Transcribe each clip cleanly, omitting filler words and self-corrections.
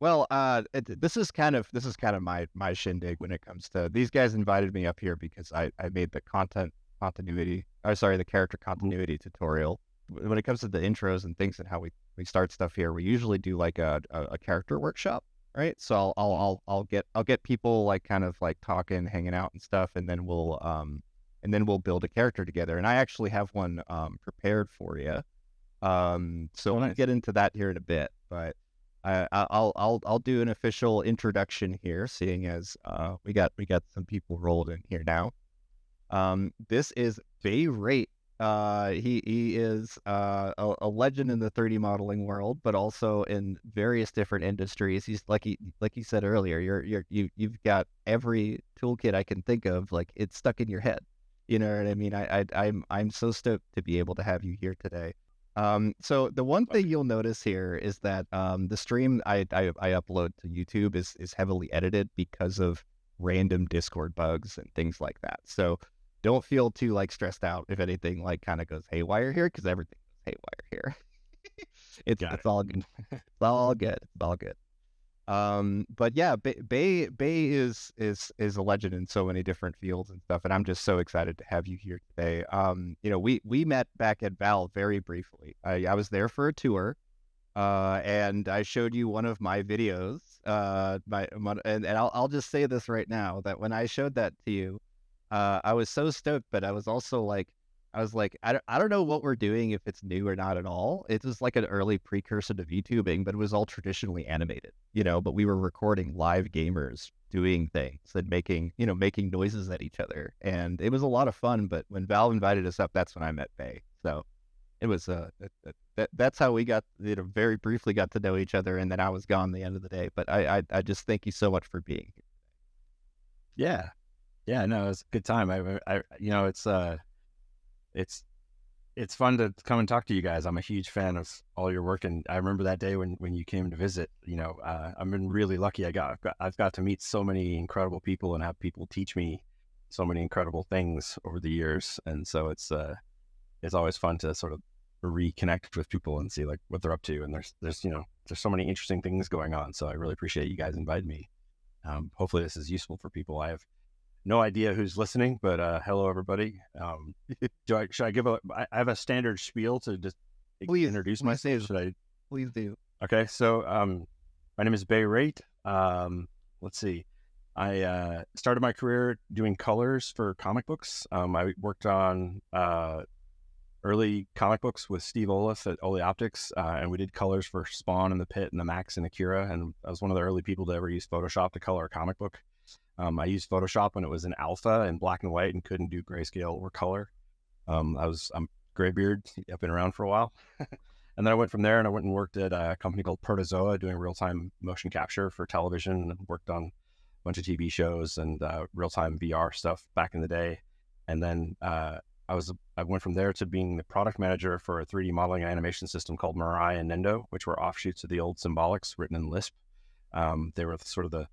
This is kind of my shindig when it comes to these guys. Invited me up here because I made the the character Mhm. continuity tutorial. When it comes to the intros and things and how we start stuff here, we usually do like a character workshop, right? So I'll get people like kind of like talking, hanging out and stuff, and then we'll build a character together. And I actually have one prepared for you. So Oh, we'll nice. get into that here in a bit, but I'll do an official introduction here, seeing as we got some people rolled in here now. This is Raitt. He is a legend in the 3D modeling world, but also in various different industries. He's like you said earlier, you've got every toolkit I can think of, like it's stuck in your head. You know what I mean? I'm so stoked to be able to have you here today. So the one thing you'll notice here is that the stream I upload to YouTube is heavily edited because of random Discord bugs and things like that. So don't feel too like stressed out if anything like kind of goes haywire here, because everything goes haywire here. it's Got it's it. all good. It's all good. It's all good. But yeah, Bay is a legend in so many different fields and stuff, and I'm just so excited to have you here today. We met back at Valve very briefly. I was there for a tour, and I showed you one of my videos. And I'll just say this right now, that when I showed that to you, I was so stoked, but I was also like, I don't know what we're doing, if it's new or not at all. It was like an early precursor to VTubing, but it was all traditionally animated, but we were recording live gamers doing things and making noises at each other. And it was a lot of fun. But when Valve invited us up, that's when I met Bay. So it was that's how we got, very briefly got to know each other, and then I was gone the end of the day. But I just thank you so much for being here. Yeah. Yeah. No, it's a good time. It's it's fun to come and talk to you guys. I'm a huge fan of all your work, and I remember that day when you came to visit. I've been really lucky. I've got to meet so many incredible people and have people teach me so many incredible things over the years, and so it's always fun to sort of reconnect with people and see like what they're up to. And there's so many interesting things going on. So I really appreciate you guys inviting me. Hopefully this is useful for people. I have no idea who's listening, but hello everybody. Should I give I have a standard spiel to just Please, introduce please myself. do. Should I? Please do. Okay. So my name is Bay Raitt. Let's see. I started my career doing colors for comic books. I worked on early comic books with Steve Olaf at Ole Optics, and we did colors for Spawn and the Pit and the Max and Akira. And I was one of the early people to ever use Photoshop to color a comic book. I used Photoshop when it was in alpha and black and white and couldn't do grayscale or color. I'm graybeard. I've been around for a while. And then I went from there and I went and worked at a company called Protozoa doing real-time motion capture for television, and worked on a bunch of TV shows and real-time VR stuff back in the day. And then I went from there to being the product manager for a 3D modeling and animation system called Mirai and Nendo, which were offshoots of the old Symbolics written in Lisp. They were sort of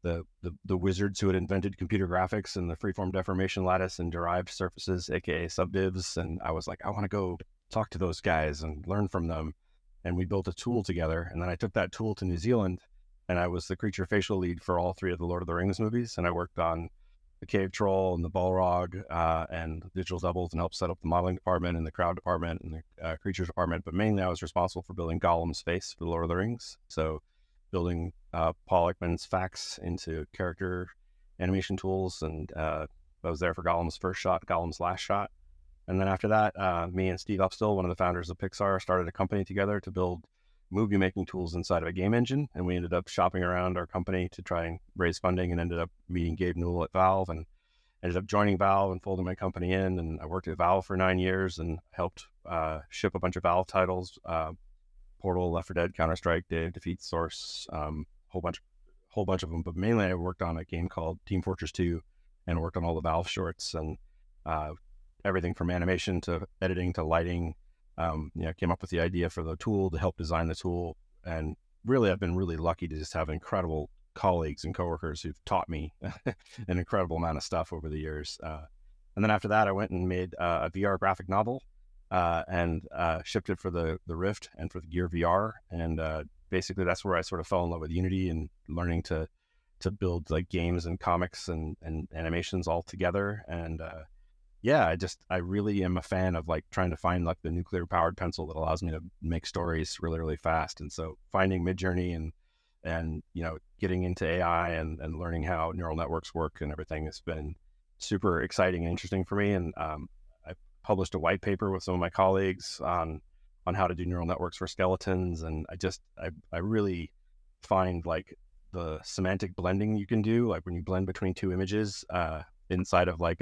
the wizards who had invented computer graphics and the freeform deformation lattice and derived surfaces, aka subdivs. And I was like, I want to go talk to those guys and learn from them. And we built a tool together. And then I took that tool to New Zealand, and I was the creature facial lead for all three of the Lord of the Rings movies. And I worked on the Cave Troll and the Balrog and digital doubles, and helped set up the modeling department and the crowd department and the creatures department. But mainly I was responsible for building Gollum's face for the Lord of the Rings. So building Paul Ekman's facts into character animation tools. And I was there for Gollum's first shot, Gollum's last shot. And then after that, me and Steve Upstill, one of the founders of Pixar, started a company together to build movie making tools inside of a game engine. And we ended up shopping around our company to try and raise funding, and ended up meeting Gabe Newell at Valve, and ended up joining Valve and folding my company in. And I worked at Valve for 9 years and helped ship a bunch of Valve titles, Portal, Left 4 Dead, Counter-Strike, Dave, Defeat, Source, whole bunch of them. But mainly I worked on a game called Team Fortress 2 and worked on all the Valve shorts, and everything from animation to editing to lighting. Came up with the idea for the tool, to help design the tool. And really, I've been really lucky to just have incredible colleagues and coworkers who've taught me an incredible amount of stuff over the years. And then after that, I went and made a VR graphic novel and shipped it for the Rift and for the Gear VR, and basically that's where I sort of fell in love with Unity and learning to build like games and comics and animations all together. And yeah, I really am a fan of like trying to find like the nuclear powered pencil that allows me to make stories really, really fast. And so finding Midjourney and getting into AI and learning how neural networks work and everything has been super exciting and interesting for me. And I published a white paper with some of my colleagues on how to do neural networks for skeletons. And I really find like the semantic blending you can do, like when you blend between two images inside of like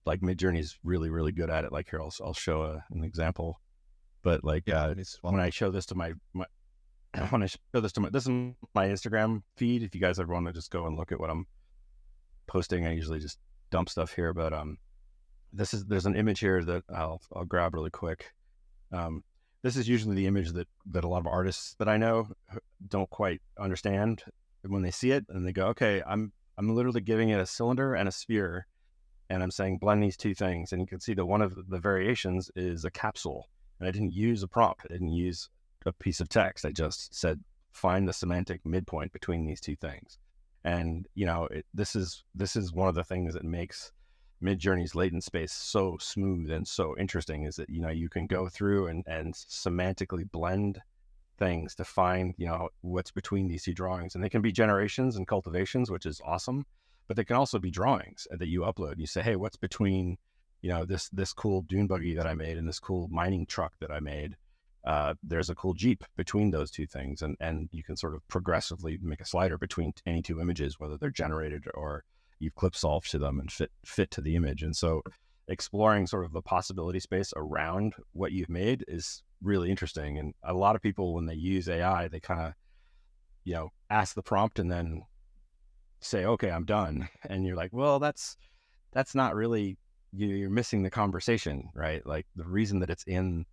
like Midjourney is really, really good at it. Like here, I'll show an example. But like when I show this to my when I show this to this is my Instagram feed. If you guys ever want to just go and look at what I'm posting, I usually just dump stuff here. But there's an image here that I'll grab really quick. This is usually the image that a lot of artists that I know don't quite understand when they see it, and they go, okay, I'm literally giving it a cylinder and a sphere, and I'm saying blend these two things. And you can see that one of the variations is a capsule, and I didn't use a prompt. I didn't use a piece of text. I just said, find the semantic midpoint between these two things. And, this is one of the things that makes Midjourney's latent space so smooth and so interesting, is that, you can go through and semantically blend things to find, what's between these two drawings. And they can be generations and cultivations, which is awesome, but they can also be drawings that you upload. You say, hey, what's between, this cool dune buggy that I made and this cool mining truck that I made? There's a cool Jeep between those two things. And you can sort of progressively make a slider between any two images, whether they're generated or you've clip solved to them and fit to the image. And so exploring sort of the possibility space around what you've made is really interesting. And a lot of people, when they use AI, they kind of, ask the prompt and then say, okay, I'm done. And you're like, well, that's not really, you're missing the conversation, right? Like the reason that it's in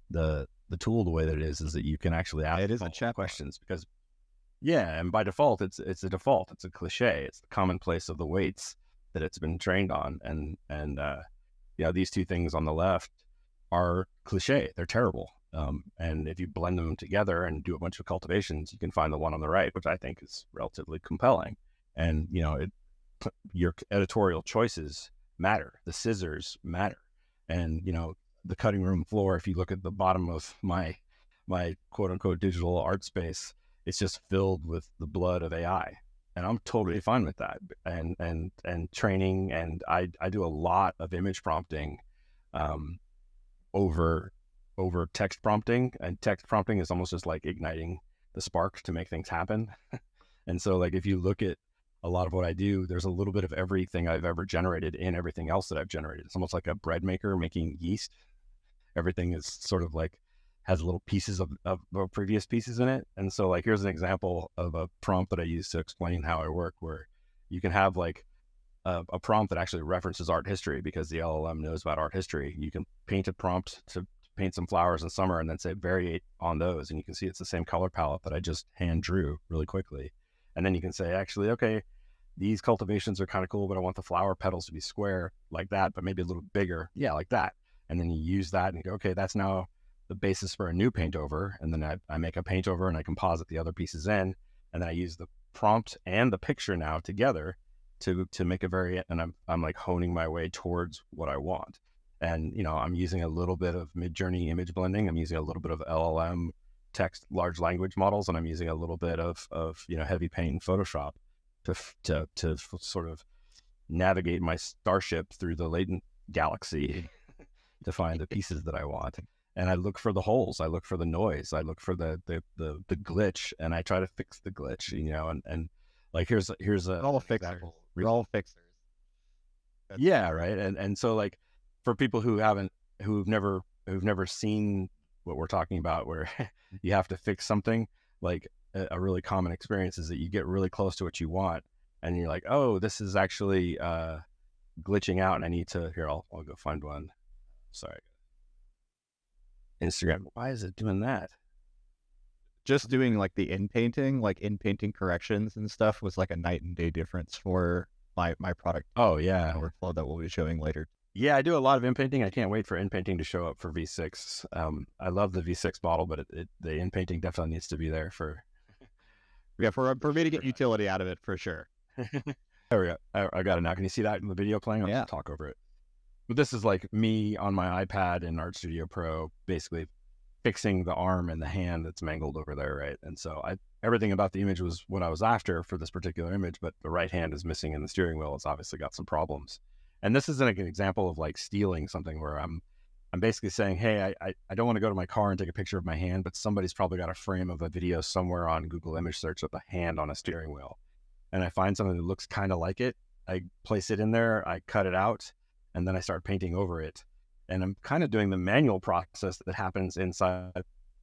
the tool the way that it is that you can actually ask it is a chat questions because yeah, and by default, it's a default. It's a cliche. It's the commonplace of the weights that it's been trained on. And these two things on the left are cliche. They're terrible. And if you blend them together and do a bunch of cultivations, you can find the one on the right, which I think is relatively compelling. And your editorial choices matter. The scissors matter. And the cutting room floor. If you look at the bottom of my quote unquote digital art space, it's just filled with the blood of AI, and I'm totally fine with that. And training, and I do a lot of image prompting over text prompting, and text prompting is almost just like igniting the spark to make things happen. And so, like if you look at a lot of what I do, there's a little bit of everything I've ever generated in everything else that I've generated. It's almost like a bread maker making yeast. Everything is sort of like has little pieces of previous pieces in it. And so like, here's an example of a prompt that I use to explain how I work, where you can have like a prompt that actually references art history because the LLM knows about art history. You can paint a prompt to paint some flowers in summer and then say variate on those. And you can see it's the same color palette that I just hand drew really quickly. And then you can say, actually, okay, these cultivations are kind of cool, but I want the flower petals to be square like that, but maybe a little bigger. Yeah, like that. And then you use that and go, okay, that's now the basis for a new paint over. And then I make a paint over and I composite the other pieces in. And then I use the prompt and the picture now together to make a variant. And I'm like honing my way towards what I want. And, I'm using a little bit of Midjourney image blending. I'm using a little bit of LLM text large language models, and I'm using a little bit of heavy paint and Photoshop to sort of navigate my starship through the latent galaxy to find the pieces that I want. And I look for the holes, I look for the noise, I look for the glitch, and I try to fix the glitch, and like here's a all fixers. We're all fixers. Yeah, right. And so like for people who've never seen what we're talking about, where you have to fix something, like a really common experience is that you get really close to what you want and you're like, oh, this is actually glitching out and I need to, here, I'll go find one. Sorry. Instagram. Why is it doing that? Just doing like the in painting corrections and stuff was like a night and day difference for my product. Oh yeah. Workflow that we'll be showing later. Yeah, I do a lot of inpainting. I can't wait for inpainting to show up for V6. I love the V6 model, but the inpainting definitely needs to be there for Yeah, for for me to sure. get utility out of it for sure. There we go. I got it now. Can you see that in the video playing? I'll Yeah. just talk over it. But this is like me on my iPad in Art Studio Pro, basically fixing the arm and the hand that's mangled over there, right? And so everything about the image was what I was after for this particular image, but the right hand is missing in the steering wheel. It's obviously got some problems. And this is like an example of like stealing something where I'm basically saying, hey, I don't want to go to my car and take a picture of my hand, but somebody's probably got a frame of a video somewhere on Google image search of a hand on a steering wheel. And I find something that looks kind of like it. I place it in there, I cut it out, and then I start painting over it. And I'm kind of doing the manual process that happens inside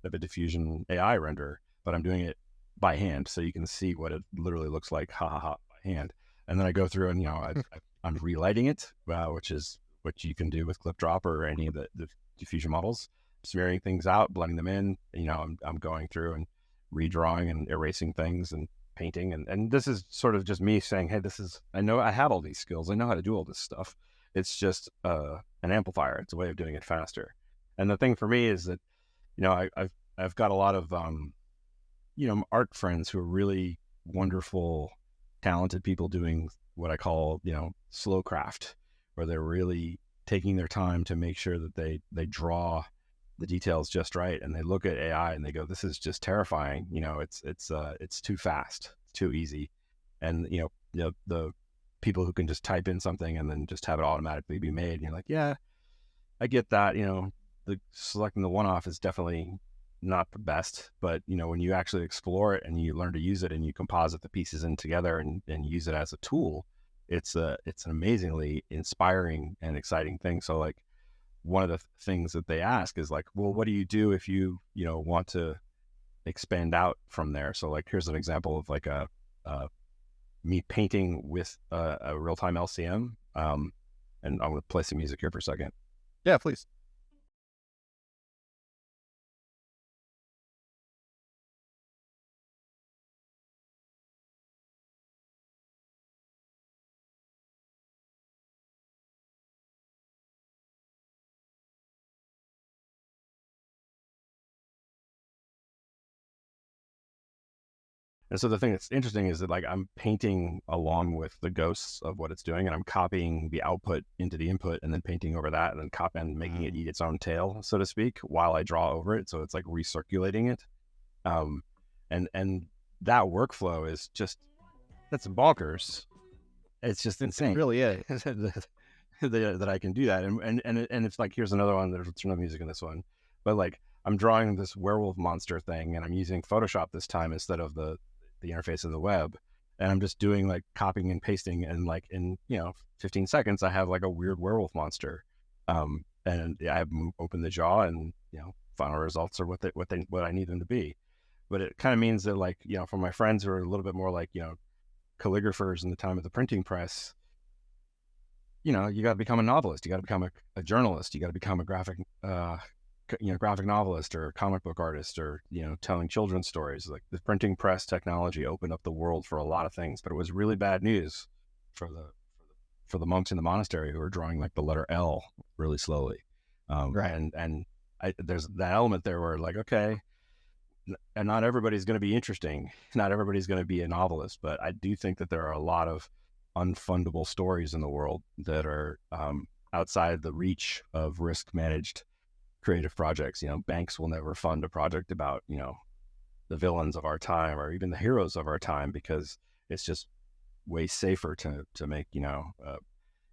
of a diffusion AI render, but I'm doing it by hand. So you can see what it literally looks like, by hand. And then I go through and, I'm relighting it, which is what you can do with Clip Drop or any of the diffusion models, smearing things out, blending them in. I'm going through and redrawing and erasing things and painting. And this is sort of just me saying, hey, I know I have all these skills. I know how to do all this stuff. It's just an amplifier. It's a way of doing it faster. And the thing for me is that, I've got a lot of, art friends who are really wonderful, talented people doing what I call, slow craft, where they're really taking their time to make sure that they draw the details just right. And they look at AI and they go, this is just terrifying. It's too fast, it's too easy. And, the people who can just type in something and then just have it automatically be made. And you're like, yeah, I get that. The selecting the one-off is definitely not the best, but when you actually explore it and you learn to use it and you composite the pieces in together and use it as a tool, it's an amazingly inspiring and exciting thing. So like one of the things that they ask is like, well, what do you do if you want to expand out from there? So like, here's an example of like a me painting with a real-time LCM. And I'm going to play some music here for a second. Yeah, please. And so the thing that's interesting is that like I'm painting along with the ghosts of what it's doing, and I'm copying the output into the input and then painting over that and then and making it eat its own tail, so to speak, while I draw over it. So it's like recirculating it. And that workflow is just, that's bonkers. It's just insane. It really is. that I can do that. And it's like, here's another one, there's no music in this one, but like I'm drawing this werewolf monster thing and I'm using Photoshop this time instead of the interface of the web. And I'm just doing like copying and pasting, and like in 15 seconds I have like a weird werewolf monster. And I open the jaw and final results are what I need them to be. But it kind of means that like, for my friends who are a little bit more like, calligraphers in the time of the printing press, you got to become a novelist. You got to become a journalist. You got to become a graphic novelist or a comic book artist, or, telling children's stories. Like the printing press technology opened up the world for a lot of things, but it was really bad news for the monks in the monastery who were drawing like the letter L really slowly. Right. And there's that element there where like, okay, and not everybody's going to be interesting. Not everybody's going to be a novelist, but I do think that there are a lot of unfundable stories in the world that are outside the reach of risk managed creative projects. Banks will never fund a project about, the villains of our time or even the heroes of our time, because it's just way safer to make,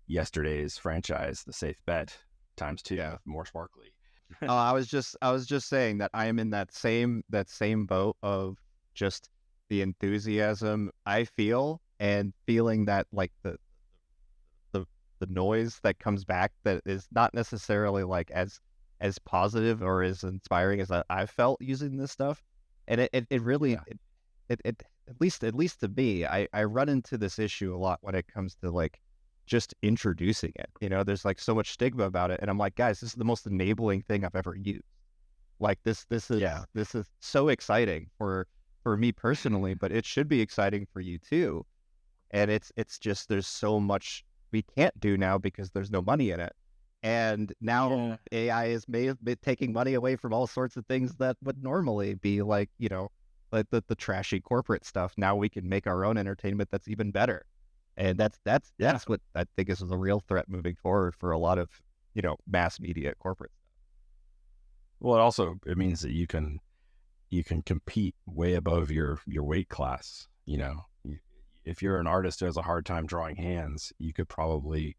yesterday's franchise the safe bet times two, Yeah. more sparkly. I was just saying that I am in that same boat of just the enthusiasm I feel, and feeling that like the noise that comes back that is not necessarily like as positive or as inspiring as I've felt using this stuff. And it really, it at least to me, I run into this issue a lot when it comes to like just introducing it. There's like so much stigma about it, and I'm like, guys, this is the most enabling thing I've ever used. Like this is so exciting for me personally, but it should be exciting for you too. And it's just, there's so much we can't do now because there's no money in it. And now Yeah. AI is taking money away from all sorts of things that would normally be like, like the trashy corporate stuff. Now we can make our own entertainment that's even better. And Yeah. that's what I think is a real threat moving forward for a lot of, mass media corporate. Well, it means that you can compete way above your weight class. If you're an artist who has a hard time drawing hands, you could probably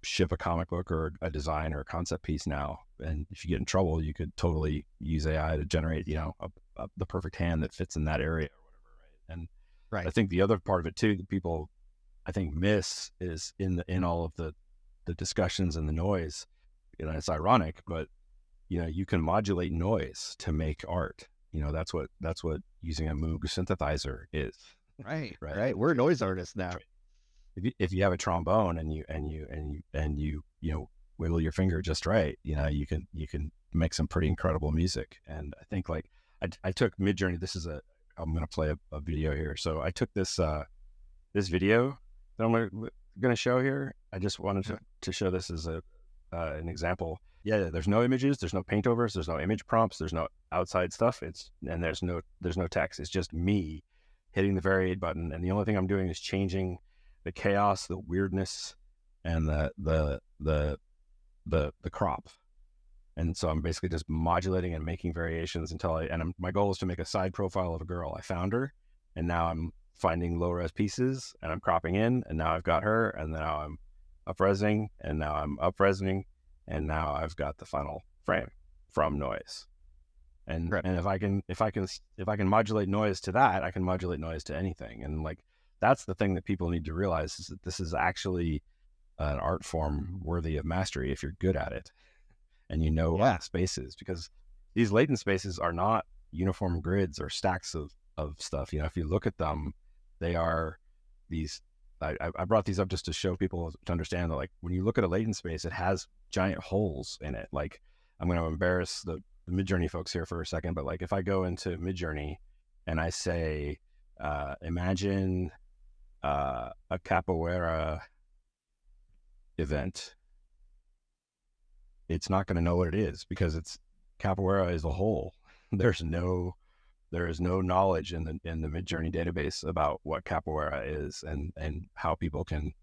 ship a comic book or a design or a concept piece now, and if you get in trouble, you could totally use AI to generate the perfect hand that fits in that area or whatever, right? And I Right. think the other part of it too that people I think miss is in all of the discussions and the noise. It's ironic, but you can modulate noise to make art. That's what using a Moog synthesizer is, Right. right? Right. We're noise artists now. If you have a trombone and wiggle your finger just right, you can make some pretty incredible music. And I think like I took Midjourney. I'm going to play a video here. So I took this video that I'm going to show here. I just wanted to show this as an example. Yeah, there's no images, there's no paintovers, there's no image prompts, there's no outside stuff. And there's no text. It's just me hitting the variate button, and the only thing I'm doing is changing the chaos, the weirdness, and the crop. And so I'm basically just modulating and making variations my goal is to make a side profile of a girl. I found her, and now I'm finding low res pieces, and I'm cropping in, and now I've got her, and now I'm up-resing, and now I'm up-resing, and now I've got the final frame from noise. And Right. and if I can modulate noise to that, I can modulate noise to anything. And like that's the thing that people need to realize, is that this is actually an art form worthy of mastery if you're good at it and Yeah. spaces, because these latent spaces are not uniform grids or stacks of stuff. If you look at them, they are these. I brought these up just to show people to understand that, like, when you look at a latent space, it has giant holes in it. Like, I'm going to embarrass the Midjourney folks here for a second, but like if I go into Midjourney and I say, imagine a capoeira event, it's not going to know what it is, because capoeira is a hole. There is no knowledge in the Midjourney database about what capoeira is and how people can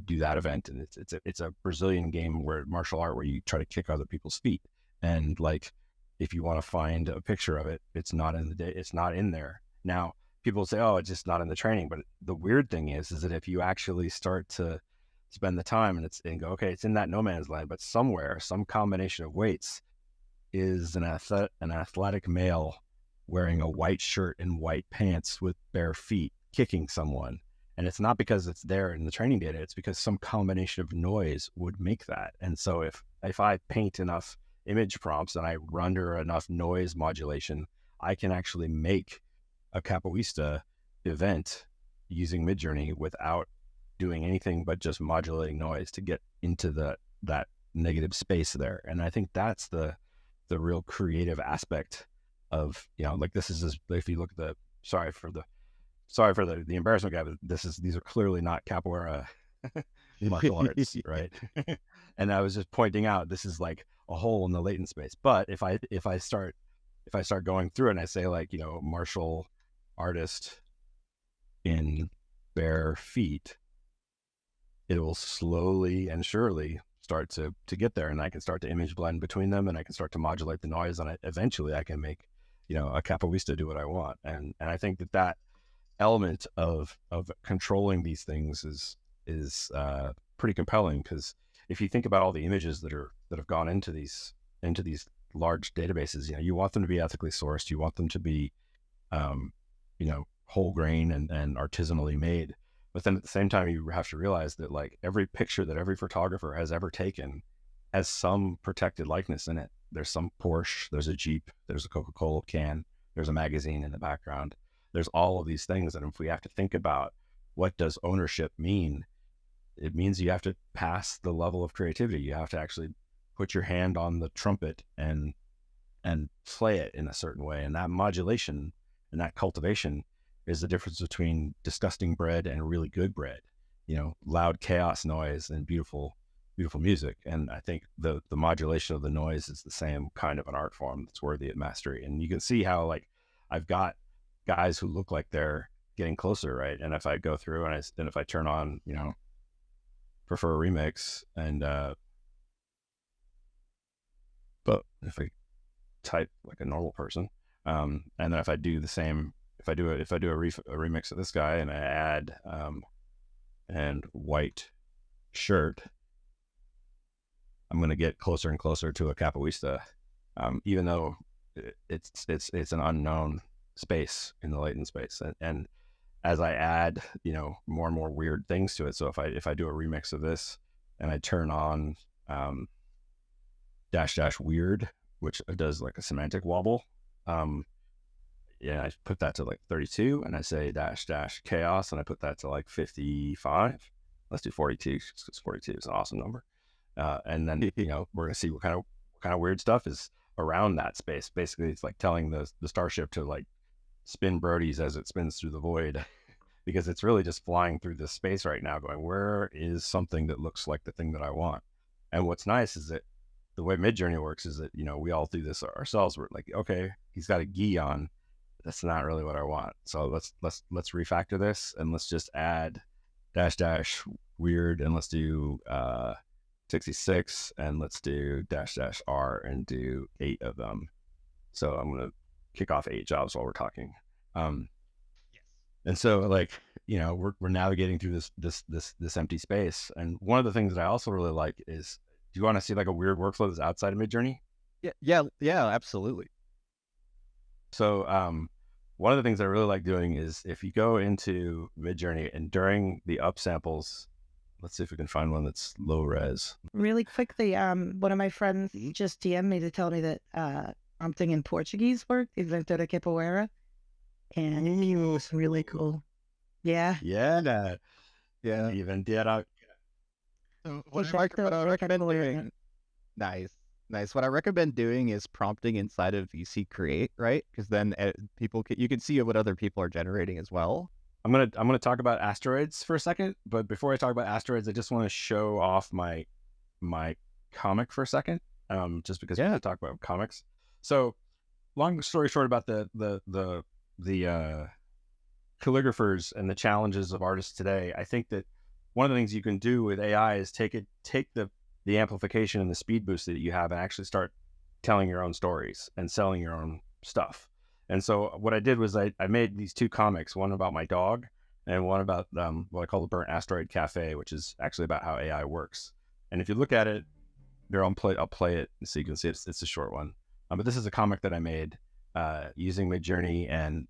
do that event. And it's a Brazilian game where martial art where you try to kick other people's feet. And like, if you want to find a picture of it, it's not in there. Now people say, oh, it's just not in the training. But the weird thing is that if you actually start to spend the time and go, okay, it's in that no man's land, but somewhere, some combination of weights is an athletic male wearing a white shirt and white pants with bare feet kicking someone. And it's not because it's there in the training data, it's because some combination of noise would make that. And so if I paint enough image prompts and I render enough noise modulation, I can actually make a capoeista event using Midjourney without doing anything but just modulating noise to get into that negative space there. And I think that's the real creative aspect of, like, this is if you look at sorry for the embarrassment guy, but these are clearly not capoeira martial arts, right? And I was just pointing out, this is like a hole in the latent space. But if I start going through it and I say, like, martial artist in bare feet, it will slowly and surely start to get there, and I can start to image blend between them, and I can start to modulate the noise, and eventually I can make a capoeista do what I want. And I think that element of controlling these things is pretty compelling, because if you think about all the images that have gone into these large databases, you want them to be ethically sourced, you want them to be whole grain and artisanally made. But then at the same time, you have to realize that, like, every picture that every photographer has ever taken has some protected likeness in it. There's some Porsche, there's a Jeep, there's a Coca-Cola can, there's a magazine in the background. There's all of these things. And if we have to think about what does ownership mean, it means you have to pass the level of creativity. You have to actually put your hand on the trumpet and play it in a certain way. And that modulation and that cultivation is the difference between disgusting bread and really good bread. Loud chaos noise and beautiful beautiful music. And I think the modulation of the noise is the same kind of an art form that's worthy of mastery. And you can see how like I've got guys who look like they're getting closer, right? And if I go through and if I turn on, prefer a remix, and but if I type like a normal person, and then if I do the same, if I do a remix of this guy and I add and white shirt, I'm going to get closer and closer to a capoeista, even though it's an unknown space in the latent space. And as I add, more and more weird things to it. So if I do a remix of this and I turn on dash weird, which does like a semantic wobble, I put that to like 32, and I say dash chaos, and I put that to like 55. Let's do 42 because 42 is an awesome number. And then we're gonna see what kind of weird stuff is around that space. Basically, it's like telling the starship to like spin Brody's as it spins through the void, because it's really just flying through this space right now, going, where is something that looks like the thing that I want? And what's nice is that the way Midjourney works is that we all do this ourselves. We're like, okay, he's got a gi on. That's not really what I want. So let's refactor this, and let's just add dash weird, and let's do 66, and let's do dash R and do 8 of them. So I'm going to kick off 8 jobs while we're talking. Yes. And so like, we're navigating through this empty space. And one of the things that I also really like is, do you want to see like a weird workflow that's outside of Midjourney? Yeah, absolutely. So one of the things I really like doing is if you go into Midjourney and during the upsamples, let's see if we can find one that's low res. Really quickly, one of my friends just DM'd me to tell me that prompting in Portuguese worked, Inventor de Capoeira, and it was really cool. Yeah. Yeah. Even did I. So what I recommend doing, nice. What I recommend doing is prompting inside of VC Create, right? Because then you can see what other people are generating as well. I'm gonna talk about asteroids for a second, but before I talk about asteroids, I just want to show off my comic for a second, just because we talk about comics. So, long story short about the calligraphers and the challenges of artists today, I think that one of the things you can do with AI is take the amplification and the speed boost that you have and actually start telling your own stories and selling your own stuff. And so what I did was I made these 2 comics, one about my dog and one about what I call the Burnt Asteroid Cafe, which is actually about how AI works. And if you look at it, I'll play it so you can see it's a short one. But this is a comic that I made using Midjourney and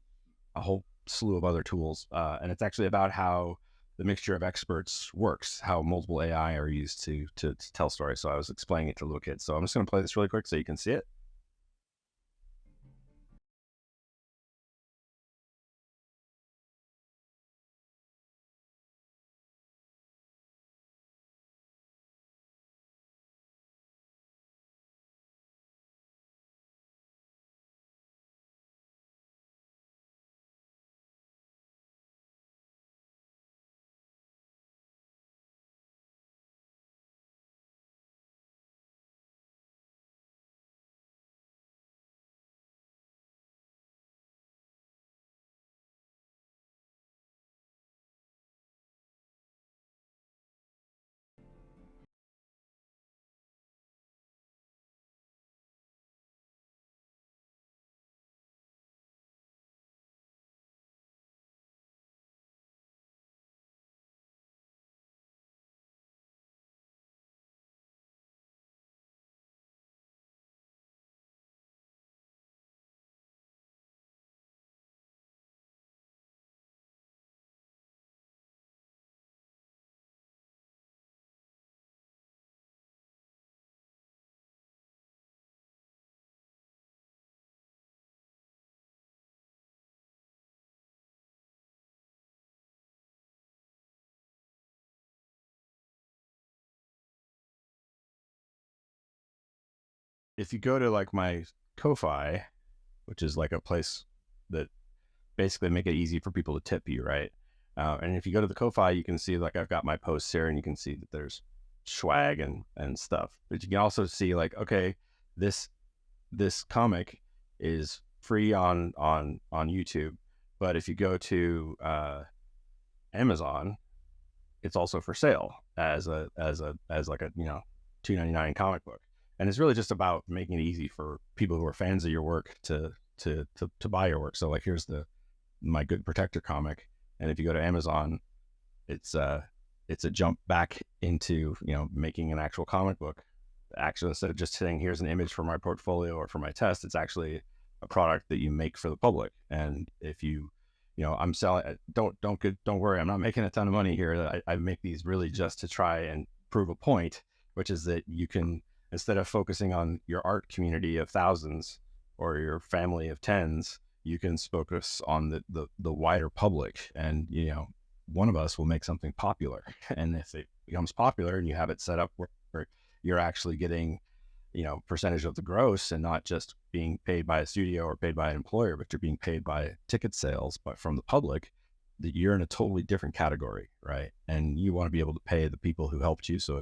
a whole slew of other tools. And it's actually about how the mixture of experts works, how multiple AI are used to tell stories. So I was explaining it to little kids. So I'm just going to play this really quick so you can see it. If you go to like my Ko-Fi, which is like a place that basically make it easy for people to tip you, right? And if you go to the Ko-Fi, you can see like I've got my posts here, and you can see that there's swag and stuff. But you can also see like, okay, this comic is free on YouTube, but if you go to Amazon, it's also for sale as like a $2.99 comic book. And it's really just about making it easy for people who are fans of your work to buy your work. So like, here's my Good Protector comic, and if you go to Amazon, it's a jump back into making an actual comic book. Actually, instead of just saying here's an image for my portfolio or for my test, it's actually a product that you make for the public. And if I'm selling, don't worry, I'm not making a ton of money here. I make these really just to try and prove a point, which is that you can, instead of focusing on your art community of thousands or your family of tens, you can focus on the wider public. And one of us will make something popular, and if it becomes popular and you have it set up where you're actually getting percentage of the gross and not just being paid by a studio or paid by an employer, but you're being paid by ticket sales but from the public, that you're in a totally different category, right? And you want to be able to pay the people who helped you. So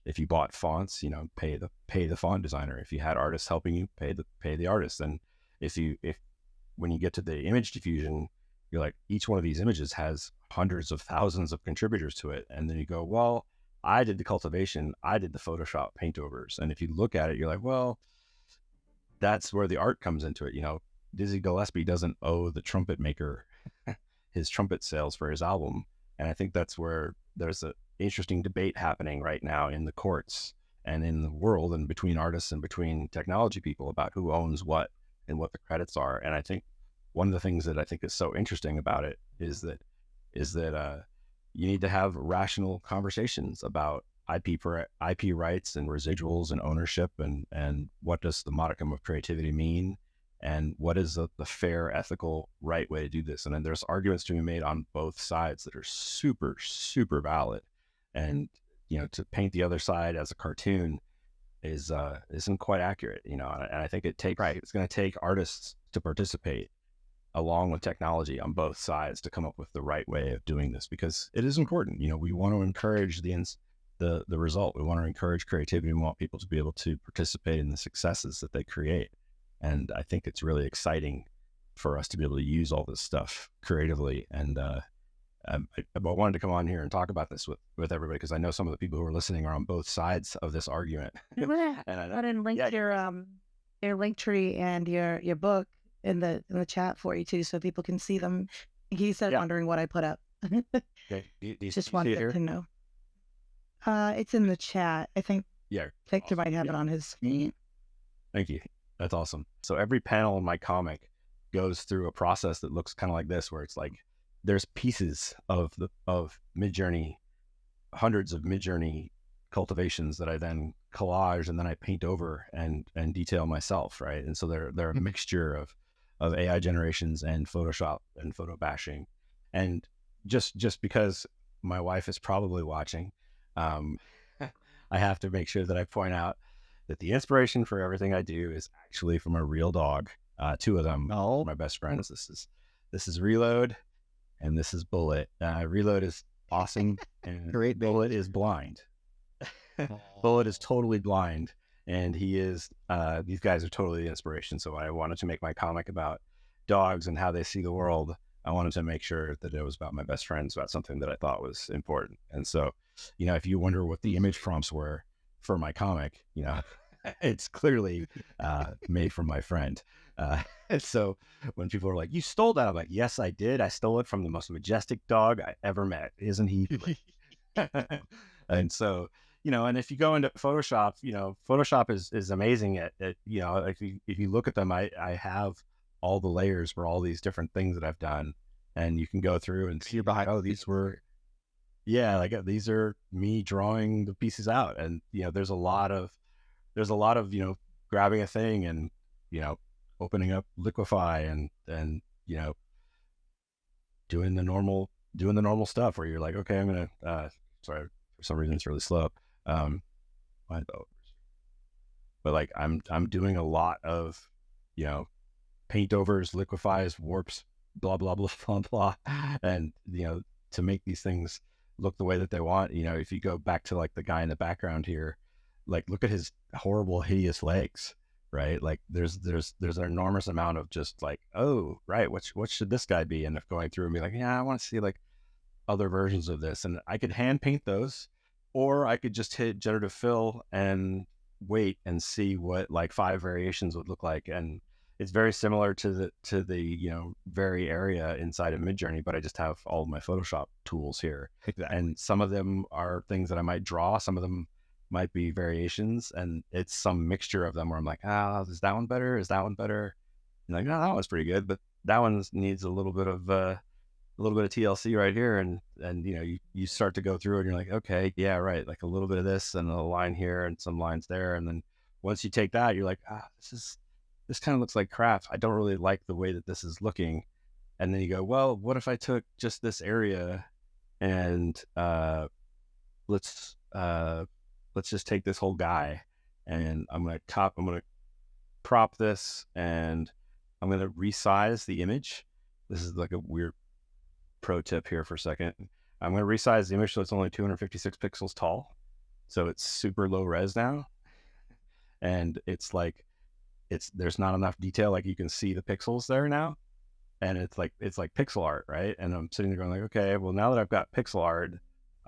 if you bought fonts, pay the font designer. If you had artists helping you, pay the artist. And if when you get to the image diffusion, you're like, each one of these images has hundreds of thousands of contributors to it. And then you go, well, I did the cultivation, I did the Photoshop paint overs. And if you look at it, you're like, well, that's where the art comes into it. Dizzy Gillespie doesn't owe the trumpet maker his trumpet sales for his album. And I think that's where there's an interesting debate happening right now in the courts and in the world and between artists and between technology people about who owns what and what the credits are. And I think one of the things that I think is so interesting about it is that you need to have rational conversations about IP rights and residuals and ownership, and what does the modicum of creativity mean, and what is the fair, ethical, right way to do this. And then there's arguments to be made on both sides that are super, super valid. And to paint the other side as a cartoon isn't quite accurate. And I think it's going to take artists to participate along with technology on both sides to come up with the right way of doing this, because it is important. We want to encourage the result. We want to encourage creativity. We want people to be able to participate in the successes that they create. And I think it's really exciting for us to be able to use all this stuff creatively. And I wanted to come on here and talk about this with everybody, because I know some of the people who are listening are on both sides of this argument. And I link your link tree and your book in the chat for you too, so people can see them. He said, wondering what I put up. Okay. Just wanted to know. It's in the chat. I think. Yeah. Victor might have it on his screen. Thank you. That's awesome. So every panel in my comic goes through a process that looks kind of like this, where it's like there's pieces of Midjourney, hundreds of Midjourney cultivations that I then collage and then I paint over and detail myself, right? And so they're a mixture of AI generations and Photoshop and photo bashing. And just because my wife is probably watching, I have to make sure that I point out that the inspiration for everything I do is actually from a real dog. Two of them, my best friends. This is Reload and this is Bullet. Reload is awesome and Great. Bullet is blind. Bullet is totally blind, and he is these guys are totally the inspiration. So when I wanted to make my comic about dogs and how they see the world, I wanted to make sure that it was about my best friends, about something that I thought was important. And so, if you wonder what the image prompts were for my comic, it's clearly made from my friend. And so when people are like, you stole that, I'm like, yes, I did. I stole it from the most majestic dog I ever met. Isn't he? And so, and if you go into Photoshop, Photoshop is amazing at if you look at them, I have all the layers for all these different things that I've done, and you can go through and see, these were, these are me drawing the pieces out. And, there's a lot of, grabbing a thing and, opening up Liquify and, doing the normal stuff where you're like, okay, I'm going to, sorry, for some reason it's really slow. But like, I'm doing a lot of, paint overs, liquefies, warps, blah, blah, blah, blah, blah. And, to make these things look the way that they want. You know, if you go back to like the guy in the background here, like look at his horrible, hideous legs, right? Like there's an enormous amount of just like, oh, right, what should this guy be? And if going through and be like, yeah, I want to see like other versions of this, and I could hand paint those, or I could just hit generative fill and wait and see what like 5 variations would look like. And it's very similar to the you know, very area inside of Midjourney, but I just have all of my Photoshop tools here. Exactly. And some of them are things that I might draw, some of them might be variations, and it's some mixture of them where I'm like, is that one better? Is that one better? And like, no, that one's pretty good, but that one needs a little bit of TLC right here. And you know, you start to go through and you're like, okay, yeah, right. Like a little bit of this and a line here and some lines there. And then once you take that, you're like, this kind of looks like crap. I don't really like the way that this is looking. And then you go, well, what if I took just this area and let's just take this whole guy, and I'm going to crop this, and I'm going to resize the image. This is like a weird pro tip here for a second. I'm going to resize the image so it's only 256 pixels tall. So it's super low res now. And it's like, there's not enough detail. Like you can see the pixels there now. And it's like pixel art, right? And I'm sitting there going like, okay, well, now that I've got pixel art,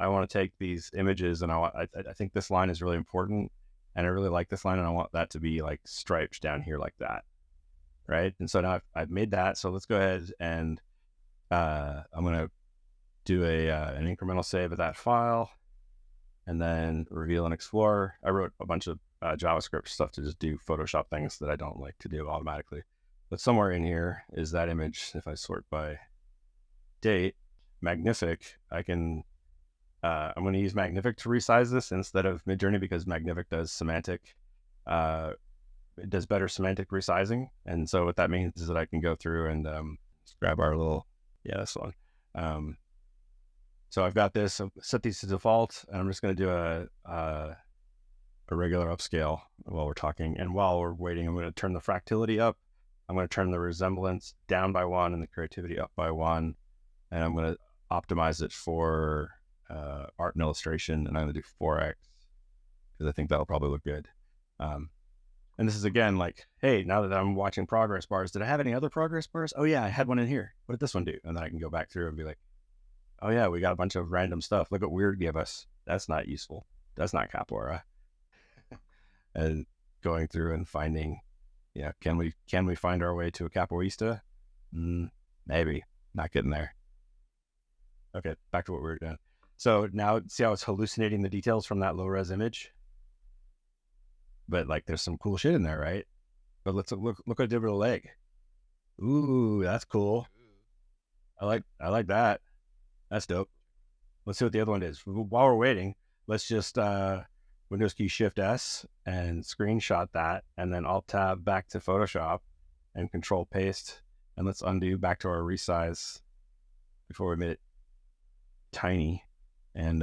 I want to take these images, and I think this line is really important, and I really like this line, and I want that to be like stripes down here like that, right? And so now I've made that. So let's go ahead and I'm going to do an incremental save of that file, and then reveal and explore. I wrote a bunch of JavaScript stuff to just do Photoshop things that I don't like to do automatically. But somewhere in here is that image. If I sort by date, Magnific, I'm going to use Magnific to resize this instead of Midjourney, because Magnific does it does better semantic resizing. And so what that means is that I can go through and grab our little, this one. So I've got this, I'll set these to default, and I'm just going to do a regular upscale while we're talking. And while we're waiting, I'm going to turn the fractility up. I'm going to turn the resemblance down by 1 and the creativity up by 1. And I'm going to optimize it for art and illustration. And I'm going to do 4x because I think that'll probably look good. And this is again like, hey, now that I'm watching progress bars, did I have any other progress bars? Oh yeah, I had one in here. What did this one do? And then I can go back through and be like, oh yeah, we got a bunch of random stuff. Look what weird gave us. That's not useful. That's not capoeira. And going through and finding, can we find our way to a capoeista? Maybe. Not getting there. Okay, back to what we were doing. So now see how it's hallucinating the details from that low res image? But like there's some cool shit in there, right? But let's look what I did with a leg. Ooh, that's cool. I like that. That's dope. Let's see what the other one is. While we're waiting, let's just Windows key Shift S and screenshot that, and then Alt Tab back to Photoshop and Control Paste, and let's undo back to our resize before we made it tiny. And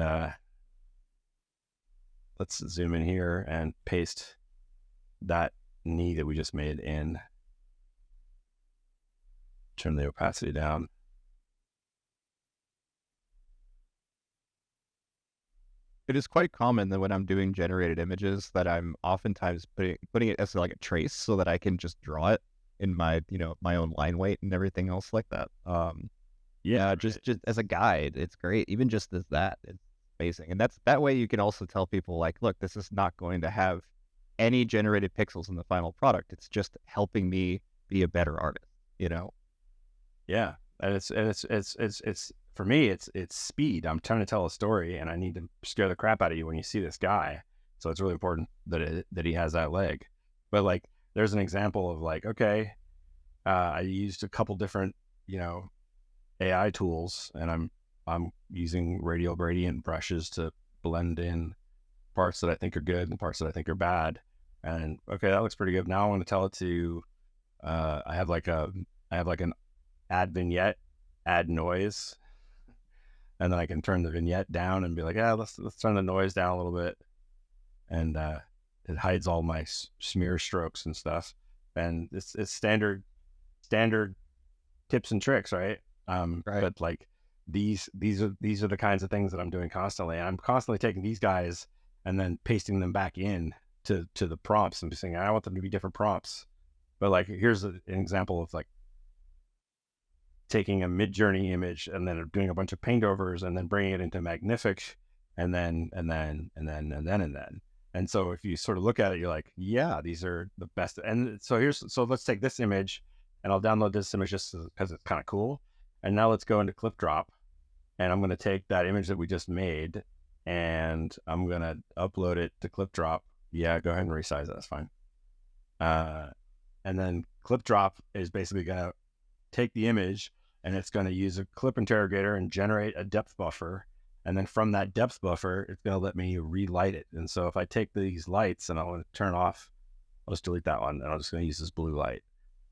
let's zoom in here and paste that knee that we just made in. Turn the opacity down. It is quite common that when I'm doing generated images that I'm oftentimes putting it as like a trace so that I can just draw it in my, my own line weight and everything else like that. Just as a guide, it's great. Even just as that, it's amazing. And that way you can also tell people like, look, this is not going to have any generated pixels in the final product. It's just helping me be a better artist, Yeah. And it's for me, it's speed. I'm trying to tell a story, and I need to scare the crap out of you when you see this guy. So it's really important that he has that leg. But like, there's an example of like, okay, I used a couple different, AI tools, and I'm using radial gradient brushes to blend in parts that I think are good and parts that I think are bad. And okay, that looks pretty good. Now I want to tell it to, I have like an add vignette, add noise. And then I can turn the vignette down and be like, let's turn the noise down a little bit. And it hides all my smear strokes and stuff. And it's standard tips and tricks, right? Right. But like these are the kinds of things that I'm doing constantly. And I'm constantly taking these guys and then pasting them back in to the prompts and saying, I want them to be different prompts. But like, here's an example of like taking a Midjourney image and then doing a bunch of paint overs and then bringing it into Magnific and then. And so if you sort of look at it, you're like, yeah, these are the best. And so let's take this image and I'll download this image just because it's kind of cool. And now let's go into Clip Drop, and I'm going to take that image that we just made and I'm going to upload it to Clip Drop. Yeah, go ahead and resize it. That's fine. And then Clip Drop is basically going to take the image and it's going to use a clip interrogator and generate a depth buffer. And then from that depth buffer, it's going to let me relight it. And so if I take these lights and I want to turn off, I'll just delete that one and I'm just going to use this blue light.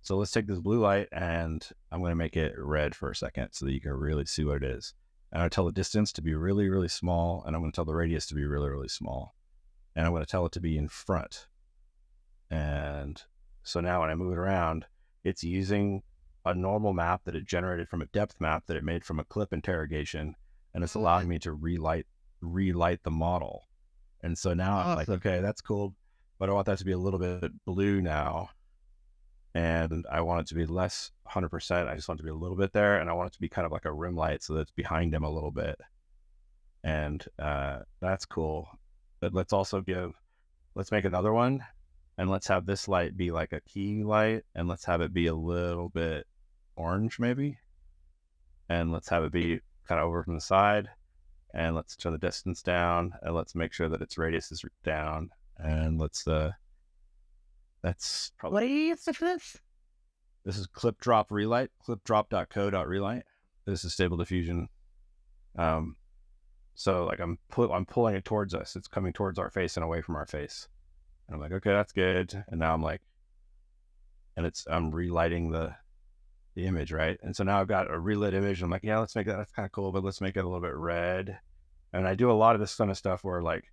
So let's take this blue light and I'm going to make it red for a second so that you can really see what it is. And I'll tell the distance to be really, really small. And I'm going to tell the radius to be really, really small. And I'm going to tell it to be in front. And so now when I move it around, it's using a normal map that it generated from a depth map that it made from a clip interrogation. And it's allowing me to relight the model. And so now I'm like, okay, that's cool, but I want that to be a little bit blue now. And I want it to be less 100%. I just want it to be a little bit there. And I want it to be kind of like a rim light so that it's behind him a little bit. And that's cool. But let's make another one. And let's have this light be like a key light. And let's have it be a little bit orange maybe. And let's have it be kind of over from the side. And let's turn the distance down. And let's make sure that its radius is down. And that's probably... What are you using for this? This is Clip Drop Relight, clipdrop.co.relight. This is Stable Diffusion. So like I'm pulling it towards us. It's coming towards our face and away from our face. And I'm like, okay, that's good. And now I'm relighting the image, right? And so now I've got a relit image. And I'm like, yeah, let's make that. That's kind of cool, but let's make it a little bit red. And I do a lot of this kind of stuff where like,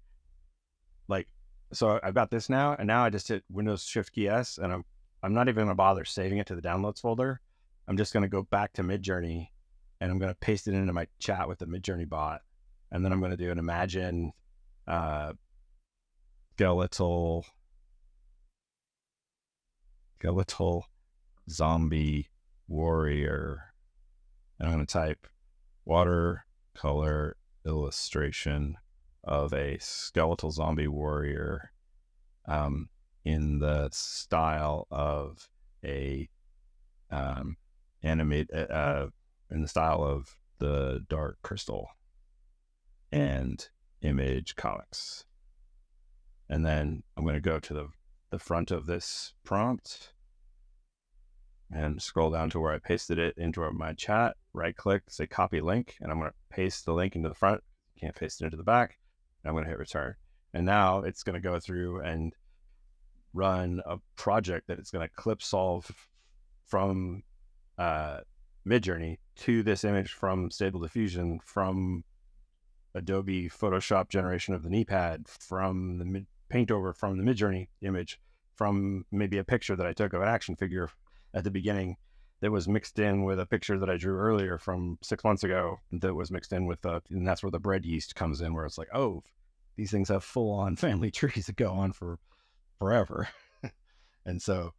so I've got this now, and now I just hit Windows Shift key S, and I'm not even gonna bother saving it to the downloads folder. I'm just gonna go back to Midjourney, and I'm gonna paste it into my chat with the Midjourney bot, and then I'm gonna do an imagine skeletal zombie warrior, and I'm gonna type watercolor illustration of a skeletal zombie warrior in the style of a in the style of the Dark Crystal and Image Comics. And then I'm going to go to the front of this prompt and scroll down to where I pasted it into my chat, right click, say copy link, and I'm going to paste the link into the front. Can't paste it into the back. I'm going to hit return. And now it's going to go through and run a project that it's going to clip solve from Midjourney to this image from Stable Diffusion, from Adobe Photoshop generation of the knee pad, from the paint over from the Midjourney image, from maybe a picture that I took of an action figure at the beginning that was mixed in with a picture that I drew earlier from 6 months ago that was mixed in with, and that's where the bread yeast comes in, where it's like, oh, these things have full on family trees that go on for forever. And so,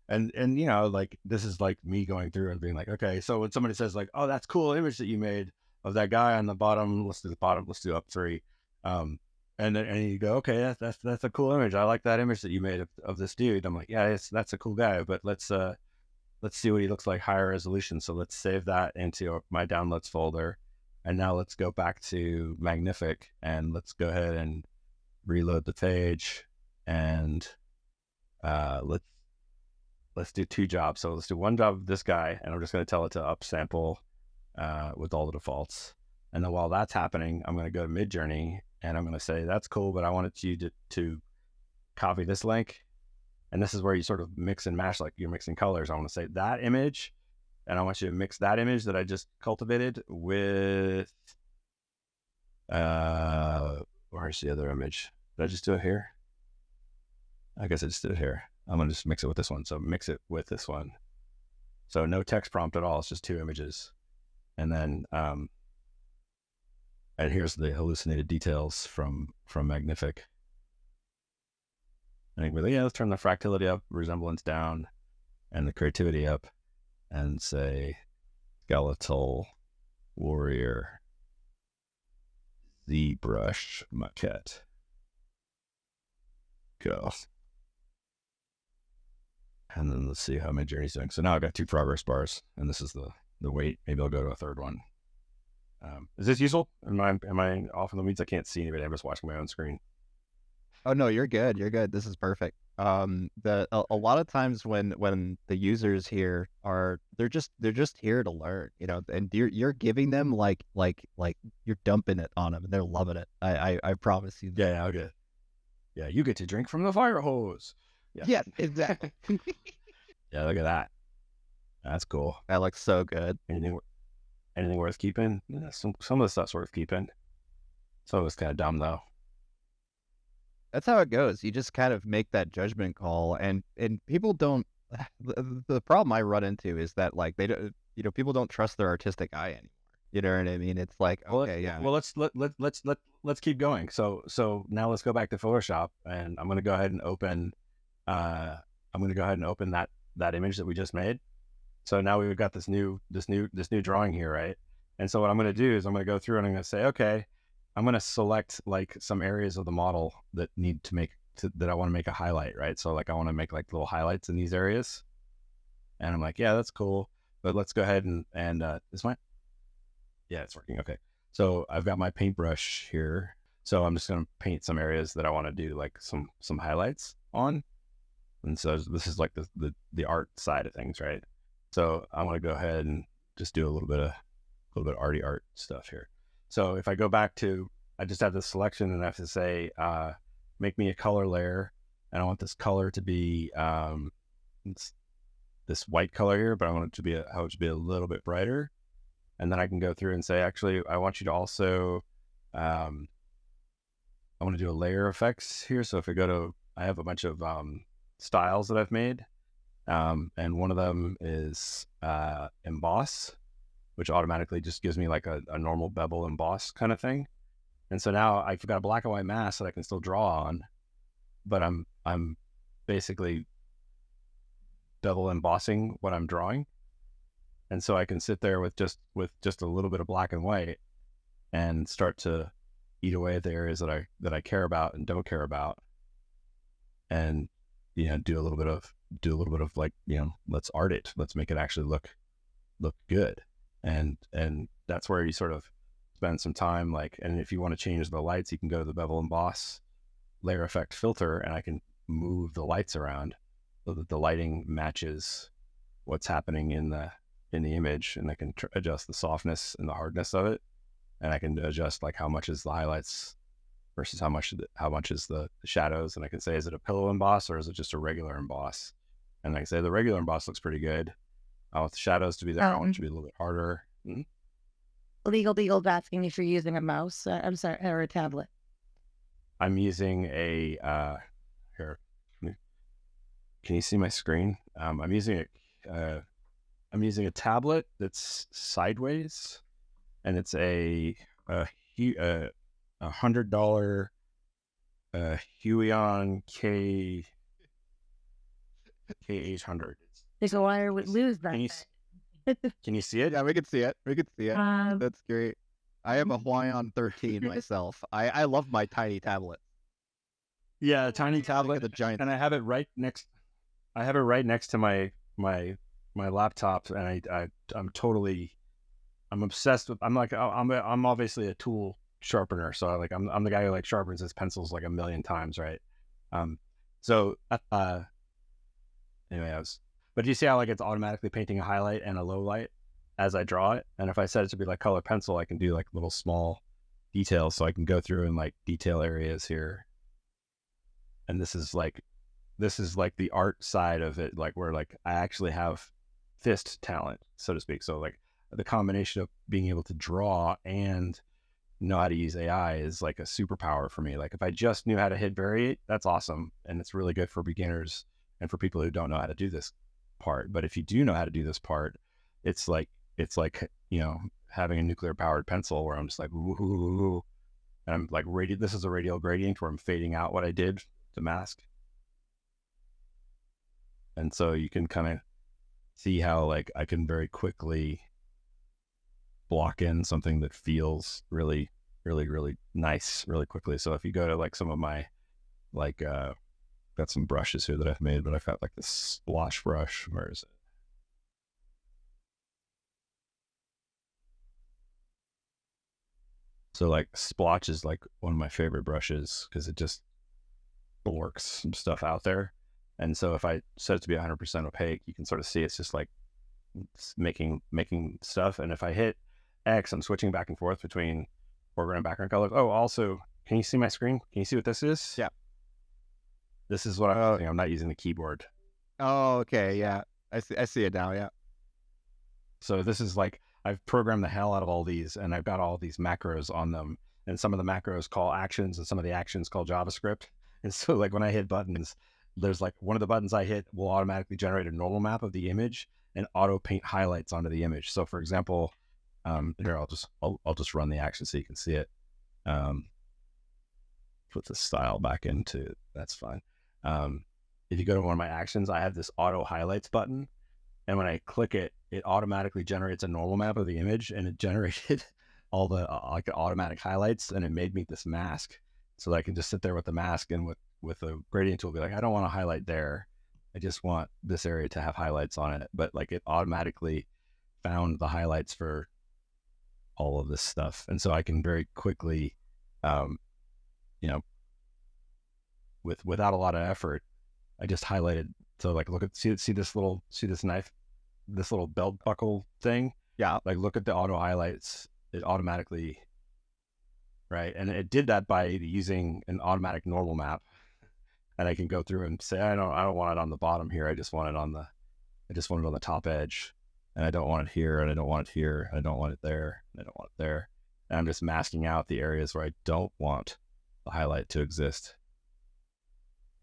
and you know, like, this is like me going through and being like, okay, so when somebody says like, oh, that's cool image that you made of that guy on the bottom, let's do the bottom, let's do up 3. And you go, okay, that's a cool image. I like that image that you made of this dude. I'm like, yeah, that's a cool guy, but let's see what he looks like higher resolution. So let's save that into my downloads folder. And now let's go back to Magnific and let's go ahead and reload the page. And let's do 2 jobs. So let's do 1 job of this guy, and I'm just going to tell it to upsample with all the defaults. And then while that's happening, I'm going to go to Midjourney and I'm going to say, that's cool, but I wanted you to copy this link. And this is where you sort of mix and match, like you're mixing colors. I want to say that image, and I want you to mix that image that I just cultivated with, where's the other image? Did I just do it here? I guess I just did it here. I'm going to just mix it with this one. So mix it with this one. So no text prompt at all. It's just 2 images. And then And here's the hallucinated details from Magnific. And I can be like, yeah, let's turn the fractality up, resemblance down, and the creativity up, and say skeletal warrior ZBrush maquette. Go. And then let's see how my journey's doing. So now I've got 2 progress bars, and this is the weight. Maybe I'll go to a third one. Is this useful? Am I off in the weeds? I can't see anybody. I'm just watching my own screen. Oh no, you're good. You're good. This is perfect. A lot of times when the users here are, they're just here to learn, and you're giving them like you're dumping it on them, and they're loving it. I promise you. Yeah, okay. Yeah, you get to drink from the fire hose. Yeah. Yes, exactly. Yeah, look at that. That's cool. That looks so good. Anything worth keeping? Yeah, some of the stuff's worth keeping. Some of it's kind of dumb though. That's how it goes. You just kind of make that judgment call, and people don't. The problem I run into is that like they don't, people don't trust their artistic eye anymore. You know what I mean? It's like, okay, yeah. Well, let's keep going. So now let's go back to Photoshop, and I'm going to go ahead and open. That image that we just made. So now we've got this new drawing here, right? And so what I'm going to do is I'm going to go through and I'm going to say, okay, I'm going to select like some areas of the model that that I want to make a highlight, right? So like I want to make like little highlights in these areas, and I'm like, yeah, that's cool. But let's go ahead and is my, yeah, it's working. Okay. So I've got my paintbrush here. So I'm just going to paint some areas that I want to do like some highlights on. And so this is like the art side of things, right? So I want to go ahead and just do a little bit of arty art stuff here. So if I go back to, I just have this selection and I have to say, make me a color layer. And I want this color to be this white color here, but I want it to be a little bit brighter. And then I can go through and say, actually, I want you to also, I want to do a layer effects here. So if I go to, I have a bunch of styles that I've made. And one of them is emboss, which automatically just gives me like a normal bevel emboss kind of thing. And so now I've got a black and white mask that I can still draw on, but I'm basically bevel embossing what I'm drawing. And so I can sit there with just a little bit of black and white and start to eat away at the areas that I care about and don't care about. And, do a little bit of like, let's art it. Let's make it actually look good. And that's where you sort of spend some time, like, and if you want to change the lights, you can go to the bevel emboss layer effect filter, and I can move the lights around so that the lighting matches what's happening in the image, and I can adjust the softness and the hardness of it, and I can adjust like how much is the highlights versus how much is the shadows, and I can say, is it a pillow emboss or is it just a regular emboss? And I can say the regular emboss looks pretty good. I want the shadows to be there. I want it to be a little bit harder. Mm-hmm. Legal's asking if you're using a mouse. I'm sorry, or a tablet. I'm using a here. Can you see my screen? I'm using a tablet that's sideways, and it's a $100 Huion K800. So why would lose that? Can you see it? Yeah, we can see it. That's great. I am a Huion 13 myself. I love my tiny tablet. Yeah, a tiny tablet, the giant, and I have it right next. I have it right next to my laptop, and I'm obsessed with. I'm obviously a tool sharpener, so I'm the guy who like sharpens his pencils like a million times, right? Anyway, but do you see how like it's automatically painting a highlight and a low light as I draw it? And if I set it to be like color pencil, I can do like little small details, so I can go through and like detail areas here. And this is like the art side of it, like where like I actually have fist talent, so to speak. So like the combination of being able to draw and know how to use AI is like a superpower for me. Like if I just knew how to hit variate, that's awesome. And it's really good for beginners and for people who don't know how to do this part. But if you do know how to do this part, it's like, having a nuclear powered pencil where I'm just like, ooh, and I'm like, this is a radial gradient where I'm fading out what I did to mask. And so you can kind of see how like I can very quickly block in something that feels really, really, really nice really quickly. So if you go to like some of my, like, got some brushes here that I've made, but I've got like this splotch brush. Where is it? So like splotch is like one of my favorite brushes because it just blorks some stuff out there. And so if I set it to be 100% opaque, you can sort of see it's just like making stuff. And if I hit X, I'm switching back and forth between foreground and background colors. Oh, also, can you see my screen? Can you see what this is? Yeah. This is what I'm using. I'm not using the keyboard. Oh, okay. Yeah. I see it now. Yeah. So this is like, I've programmed the hell out of all these, and I've got all these macros on them. And some of the macros call actions, and some of the actions call JavaScript. And so like when I hit buttons, there's like one of the buttons I hit will automatically generate a normal map of the image and auto paint highlights onto the image. So for example, here, I'll just run the action so you can see it. Put the style back into, that's fine. If you go to one of my actions, I have this auto highlights button. And when I click it, it automatically generates a normal map of the image, and it generated all the like automatic highlights, and it made me this mask. So that I can just sit there with the mask, and with a gradient tool, be like, I don't want to highlight there. I just want this area to have highlights on it. But like it automatically found the highlights for all of this stuff. And so I can very quickly, without a lot of effort, I just highlighted. So like, look at, see this knife, this little belt buckle thing. Yeah. Like look at the auto highlights. It automatically, right. And it did that by using an automatic normal map. And I can go through and say, I don't want it on the bottom here. I just want it on the top edge. And I don't want it here. And I don't want it here. I don't want it there. And I don't want it there. And I'm just masking out the areas where I don't want the highlight to exist.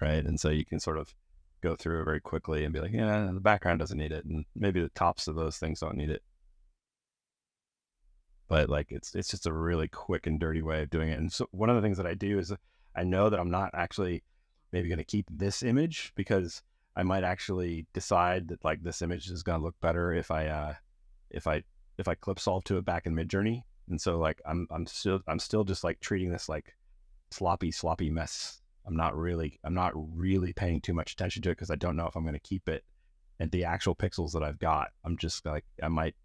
Right. And so you can sort of go through it very quickly and be like, yeah, the background doesn't need it. And maybe the tops of those things don't need it. But like, it's just a really quick and dirty way of doing it. And so one of the things that I do is I know that I'm not actually maybe going to keep this image, because I might actually decide that like this image is going to look better if I clip solve to it back in Midjourney. And so like, I'm still just like treating this like sloppy mess. I'm not really paying too much attention to it, because I don't know if I'm going to keep it at the actual pixels that I've got. I'm just like, I might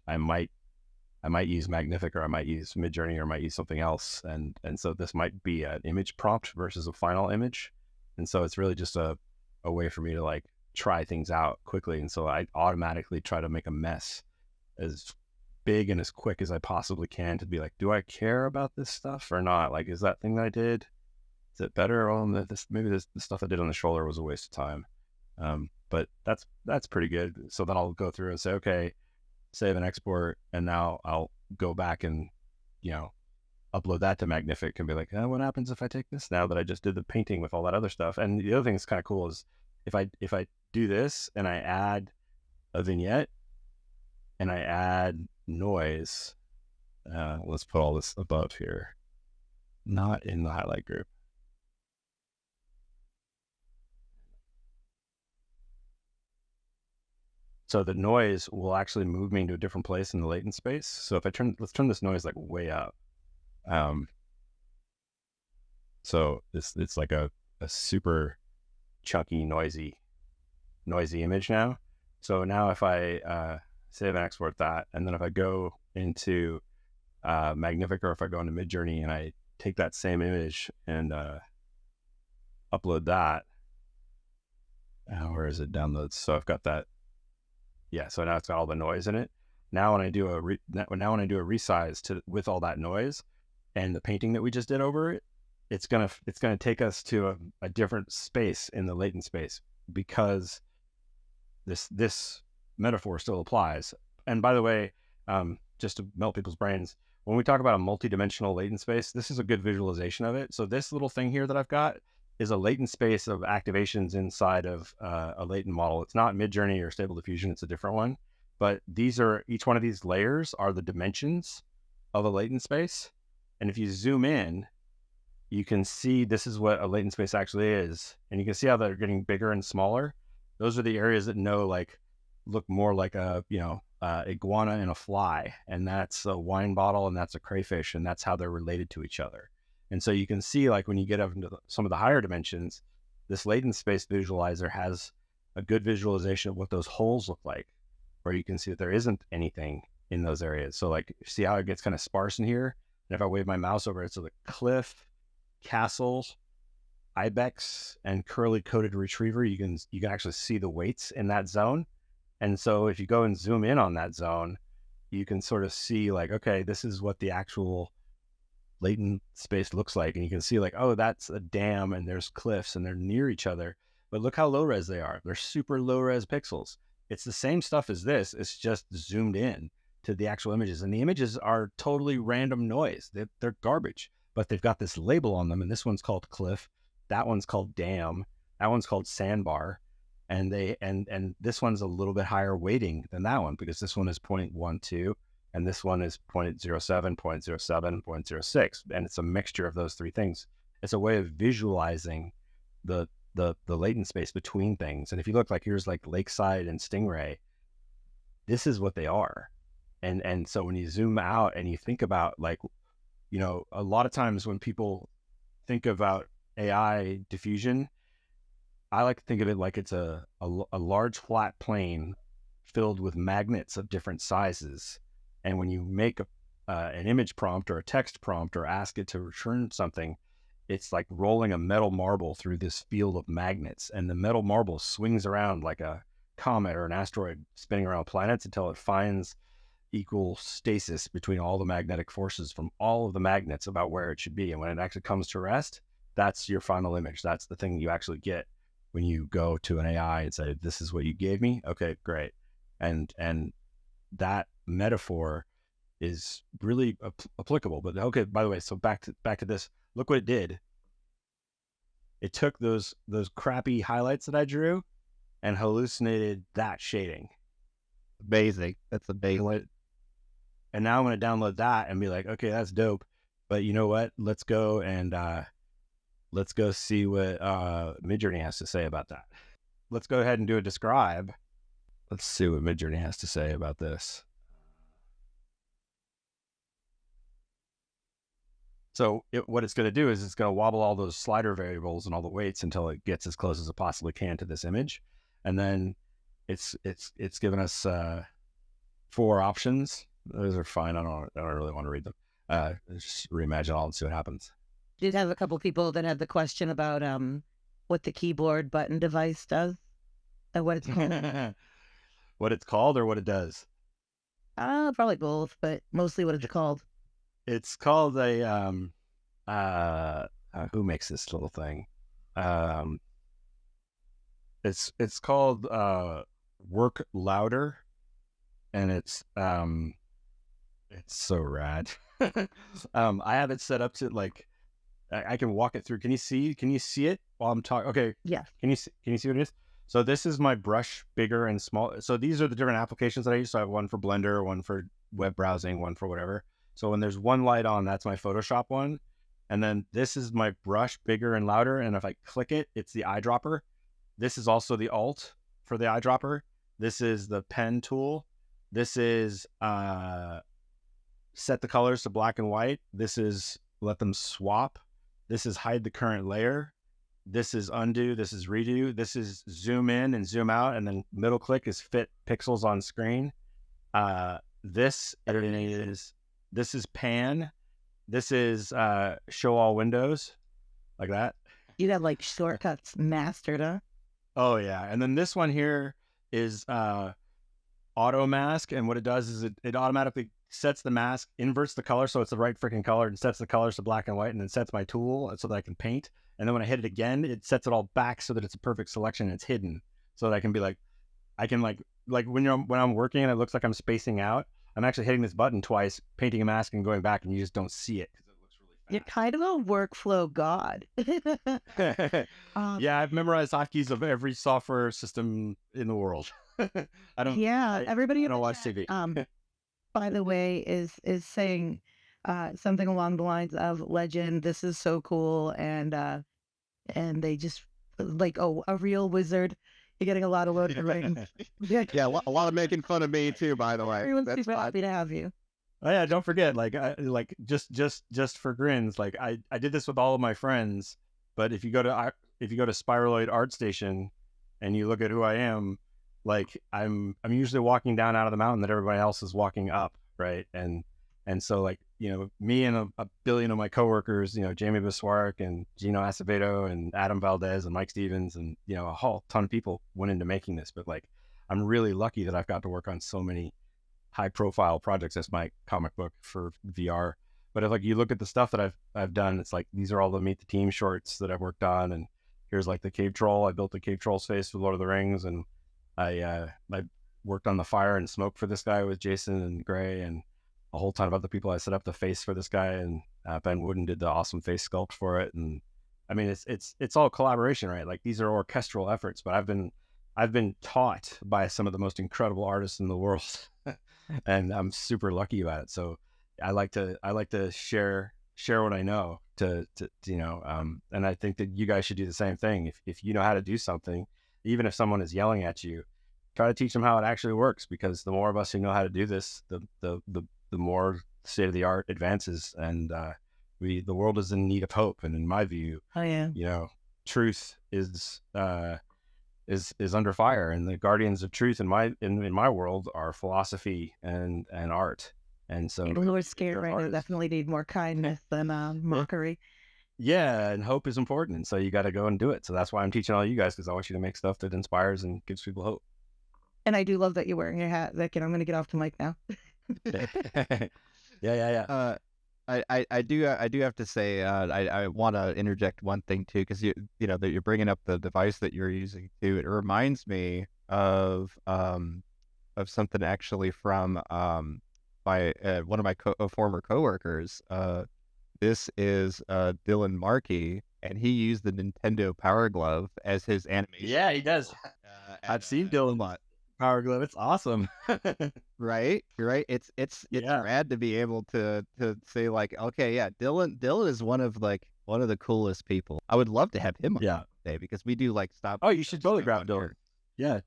use Magnific, or I might use Midjourney, or I might use something else. And so this might be an image prompt versus a final image. And so it's really just a way for me to like try things out quickly. And so I automatically try to make a mess as big and as quick as I possibly can, to be like, do I care about this stuff or not? Like, is that thing that I did, is it better on maybe the stuff I did on the shoulder was a waste of time. But that's pretty good. So then I'll go through and say, okay, save and export. And now I'll go back and, upload that to Magnific and be like, what happens if I take this now that I just did the painting with all that other stuff? And the other thing that's kind of cool is if I do this and I add a vignette and I add noise, let's put all this above here, not in the highlight group. So the noise will actually move me to a different place in the latent space. So if let's turn this noise like way up. So it's like a super chunky, noisy image now. So now if I save and export that, and then if I go into Magnific, or if I go into Midjourney and I take that same image and upload that, where is it? Downloads. So I've got that. Yeah, so now it's got all the noise in it. Now when I do a resize with all that noise and the painting that we just did over it, it's gonna take us to a different space in the latent space, because this metaphor still applies. And by the way, just to melt people's brains, when we talk about a multi-dimensional latent space, this is a good visualization of it. So this little thing here that I've got is a latent space of activations inside of a latent model. It's not Midjourney or Stable Diffusion, it's a different one. But each one of these layers are the dimensions of a latent space. And if you zoom in, you can see this is what a latent space actually is. And you can see how they're getting bigger and smaller. Those are the areas that look more like a, iguana and a fly. And that's a wine bottle and that's a crayfish. And that's how they're related to each other. And so you can see, like, when you get up into some of the higher dimensions, this latent space visualizer has a good visualization of what those holes look like, where you can see that there isn't anything in those areas. So, like, see how it gets kind of sparse in here? And if I wave my mouse over it, so the cliff, castles, ibex, and curly coated retriever, you can actually see the weights in that zone. And so if you go and zoom in on that zone, you can sort of see, like, okay, this is what the actual latent space looks like. And you can see, like, oh, that's a dam and there's cliffs and they're near each other, but look how low res they are. They're super low res pixels. It's the same stuff as this. It's just zoomed in to the actual images, and the images are totally random noise. They're garbage, but they've got this label on them. And this one's called cliff. That one's called dam. That one's called sandbar. And this one's a little bit higher weighting than that one, because this one is 0.12 and this one is 0.07, 0.07, 0.06. And it's a mixture of those three things. It's a way of visualizing the latent space between things. And if you look, like, here's like Lakeside and Stingray, this is what they are. And so when you zoom out and you think about, like, a lot of times when people think about AI diffusion, I like to think of it like it's a large flat plane filled with magnets of different sizes. And when you make an image prompt or a text prompt or ask it to return something, it's like rolling a metal marble through this field of magnets. And the metal marble swings around like a comet or an asteroid spinning around planets until it finds equal stasis between all the magnetic forces from all of the magnets about where it should be. And when it actually comes to rest, that's your final image. That's the thing you actually get when you go to an AI and say, this is what you gave me. Okay, great. And that metaphor is really applicable. But okay, by the way, so back to this. Look what it did. It took those crappy highlights that I drew and hallucinated that shading. Amazing. That's amazing. And now I'm going to download that and be like, okay, that's dope. But you know what? Let's go see what Midjourney has to say about that. Let's go ahead and do a describe. Let's see what Midjourney has to say about this. So what it's going to do is it's going to wobble all those slider variables and all the weights until it gets as close as it possibly can to this image. And then it's given us 4 options. Those are fine. I don't really want to read them. Just reimagine all and see what happens. Did have a couple people that had the question about what the keyboard button device does and what it's called. What it's called or what it does? Probably both, but mostly what it's called. It's called a who makes this little thing? It's called Work Louder, and it's so rad. I have it set up to, like, I can walk it through. Can you see it while I'm talking? Okay. Yeah. Can you see what it is? So this is my brush, bigger and small. So these are the different applications that I use. So I have one for Blender, one for web browsing, one for whatever. So when there's one light on, that's my Photoshop one. And then this is my brush, bigger and louder. And if I click it, it's the eyedropper. This is also the alt for the eyedropper. This is the pen tool. This is set the colors to black and white. This is let them swap. This is hide the current layer. This is undo. This is redo. This is zoom in and zoom out. And then middle click is fit pixels on screen. This is pan. This is show all windows, like that. You got like shortcuts mastered, huh? Oh yeah. And then this one here is auto mask. And what it does is it automatically sets the mask, inverts the color so it's the right freaking color, and sets the colors to black and white, and then sets my tool so that I can paint. And then when I hit it again, it sets it all back so that it's a perfect selection and it's hidden, so that I can be like, I can like when I'm working and it looks like I'm spacing out, I'm actually hitting this button twice, painting a mask and going back, and you just don't see it because it looks really fast. You're kind of a workflow god. Yeah, I've memorized hotkeys of every software system in the world. Everybody I don't watch TV. By the way, is saying something along the lines of legend. This is so cool, and they just like, oh, a real wizard. You're getting a lot of Lord of the Rings. Yeah, Yeah, a lot of making fun of me too, by the way. everyone's That's super fine. happy to have you. Oh yeah, don't forget, like just for grins, like I did this with all of my friends. But if you go to Spiraloid Art Station, and you look at who I am, like I'm usually walking down out of the mountain that everybody else is walking up, right? And so like me and a billion of my coworkers, Jamie Biswarck and Gino Acevedo and Adam Valdez and Mike Stevens and a whole ton of people went into making this. But like I'm really lucky that I've got to work on so many high profile projects as my comic book for VR. But if like you look at the stuff that I've done, it's like these are all the Meet the Team shorts that I've worked on, and here's like the cave troll. I built the cave troll's face for Lord of the Rings, and I worked on the fire and smoke for this guy with Jason and Gray and a whole ton of other people. I set up the face for this guy, and Ben Wooden did the awesome face sculpt for it. And I mean, it's all collaboration, right? Like these are orchestral efforts, but I've been taught by some of the most incredible artists in the world. And I'm super lucky about it. So I like to share what I know to and I think that you guys should do the same thing. If you know how to do something, even if someone is yelling at you, try to teach them how it actually works, because the more of us who know how to do this, the more state of the art advances, and the world is in need of hope. And in my view, Oh yeah. Truth is under fire, and the guardians of truth in my world are philosophy and art. And so People who are scared right now definitely need more kindness than mockery. Yeah, and hope is important, and so you got to go and do it. So that's why I'm teaching all you guys, because I want you to make stuff that inspires and gives people hope. And I do love that you're wearing your hat. Like, I'm going to get off the mic now. Yeah. I do have to say, I want to interject one thing too, because that you're bringing up the device that you're using too. It reminds me of something actually from by one of my former coworkers. This is Dylan Markey, and he used the Nintendo Power Glove as his animation. Yeah, he does. I've seen Dylan Power Glove. It's awesome. Right. It's rad to be able to say like, okay, yeah, Dylan is one of the coolest people. I would love to have him on today, because we do like stop. Oh, you should totally grab Dylan. Yeah.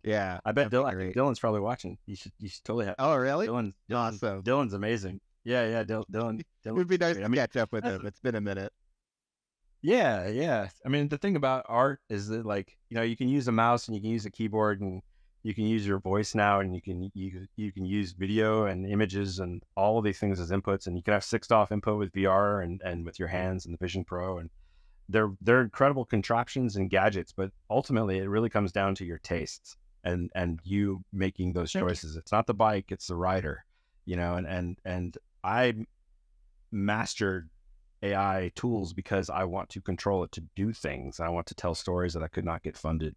I bet Dylan's probably watching. You should totally have. Oh, really? Awesome. Dylan's amazing. Yeah. Dylan. It would be nice to catch up with him. It's been a minute. Yeah. I mean, the thing about art is that, like, you can use a mouse and you can use a keyboard and you can use your voice now, and you can use video and images and all of these things as inputs, and you can have 6DoF input with VR and with your hands and the Vision Pro, and they're incredible contraptions and gadgets. But ultimately, it really comes down to your tastes and you making those choices. It's not the bike, it's the rider, and I mastered AI tools because I want to control it to do things. I want to tell stories that I could not get funded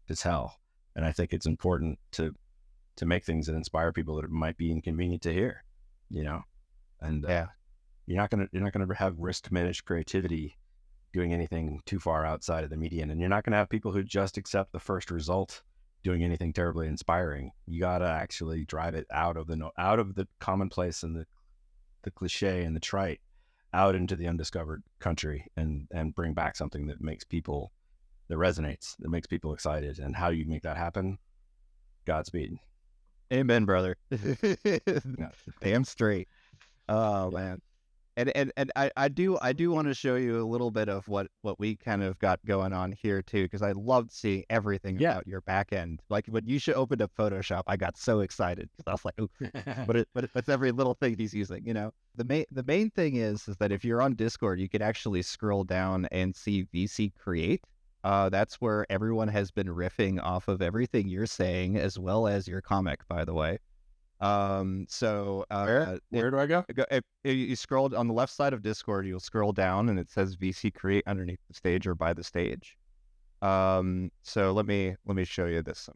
to tell. And I think it's important to make things that inspire people that it might be inconvenient to hear, and you're not gonna have risk managed creativity doing anything too far outside of the median, and you're not gonna have people who just accept the first result doing anything terribly inspiring. You gotta actually drive it out of the commonplace and the cliche and the trite, out into the undiscovered country, and bring back something that resonates, that makes people excited. And how you make that happen, Godspeed. Amen, brother. Damn straight. Oh man. And I do want to show you a little bit of what we kind of got going on here too, because I loved seeing everything about your back end. Like when you opened up Photoshop, I got so excited, because I was like, ooh, but it's every little thing he's using. The main thing is that if you're on Discord, you can actually scroll down and see VC Create. That's where everyone has been riffing off of everything you're saying, as well as your comic, by the way. So where do I go? If you scroll on the left side of Discord, you'll scroll down and it says VC Create underneath the stage or by the stage. So let me show you this.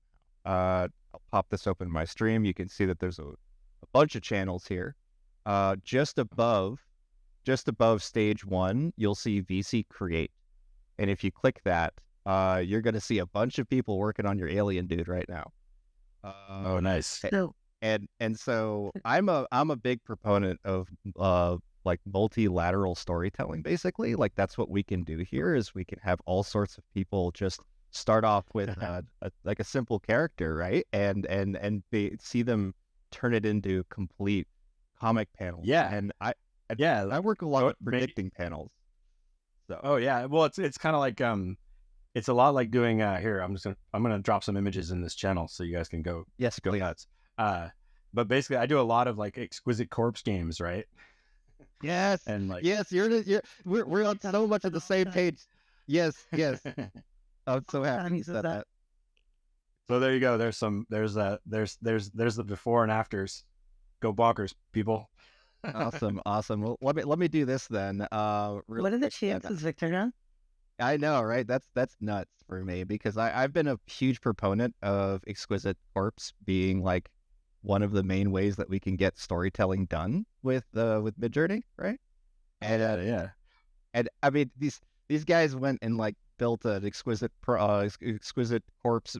I'll pop this open in my stream. You can see that there's a bunch of channels here. Just above stage 1, you'll see VC Create. And if you click that, you're going to see a bunch of people working on your alien dude right now. Oh, nice. And so I'm a big proponent of like multilateral storytelling, basically. Like that's what we can do here is we can have all sorts of people just start off with like a simple character, right? And see them turn it into complete comic panels. Yeah. And Yeah. I work a lot with predicting panels. So Oh yeah. Well, it's kind of like it's a lot like doing here. I'm gonna drop some images in this channel so you guys can go please. nuts. But basically, I do a lot of like exquisite corpse games, right? Yes, and like yes, we're on so much of the same page. Yes, yes. I'm so happy you said that. So there you go. There's the before and afters. Go bonkers, people. Awesome. Well, let me do this then. What are the chances, Victor? I know, right? That's nuts for me because I've been a huge proponent of exquisite corpse being like one of the main ways that we can get storytelling done with Midjourney, right? And yeah. And I mean these guys went and like built an exquisite corpse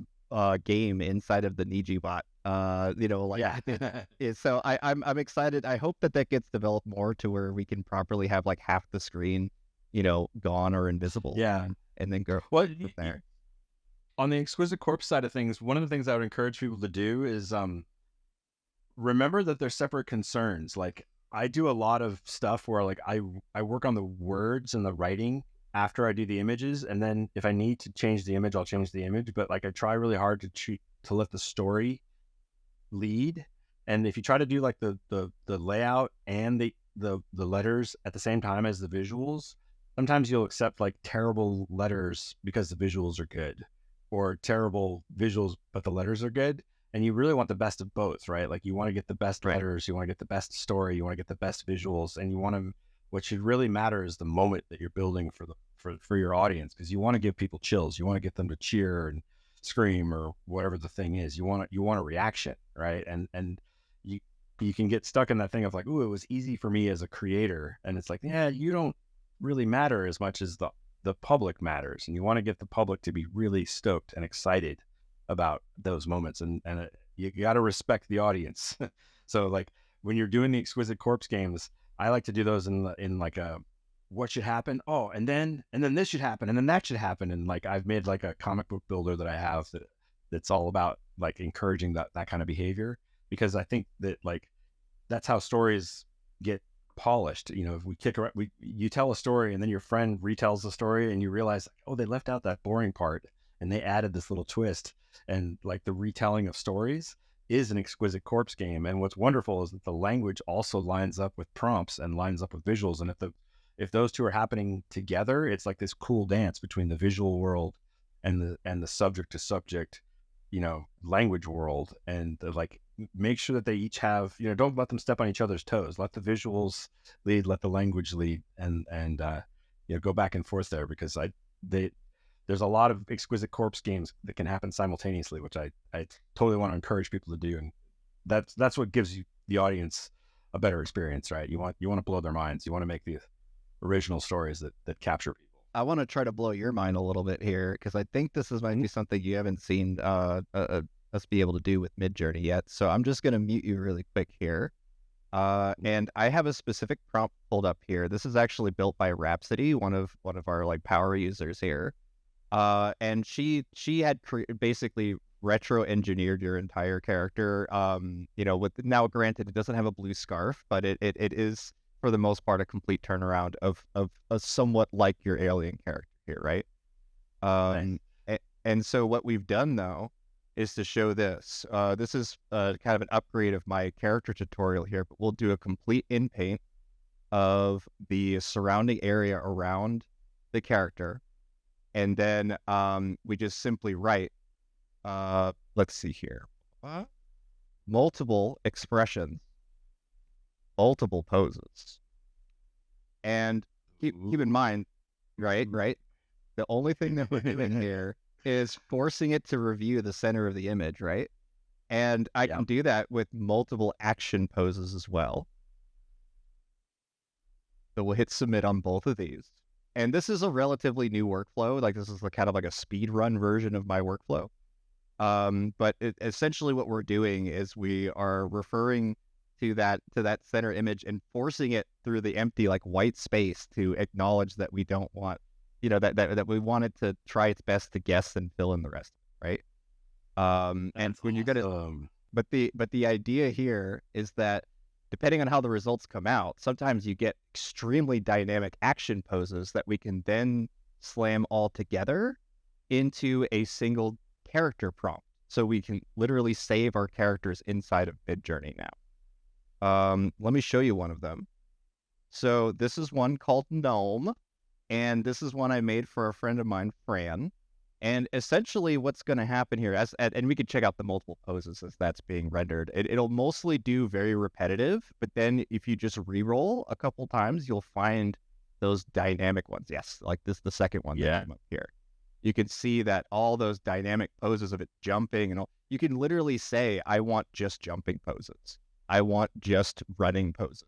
game inside of the Nijibot. So I'm excited. I hope that gets developed more to where we can properly have like half the screen, gone or invisible. Yeah. And then go from there. On the exquisite corpse side of things, one of the things I would encourage people to do is remember that they're separate concerns. Like I do a lot of stuff where like I work on the words and the writing after I do the images, and then if I need to change the image, I'll change the image. But like I try really hard to let the story lead. And if you try to do like the layout and the letters at the same time as the visuals, sometimes you'll accept like terrible letters because the visuals are good, or terrible visuals but the letters are good. And you really want the best of both, right? Like you want to get the best letters, you want to get the best story, you want to get the best visuals, and you want to. What should really matter is the moment that you're building for your audience, because you want to give people chills, you want to get them to cheer and scream or whatever the thing is. You want a reaction, right? And you can get stuck in that thing of like, ooh, it was easy for me as a creator, and it's like, yeah, you don't really matter as much as the public matters, and you want to get the public to be really stoked and excited about those moments, and you got to respect the audience. So like when you're doing the exquisite corpse games, I like to do those in like a what should happen, oh, and then this should happen, and then that should happen. And like I've made like a comic book builder that I have that's all about like encouraging that kind of behavior, because I think that like that's how stories get polished. If we kick around, you tell a story and then your friend retells the story and you realize, oh, they left out that boring part and they added this little twist. And like the retelling of stories is an exquisite corpse game. And what's wonderful is that the language also lines up with prompts and lines up with visuals. And if those two are happening together, it's like this cool dance between the visual world and the subject to subject, language world. And like make sure that they each have, don't let them step on each other's toes. Let the visuals lead, let the language lead, and go back and forth there, because there's a lot of exquisite corpse games that can happen simultaneously, which I totally want to encourage people to do. And that's what gives you the audience a better experience, right? You want to blow their minds. You want to make the original stories that capture people. I want to try to blow your mind a little bit here, because I think this might be something you haven't seen us be able to do with Midjourney yet. So I'm just going to mute you really quick here. And I have a specific prompt pulled up here. This is actually built by Rhapsody, one of our like power users here. And she had basically retro engineered your entire character. With now, granted, it doesn't have a blue scarf, but it is for the most part a complete turnaround of a somewhat like your alien character here, right? Nice. And so what we've done though is to show this. This is kind of an upgrade of my character tutorial here, but we'll do a complete in paint of the surrounding area around the character. And then we just simply write, let's see here, multiple expressions, multiple poses. And keep in mind, right? The only thing that we're doing here is forcing it to review the center of the image, right? And I can do that with multiple action poses as well. So we'll hit submit on both of these. And this is a relatively new workflow. Like this is kind of like a speed run version of my workflow. But essentially what we're doing is we are referring to that center image and forcing it through the empty like white space to acknowledge that we don't want, that we want it to try its best to guess and fill in the rest, right? And That's when you're gonna, awesome. but the idea here is that depending on how the results come out, sometimes you get extremely dynamic action poses that we can then slam all together into a single character prompt. So we can literally save our characters inside of Midjourney now. Let me show you one of them. So this is one called Gnome, and this is one I made for a friend of mine, Fran. And essentially what's going to happen here, and we can check out the multiple poses as that's being rendered. It'll mostly do very repetitive, but then if you just re-roll a couple times, you'll find those dynamic ones. Yes, like this, the second one that came up here. You can see that all those dynamic poses of it jumping and all, you can literally say, I want just jumping poses. I want just running poses.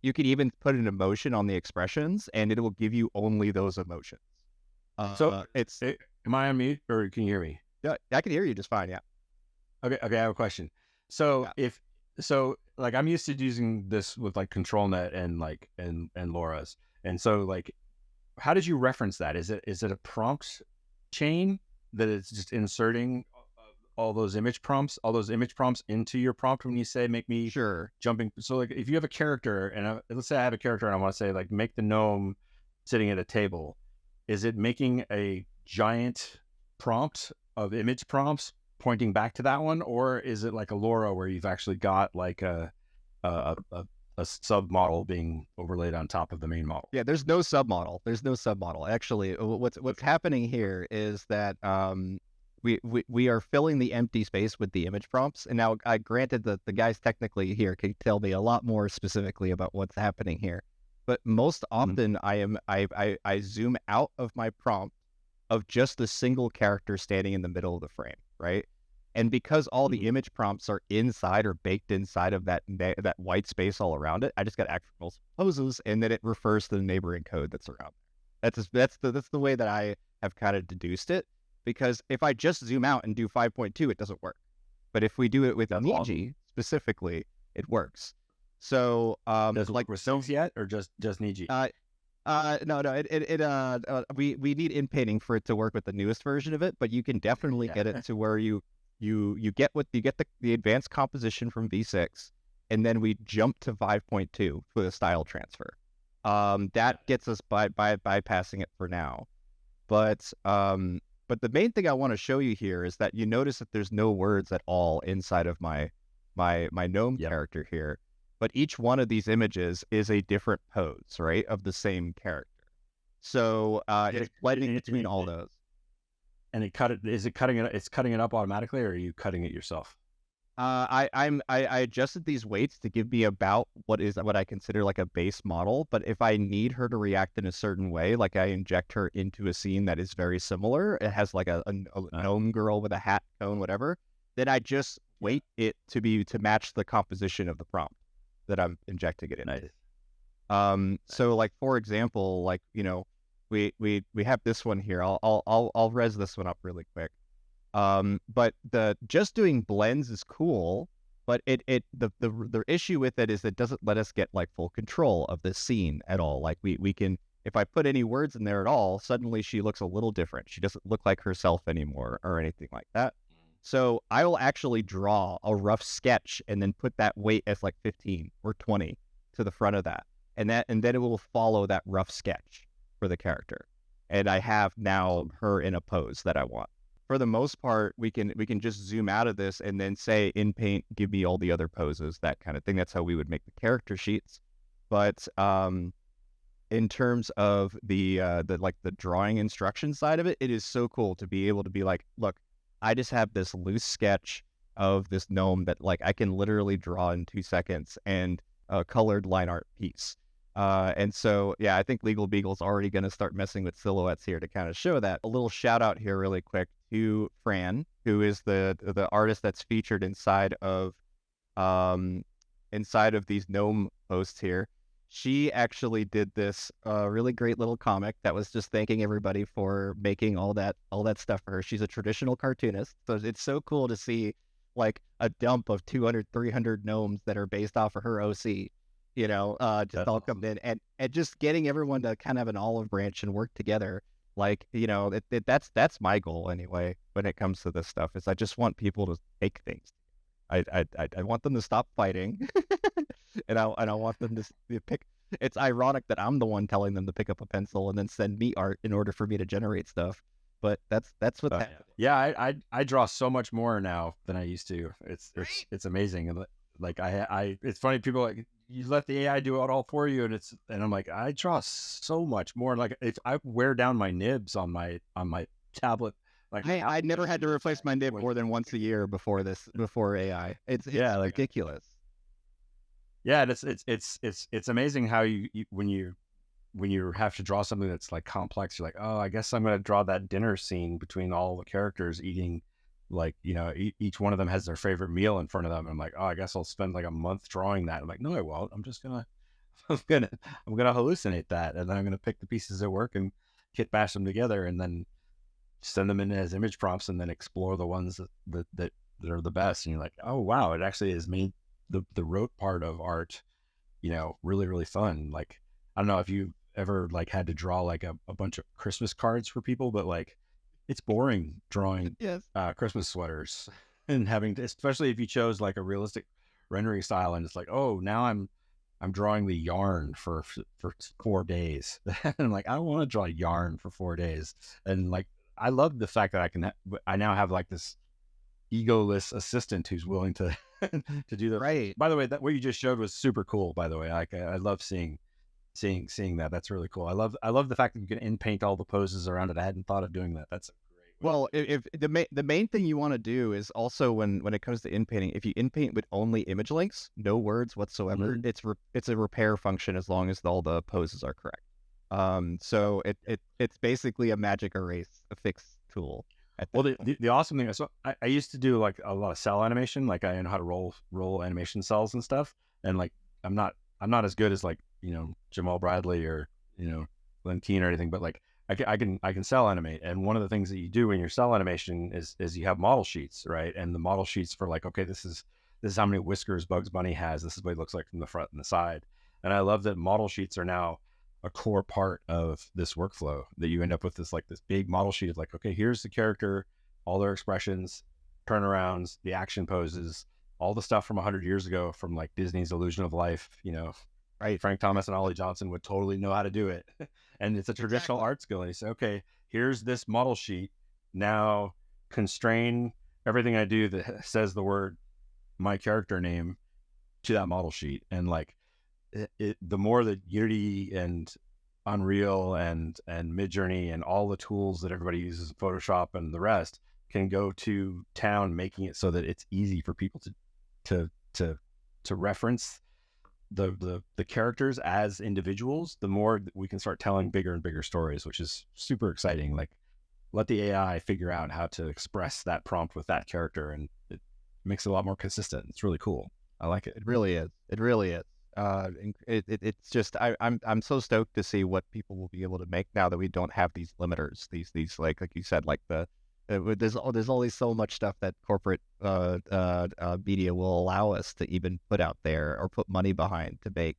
You can even put an emotion on the expressions and it will give you only those emotions. Am I on mute or can you hear me? Yeah, I can hear you just fine. Yeah. Okay. I have a question. So like I'm used to using this with like ControlNet and LoRa's. And so like, how did you reference that? Is it a prompt chain that it's just inserting all those image prompts into your prompt when you say, make me jumping. So like if you have a character and let's say I have a character and I want to say like, make the gnome sitting at a table. Is it making a giant prompt of image prompts pointing back to that one? Or is it like a LoRa where you've actually got like a sub model being overlaid on top of the main model? Yeah, there's no sub model. Actually, what's happening here is that we are filling the empty space with the image prompts. And now, granted that the guys technically here can tell me a lot more specifically about what's happening here. But most often I zoom out of my prompt of just a single character standing in the middle of the frame, right? And because all the image prompts are inside or baked inside of that white space all around it, I just got actual poses, and then it refers to the neighboring code that's around there. That's the way that I have kind of deduced it. Because if I just zoom out and do 5.2, it doesn't work. But if we do it with Niji specifically, it works. So does it like with Sylphs yet, or just Niji? No. We need inpainting for it to work with the newest version of it, but you can definitely get it to where you get the advanced composition from V6, and then we jump to 5.2 for the style transfer. That gets us bypassing it for now. But the main thing I want to show you here is that you notice that there's no words at all inside of my gnome character here. But each one of these images is a different pose, right, of the same character. So it's blending between all those. And it's cutting it up automatically, or are you cutting it yourself? I adjusted these weights to give me about what I consider like a base model. But if I need her to react in a certain way, like I inject her into a scene that is very similar, it has like a gnome girl with a hat, cone, whatever, then I just weight it to match the composition of the prompt that I'm injecting it into. Nice. So like for example, like we have this one here. I'll res this one up really quick. But just doing blends is cool, but the issue with it is it doesn't let us get like full control of the scene at all. Like we can, if I put any words in there at all, suddenly she looks a little different. She doesn't look like herself anymore or anything like that. So I will actually draw a rough sketch and then put that weight as like 15 or 20 to the front of that. And then it will follow that rough sketch for the character. And I have now her in a pose that I want. For the most part, we can just zoom out of this and then say in Paint, give me all the other poses, that kind of thing. That's how we would make the character sheets. But in terms of the drawing instruction side of it, it is so cool to be able to be like, look, I just have this loose sketch of this gnome that like I can literally draw in 2 seconds and a colored line art piece. And so, yeah, I think Legal Beagle's already going to start messing with silhouettes here to kind of show that. A little shout out here really quick to Fran, who is the artist that's featured inside of these gnome posts here. She actually did this really great little comic that was just thanking everybody for making all that stuff for her. She's a traditional cartoonist, so it's so cool to see like a dump of 200, 300 gnomes that are based off of her OC, just That's all awesome. coming in, and just getting everyone to kind of have an olive branch and work together. Like, that's my goal anyway when it comes to this stuff, is I just want people to take things. I want them to stop fighting, and I want them to pick. It's ironic that I'm the one telling them to pick up a pencil and then send me art in order for me to generate stuff. But that's what's happening. Yeah, I draw so much more now than I used to. Right? It's amazing. And like it's funny, people like, you let the AI do it all for you, and I'm like, I draw so much more. Like, if I wear down my nibs on my tablet, like I never had to replace my nib more than once a year before AI. It's yeah, like ridiculous. yeah, it's amazing how you when you have to draw something that's like complex, you're like, oh, I guess I'm going to draw that dinner scene between all the characters eating, like, each one of them has their favorite meal in front of them. And I'm like, oh, I guess I'll spend like a month drawing that. I'm like, no, I won't. I'm just gonna, I'm gonna hallucinate that, and then I'm gonna pick the pieces that work and kit bash them together, and then send them in as image prompts, and then explore the ones that are the best. And you're like, oh wow, it actually has made the rote part of art, really, really fun. Like, I don't know if you ever like had to draw like a bunch of Christmas cards for people, but like, it's boring drawing Yes. Christmas sweaters and having to, especially if you chose like a realistic rendering style, and it's like, oh, now I'm drawing the yarn for 4 days. And I'm like, I don't want to draw yarn for 4 days. And like, I love the fact that I now have like this egoless assistant who's willing to to do the Right. By the way, that what you just showed was super cool. By the way, I love seeing that. That's really cool. I love the fact that you can in paint all the poses around it. I hadn't thought of doing that. That's a great way. Well, if the main thing you want to do is also, when it comes to inpainting, if you inpaint with only image links, no words whatsoever, it's a repair function as long as all the poses are correct. So it's basically a magic erase, a fix tool. Well, the awesome thing is, so I used to do like a lot of cell animation. Like, I know how to roll animation cells and stuff. And like, I'm not as good as like, Jamal Bradley or, Glenn Keane or anything, but like, I can cell animate. And one of the things that you do in your cell animation is you have model sheets, right? And the model sheets for like, okay, this is how many whiskers Bugs Bunny has. This is what he looks like from the front and the side. And I love that model sheets are now a core part of this workflow, that you end up with this big model sheet of like, okay, here's the character, all their expressions, turnarounds, the action poses, all the stuff from 100 years ago from like Disney's Illusion of Life. Right. Frank Thomas and Ollie Johnson would totally know how to do it. And it's a traditional art skill. And you say, okay, here's this model sheet. Now constrain everything I do that says the word my character name to that model sheet. And like, the more that Unity and Unreal and Midjourney and all the tools that everybody uses, Photoshop and the rest, can go to town, making it so that it's easy for people to reference the characters as individuals, the more that we can start telling bigger and bigger stories, which is super exciting. Like, let the AI figure out how to express that prompt with that character, and it makes it a lot more consistent. It's really cool. I like it. It really is. It really is. It's just, I'm so stoked to see what people will be able to make now that we don't have these limiters. These like you said, like there's always so much stuff that corporate media will allow us to even put out there or put money behind to make.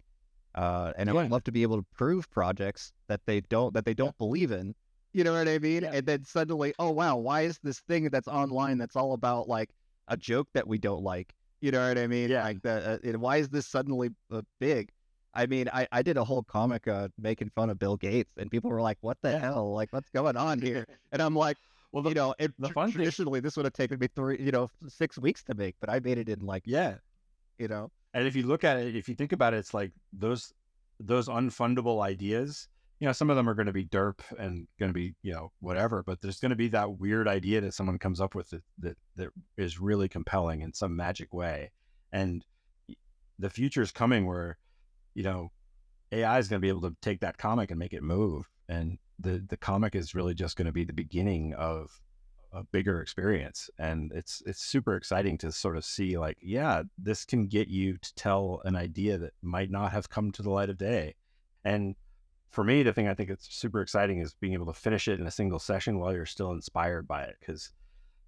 And I would love to be able to prove projects that they don't believe in. You know what I mean? Yeah. And then suddenly, oh wow, why is this thing that's online that's all about like a joke that we don't like? You know what I mean? Yeah. Like why is this suddenly big? I mean, I did a whole comic making fun of Bill Gates, and people were like, "What the hell? Like, what's going on here?" And I'm like, Well, the fun traditionally this would have taken me 6 weeks to make, but I made it in like And if you look at it, if you think about it, it's like those unfundable ideas. Some of them are going to be derp and going to be whatever, but there's going to be that weird idea that someone comes up with that is really compelling in some magic way. And the future is coming where AI is going to be able to take that comic and make it move, and the comic is really just going to be the beginning of a bigger experience. And it's super exciting to sort of see like, yeah, this can get you to tell an idea that might not have come to the light of day. And for me, the thing I think it's super exciting is being able to finish it in a single session while you're still inspired by it. Because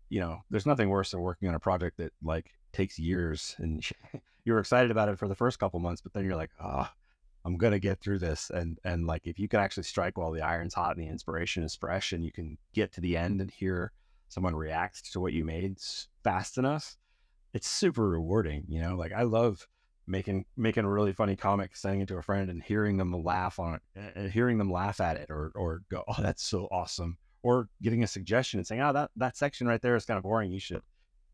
there's nothing worse than working on a project that like takes years and you're excited about it for the first couple months, but then you're like, oh, I'm going to get through this. And like, if you can actually strike while the iron's hot and the inspiration is fresh and you can get to the end and hear someone react to what you made fast enough, it's super rewarding. Like I love making a really funny comic, sending it to a friend and hearing them laugh on it, and hearing them laugh at it or go, oh, that's so awesome. Or getting a suggestion and saying, oh, that section right there is kind of boring. You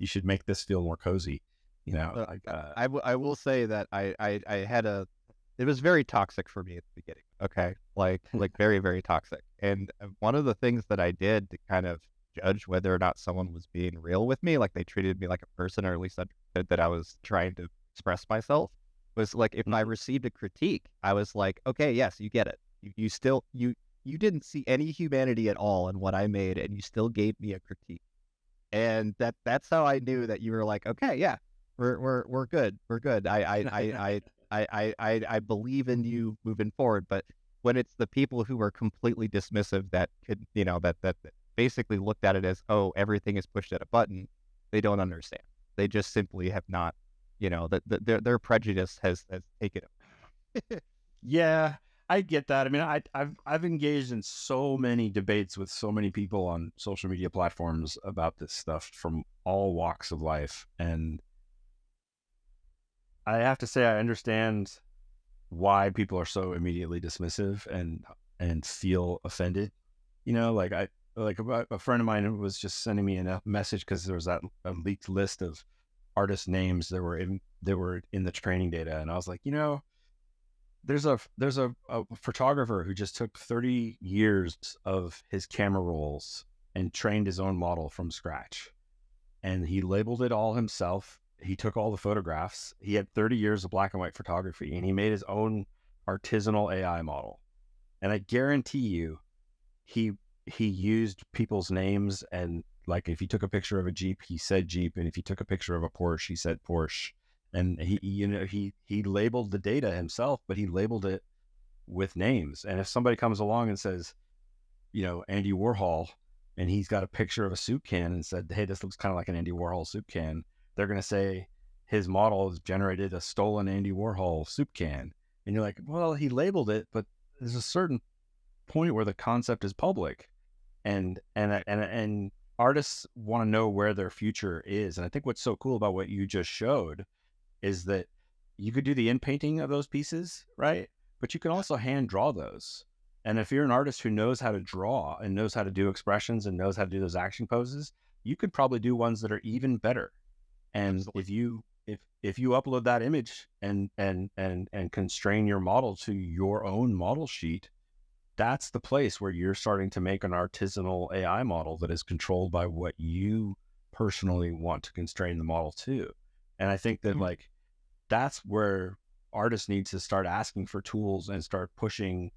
should make this feel more cozy. Like, I will say that I had it was very toxic for me at the beginning. Okay. Like very, very toxic. And one of the things that I did to kind of judge whether or not someone was being real with me, like they treated me like a person, or at least understood that I was trying to express myself, was like, if I received a critique, I was like, okay, yes, you get it. You still, you didn't see any humanity at all in what I made, and you still gave me a critique. And that's how I knew that you were like, okay, yeah, we're good. We're good. I believe in you moving forward. But when it's the people who are completely dismissive, that could, that basically looked at it as, oh, everything is pushed at a button, they don't understand. They just simply have not, that their prejudice has taken it. Yeah, I get that. I mean, I've engaged in so many debates with so many people on social media platforms about this stuff from all walks of life, and I have to say I understand why people are so immediately dismissive and feel offended. Like a friend of mine was just sending me a message because there was a leaked list of artist names that were in the training data, and I was like, there's a photographer who just took 30 years of his camera rolls and trained his own model from scratch, and he labeled it all himself. He took all the photographs. He had 30 years of black and white photography, and he made his own artisanal AI model. And I guarantee you, he used people's names, and like if he took a picture of a Jeep, he said Jeep, and if he took a picture of a Porsche, he said Porsche. And he labeled the data himself, but he labeled it with names. And if somebody comes along and says, Andy Warhol, and he's got a picture of a soup can and said, hey, this looks kind of like an Andy Warhol soup can, they're going to say his model has generated a stolen Andy Warhol soup can. And you're like, well, he labeled it, but there's a certain point where the concept is public, and artists want to know where their future is. And I think what's so cool about what you just showed is that you could do the in painting of those pieces, right? But you can also hand draw those. And if you're an artist who knows how to draw and knows how to do expressions and knows how to do those action poses, you could probably do ones that are even better. And Absolutely. if you upload that image and constrain your model to your own model sheet, that's the place where you're starting to make an artisanal AI model that is controlled by what you personally want to constrain the model to. And I think that like, that's where artists need to start asking for tools and start pushing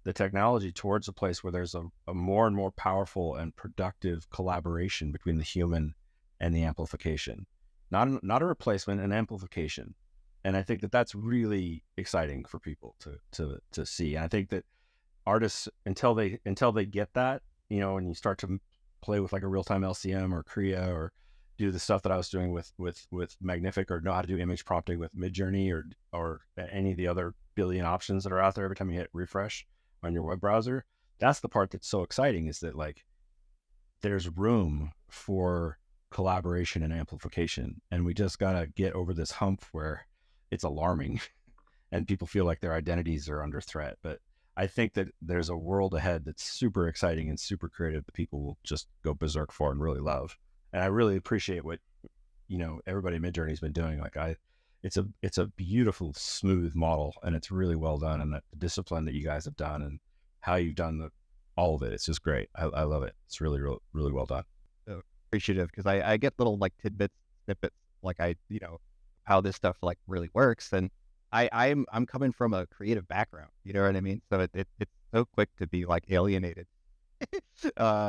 the technology towards a place where there's a more and more powerful and productive collaboration between the human and the amplification. Not a replacement, an amplification. And I think that that's really exciting for people to see. And I think that artists, until they get that, and you start to play with like a real-time LCM or Kriya, or do the stuff that I was doing with Magnific, or know how to do image prompting with Midjourney, or any of the other billion options that are out there every time you hit refresh on your web browser. That's the part that's so exciting, is that like there's room for collaboration and amplification, and we just gotta get over this hump where it's alarming and people feel like their identities are under threat. But I think that there's a world ahead that's super exciting and super creative that people will just go berserk for and really love. And I really appreciate what everybody at Midjourney's been doing. Like it's a beautiful, smooth model, and it's really well done. And the discipline that you guys have done and how you've done all of it, it's just great. I love it. It's really, really, really well done. So appreciative, because I get little like tidbits, snippets, like how this stuff like really works, and I'm coming from a creative background, you know what I mean? So it's so quick to be like alienated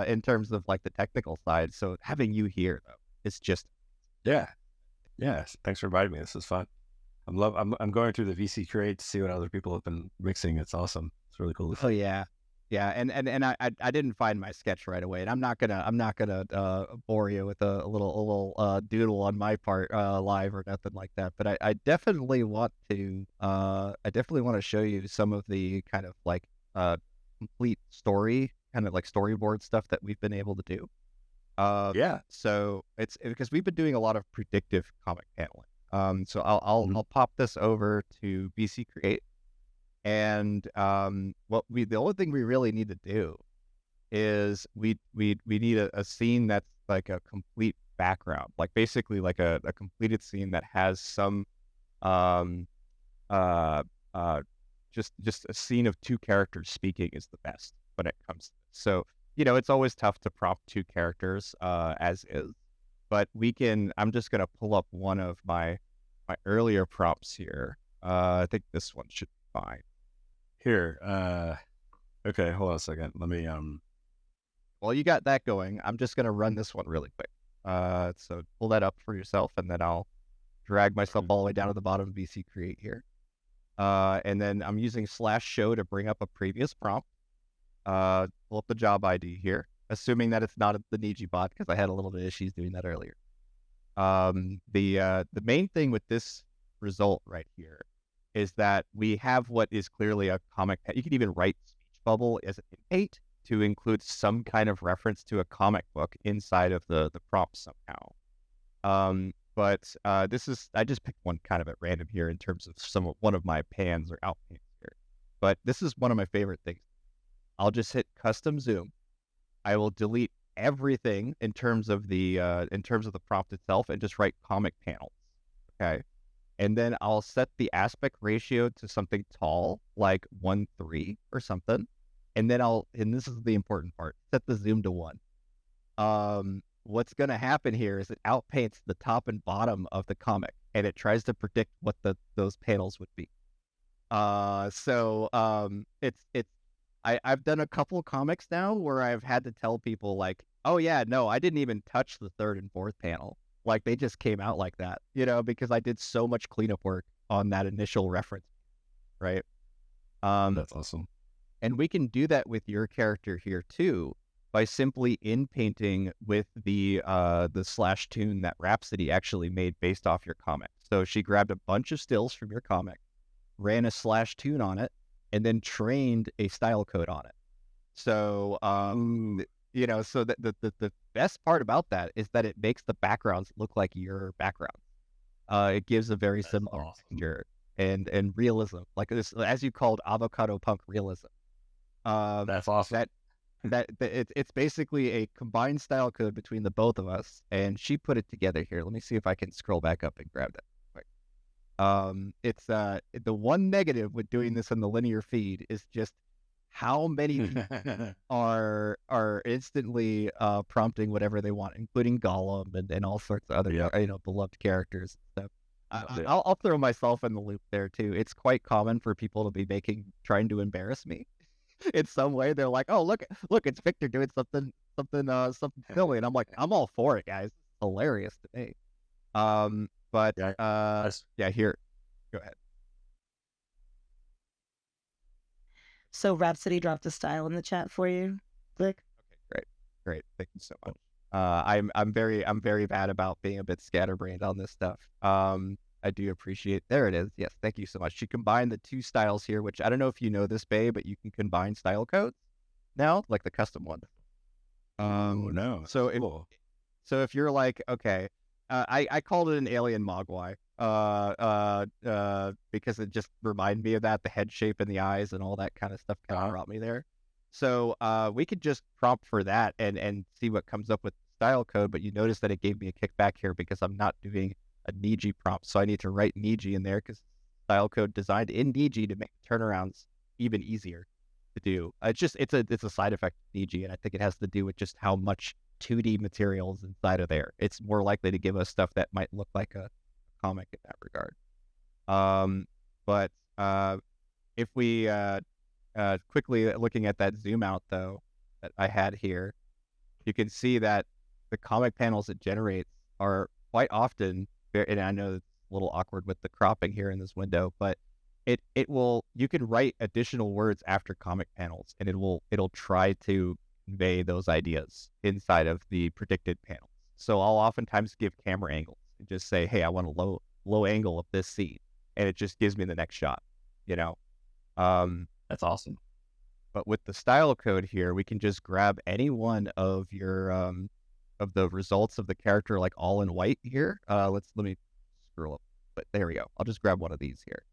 in terms of like the technical side. So having you here though, it's just Yeah. Thanks for inviting me. This is fun. I'm going through the VC Create to see what other people have been mixing. It's awesome. It's really cool. oh yeah. Yeah, and I didn't find my sketch right away, and I'm not gonna bore you with a little doodle on my part live or nothing like that. But I definitely want to show you some of the kind of like complete story kind of like storyboard stuff that we've been able to do. Yeah. So it's because we've been doing a lot of predictive comic paneling. So Mhm. I'll pop this over to BC Create. And the only thing we really need to do is we need a scene that's like a complete background, like basically like a completed scene that has some um uh uh just a scene of two characters speaking is the best when it comes to this. So, it's always tough to prompt two characters as is, but I'm just gonna pull up one of my earlier prompts here. I think this one should be fine. Here. Okay. Hold on a second. Let me. Well, you got that going. I'm just gonna run this one really quick. So pull that up for yourself, and then I'll drag myself all the way down to the bottom of VC Create here. And then I'm using /show to bring up a previous prompt. Pull up the job ID here, assuming that it's not the Niji bot because I had a little bit of issues doing that earlier. The main thing with this result right here is that we have what is clearly a comic. You can even write speech bubble as an inpate to include some kind of reference to a comic book inside of the prompt somehow. But I just picked one kind of at random here in terms of one of my pans or outpans here. But this is one of my favorite things. I'll just hit custom zoom. I will delete everything in terms of the prompt itself and just write comic panels. Okay. And then I'll set the aspect ratio to something tall, like 1:3 or something. And then and this is the important part, set the zoom to 1. What's going to happen here is it outpaints the top and bottom of the comic, and it tries to predict what those panels would be. I've done a couple comics now where I've had to tell people like, oh yeah, no, I didn't even touch the third and fourth panel. Like they just came out like that, because I did so much cleanup work on that initial reference, right? That's awesome. And we can do that with your character here too, by simply in-painting with the /tune that Rhapsody actually made based off your comic. So she grabbed a bunch of stills from your comic, ran a /tune on it, and then trained a style code on it. So so that the best part about that is that it makes the backgrounds look like your background. It gives a very similar texture and realism, like this, as you called avocado punk realism. That's awesome. It's basically a combined style code between the both of us, and she put it together here. Let me see if I can scroll back up and grab that quick. It's the one negative with doing this in the linear feed is just how many people are instantly prompting whatever they want, including Gollum and all sorts of other beloved characters and stuff. I'll throw myself in the loop there too. It's quite common for people to be trying to embarrass me in some way. They're like, "Oh, look, it's Victor doing something silly," and I'm like, "I'm all for it, guys. It's hilarious to me." But here, go ahead. So Rhapsody dropped a style in the chat for you, Vic. Okay, great. Thank you so much. I'm very bad about being a bit scatterbrained on this stuff. I do appreciate. There it is. Yes, thank you so much. She combined the two styles here, which I don't know if you know this, Bae, but you can combine style codes now, like the custom one. No. So if you're like, okay, I called it an alien mogwai, because it just reminded me of that, the head shape and the eyes and all that kind of stuff kind of brought me there. So we could just prompt for that and see what comes up with style code, but you notice that it gave me a kickback here because I'm not doing a Niji prompt, so I need to write Niji in there because style code designed in Niji to make turnarounds even easier to do. It's a side effect of Niji, and I think it has to do with just how much 2D materials inside of there. It's more likely to give us stuff that might look like a comic in that regard. But if we quickly looking at that zoom out though that I had here, you can see that the comic panels it generates are quite often, and I know it's a little awkward with the cropping here in this window, but it will, you can write additional words after comic panels, and it'll try to convey those ideas inside of the predicted panels. So I'll oftentimes give camera angles and just say, hey, I want a low angle of this scene, and it just gives me the next shot, you know. That's awesome. But with the style code here, we can just grab any one of your of the results of the character, like all in white here. Let me scroll up, but there we go. I'll just grab one of these here.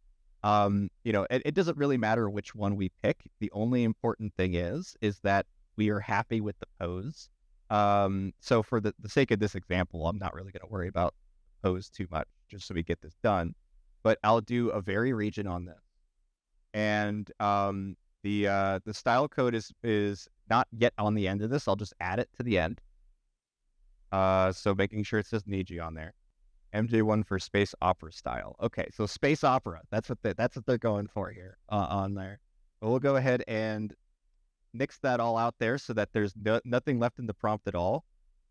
You know, it doesn't really matter which one we pick. The only important thing is that we are happy with the pose. So for the sake of this example, I'm not really going to worry about pose too much, just so we get this done. But I'll do a vary region on this, and the style code is not yet on the end of this. I'll just add it to the end. So making sure it says Niji on there. MJ1 for space opera style. Okay, so space opera. That's what they're going for here on there. But we'll go ahead and nix that all out there so that there's nothing left in the prompt at all.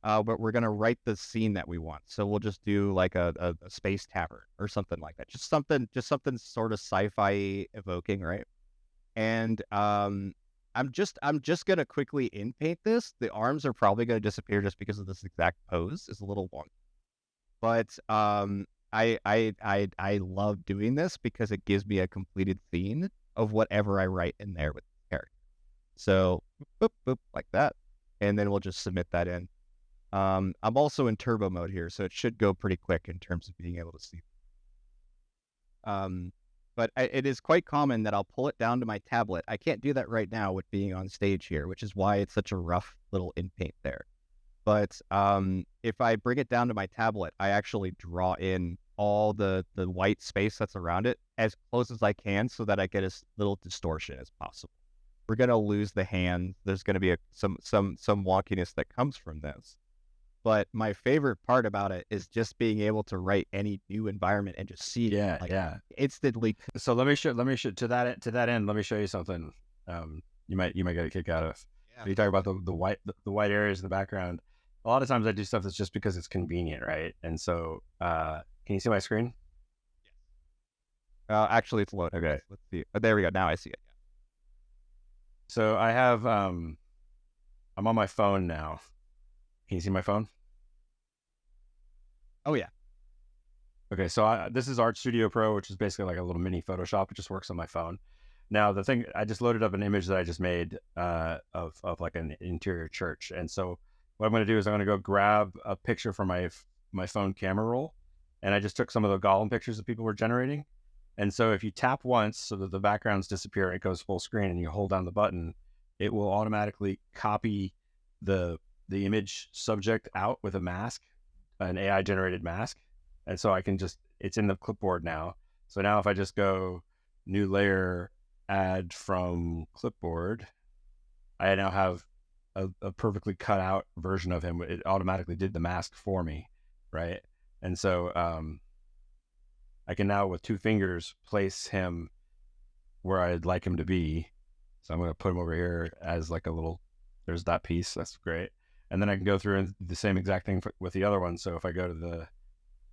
But we're gonna write the scene that we want. So we'll just do like a space tavern or something like that. Just something sort of sci-fi evoking, right? And I'm just gonna quickly in-paint this. The arms are probably gonna disappear just because of this exact pose. It's a little wonky. But I love doing this because it gives me a completed scene of whatever I write in there with the character. So boop, boop, like that, and then we'll just submit that in. I'm also in turbo mode here, so it should go pretty quick in terms of being able to see. But it is quite common that I'll pull it down to my tablet. I can't do that right now with being on stage here, which is why it's such a rough little in paint there. But if I bring it down to my tablet, I actually draw in all the white space that's around it as close as I can so that I get as little distortion as possible. We're going to lose the hand. There's going to be some wonkiness that comes from this. But my favorite part about it is just being able to write any new environment and just see it instantly. So let me show to that end. Let me show you something. You might get a kick out of. Yeah. You talk about the white areas in the background. A lot of times I do stuff that's just because it's convenient, right? And so, can you see my screen? Actually, it's loaded. Okay. Let's see. Oh, there we go. Now I see it. So I have, I'm on my phone now. Can you see my phone? Oh yeah. Okay. So this is Art Studio Pro, which is basically like a little mini Photoshop. It just works on my phone. Now the thing, I just loaded up an image that I just made of like an interior church, and so what I'm going to do is I'm going to go grab a picture from my phone camera roll, and I just took some of the Gollum pictures that people were generating. And so if you tap once so that the backgrounds disappear, it goes full screen, and you hold down the button, it will automatically copy the image subject out with a mask, an AI generated mask. And so I can just, it's in the clipboard now. So now if I just go new layer, add from clipboard, I now have a perfectly cut out version of him. It automatically did the mask for me, right? And so I can now with 2 fingers place him where I'd like him to be. So I'm going to put him over here as like a little, there's that piece. That's great. And then I can go through and do the same exact thing with the other one. So if I go to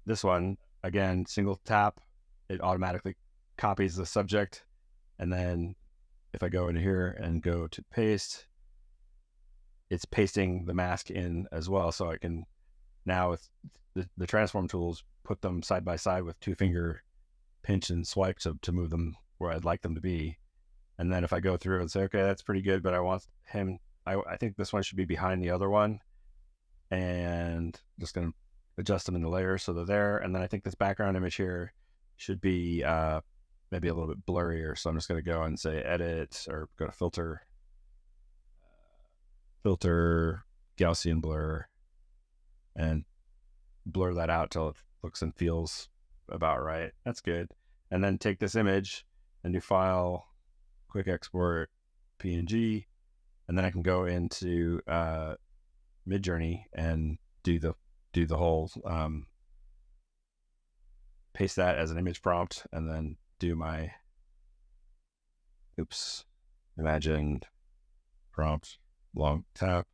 this one, again, single tap, it automatically copies the subject. And then if I go in here and go to paste, it's pasting the mask in as well. So I can now with the transform tools, put them side by side with 2-finger pinch and swipe to move them where I'd like them to be. And then if I go through and say, okay, that's pretty good, but I want him, I think this one should be behind the other one, and just going to adjust them in the layer so they're there. And then I think this background image here should be maybe a little bit blurrier. So I'm just going to go and say edit, or go to filter, Gaussian blur, and blur that out till it looks and feels about right. That's good. And then take this image and do file, quick export, PNG, and then I can go into Midjourney and do the whole paste that as an image prompt, and then do my imagined prompt, long tap,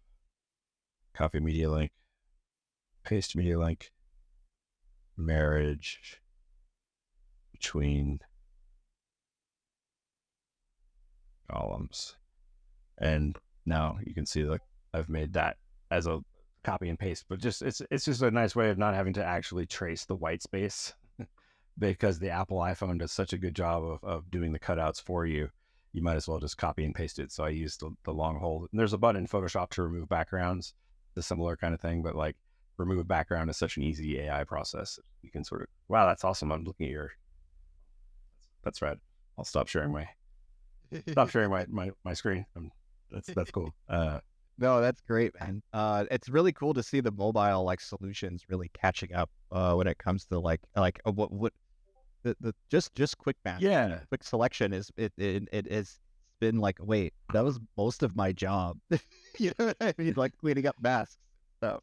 copy media link, paste media link, marriage between columns. And now you can see like I've made that as a copy and paste, but just it's just a nice way of not having to actually trace the white space because the Apple iPhone does such a good job of doing the cutouts for you. You might as well just copy and paste it. So I used the long hold. And there's a button in Photoshop to remove backgrounds, the similar kind of thing, but like remove a background is such an easy AI process. You can sort of, wow, that's awesome. I'm looking at that's right. I'll stop sharing my screen. That's cool. No, that's great, man. It's really cool to see the mobile like solutions really catching up when it comes to what the just quick math. Yeah. Quick selection is it has been like, wait, that was most of my job. You know what I mean? Like cleaning up masks and stuff.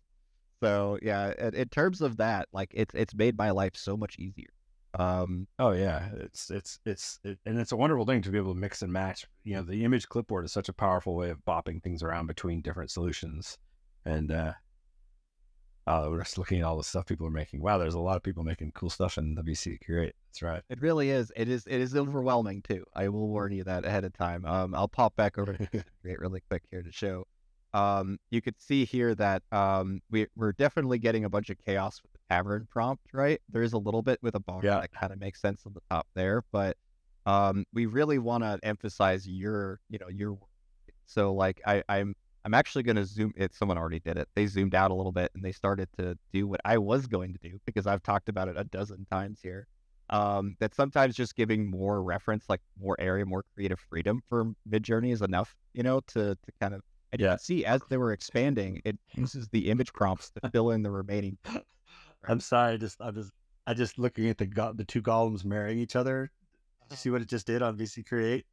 So yeah, in terms of that, like it's made my life so much easier. Oh yeah, and it's a wonderful thing to be able to mix and match. You know, the image clipboard is such a powerful way of bopping things around between different solutions. And we're just looking at all the stuff people are making. Wow, there's a lot of people making cool stuff in the VC Create. That's right. It really is. It is overwhelming too. I will warn you that ahead of time. I'll pop back over to Create really quick here to show. You could see here that we're definitely getting a bunch of chaos with the tavern prompt, right? There's a little bit with a bar that kind of makes sense on the top there, but we really want to emphasize your work. So like I'm actually going to zoom it. Someone already did it. They zoomed out a little bit and they started to do what I was going to do because I've talked about it a dozen times here. That sometimes just giving more reference, like more area, more creative freedom for Midjourney is enough, to kind of. And you can see as they were expanding, it uses the image prompts to fill in the remaining. I'm sorry, I just looking at the two columns marrying each other. Did you see what it just did on VC Create?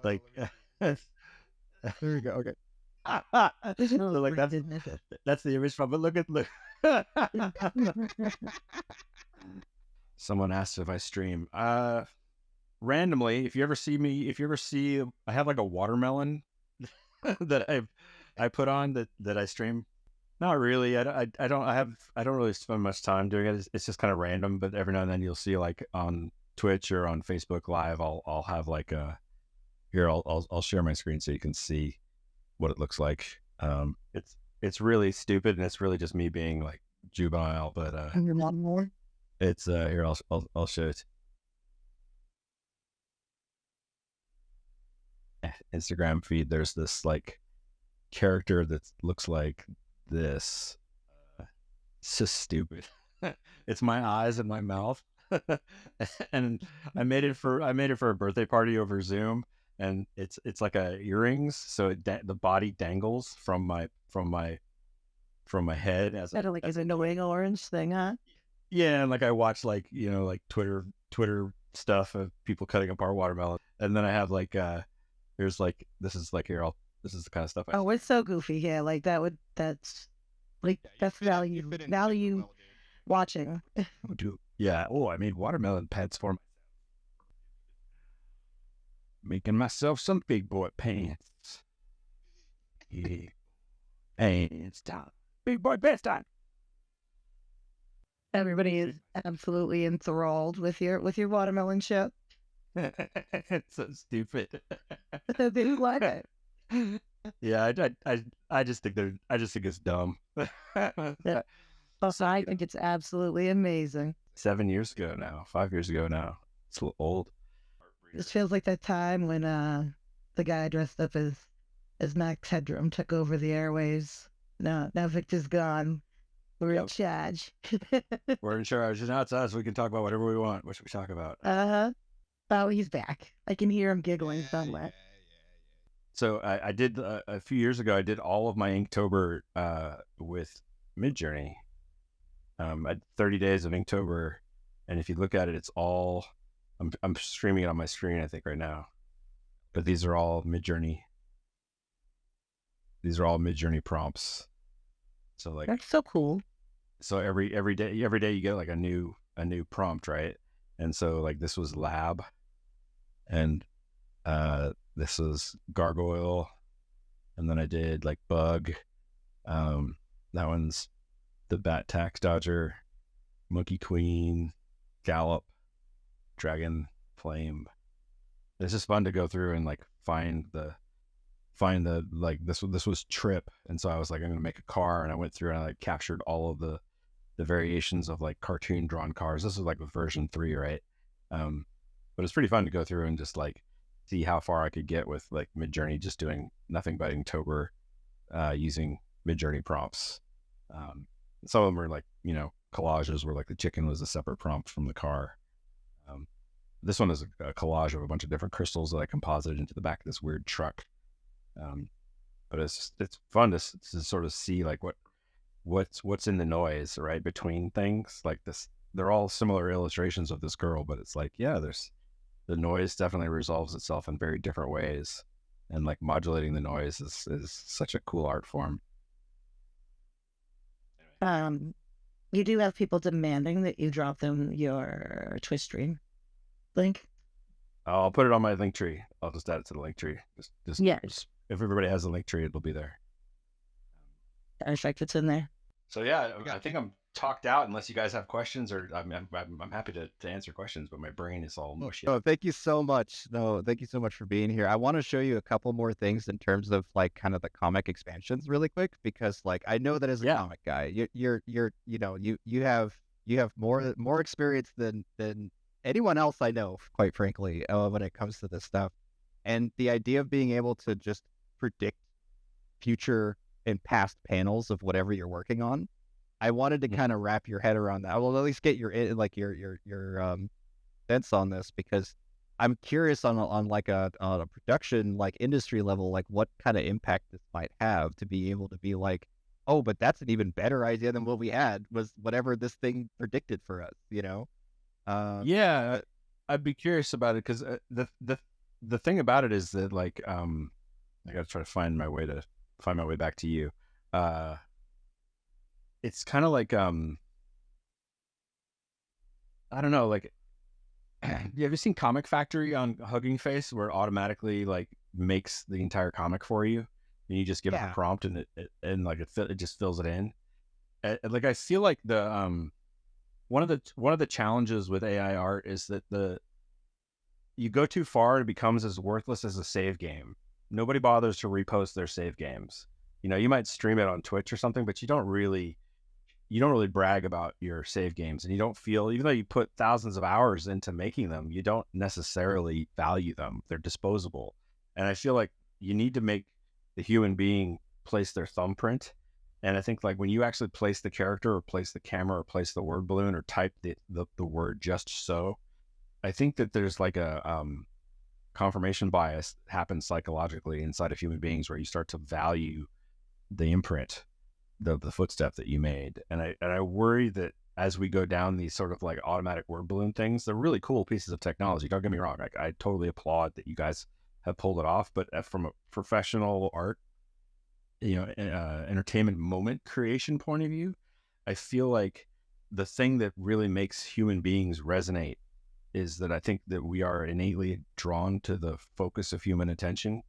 Like, there we go. Okay. So like that's the image from. But look. Someone asked if I stream. Randomly, if you ever see, I have like a watermelon that I put on that I stream. Not really. I don't really spend much time doing it. It's just kind of random. But every now and then you'll see like on Twitch or on Facebook Live, I'll have like here I'll share my screen so you can see what it looks like. It's really stupid and it's really just me being like juvenile. But it's here I'll show it. Instagram feed, there's this like character that looks like this. It's just stupid. It's my eyes and my mouth. And I made it for a birthday party over Zoom, and it's like a earrings, so the body dangles from my head as a annoying orange thing, huh? Yeah, and like I watch like Twitter stuff of people cutting apart watermelon, and then I have like here's like this is the kind of stuff. It's so goofy. Yeah, like that's value watching. Yeah. Oh, I made watermelon pants for myself. Making myself some big boy pants. Yeah. Pants time. Big boy pants time. Everybody is absolutely enthralled with your watermelon show. It's so stupid. They like it. Yeah, I just think it's dumb. I think it's absolutely amazing. 5 years ago now. It's a little old. This feels like that time when the guy dressed up as Max Headroom took over the airwaves. Now Victor's gone. We're in charge. We're in charge. Now it's us. We can talk about whatever we want. What should we talk about? Oh, he's back. I can hear him giggling somewhere. So I did a few years ago. I did all of my Inktober with Midjourney. I had 30 days of Inktober, and if you look at it, it's all. I'm streaming it on my screen, I think, right now. But these are all Midjourney. These are all Midjourney prompts. So like that's so cool. So every day you get like a new prompt, right? And so like this was lab, and this was gargoyle, and then I did like bug. That one's the bat tax dodger, monkey queen, gallop, dragon flame. It's just fun to go through and like find the like this was Trip, and so I was like, I'm gonna make a car, and I went through and I like captured all of the variations of like cartoon drawn cars. This is like with version 3, right? But it's pretty fun to go through and just like see how far I could get with like Midjourney, just doing nothing but Inktober, using Midjourney prompts. Some of them are like, you know, collages where like the chicken was a separate prompt from the car. This one is a collage of a bunch of different crystals that I composited into the back of this weird truck. But it's fun to sort of see like what's in the noise, right, between things like this. They're all similar illustrations of this girl, but it's like, yeah, there's the noise definitely resolves itself in very different ways, and like modulating the noise is such a cool art form. You do have people demanding that you drop them your Twitch stream link. I'll put it on my link tree. I'll just add it to the link tree. Just if everybody has a link tree, it'll be there. Perfect, it's in there. So yeah, I think I'm talked out. Unless you guys have questions, or I'm happy to answer questions, but my brain is all mushy. Oh, thank you so much. No, thank you so much for being here. I want to show you a couple more things in terms of like kind of the comic expansions really quick, because like I know that as a comic guy, you're you know, you have more experience than anyone else I know, quite frankly, when it comes to this stuff. And the idea of being able to just predict future and past panels of whatever you're working on, I wanted to kind of wrap your head around that. I will at least get your sense on this, because I'm curious on like a production like industry level, like what kind of impact this might have to be able to be like, oh, but that's an even better idea than what we had, was whatever this thing predicted for us, you know? Yeah, I'd be curious about it, because the thing about it is that like I got to try to find my way back to you. It's kind of like I don't know, like you ever seen Comic Factory on Hugging Face, where it automatically like makes the entire comic for you, and you just give it a prompt and it just fills it in. Like I feel like the one of the challenges with AI art is that you go too far, it becomes as worthless as a save game. Nobody bothers to repost their save games. You know, you might stream it on Twitch or something, but you don't really brag about your save games, and you don't feel, even though you put thousands of hours into making them, you don't necessarily value them. They're disposable. And I feel like you need to make the human being place their thumbprint. And I think like when you actually place the character or place the camera or place the word balloon or type the word just so, I think that there's like a confirmation bias happens psychologically inside of human beings, where you start to value the imprint, the footstep that you made. And I worry that as we go down these sort of like automatic word balloon things, they're really cool pieces of technology. Don't get me wrong. I totally applaud that you guys have pulled it off, but from a professional art, you know, entertainment moment creation point of view, I feel like the thing that really makes human beings resonate is that I think that we are innately drawn to the focus of human attention,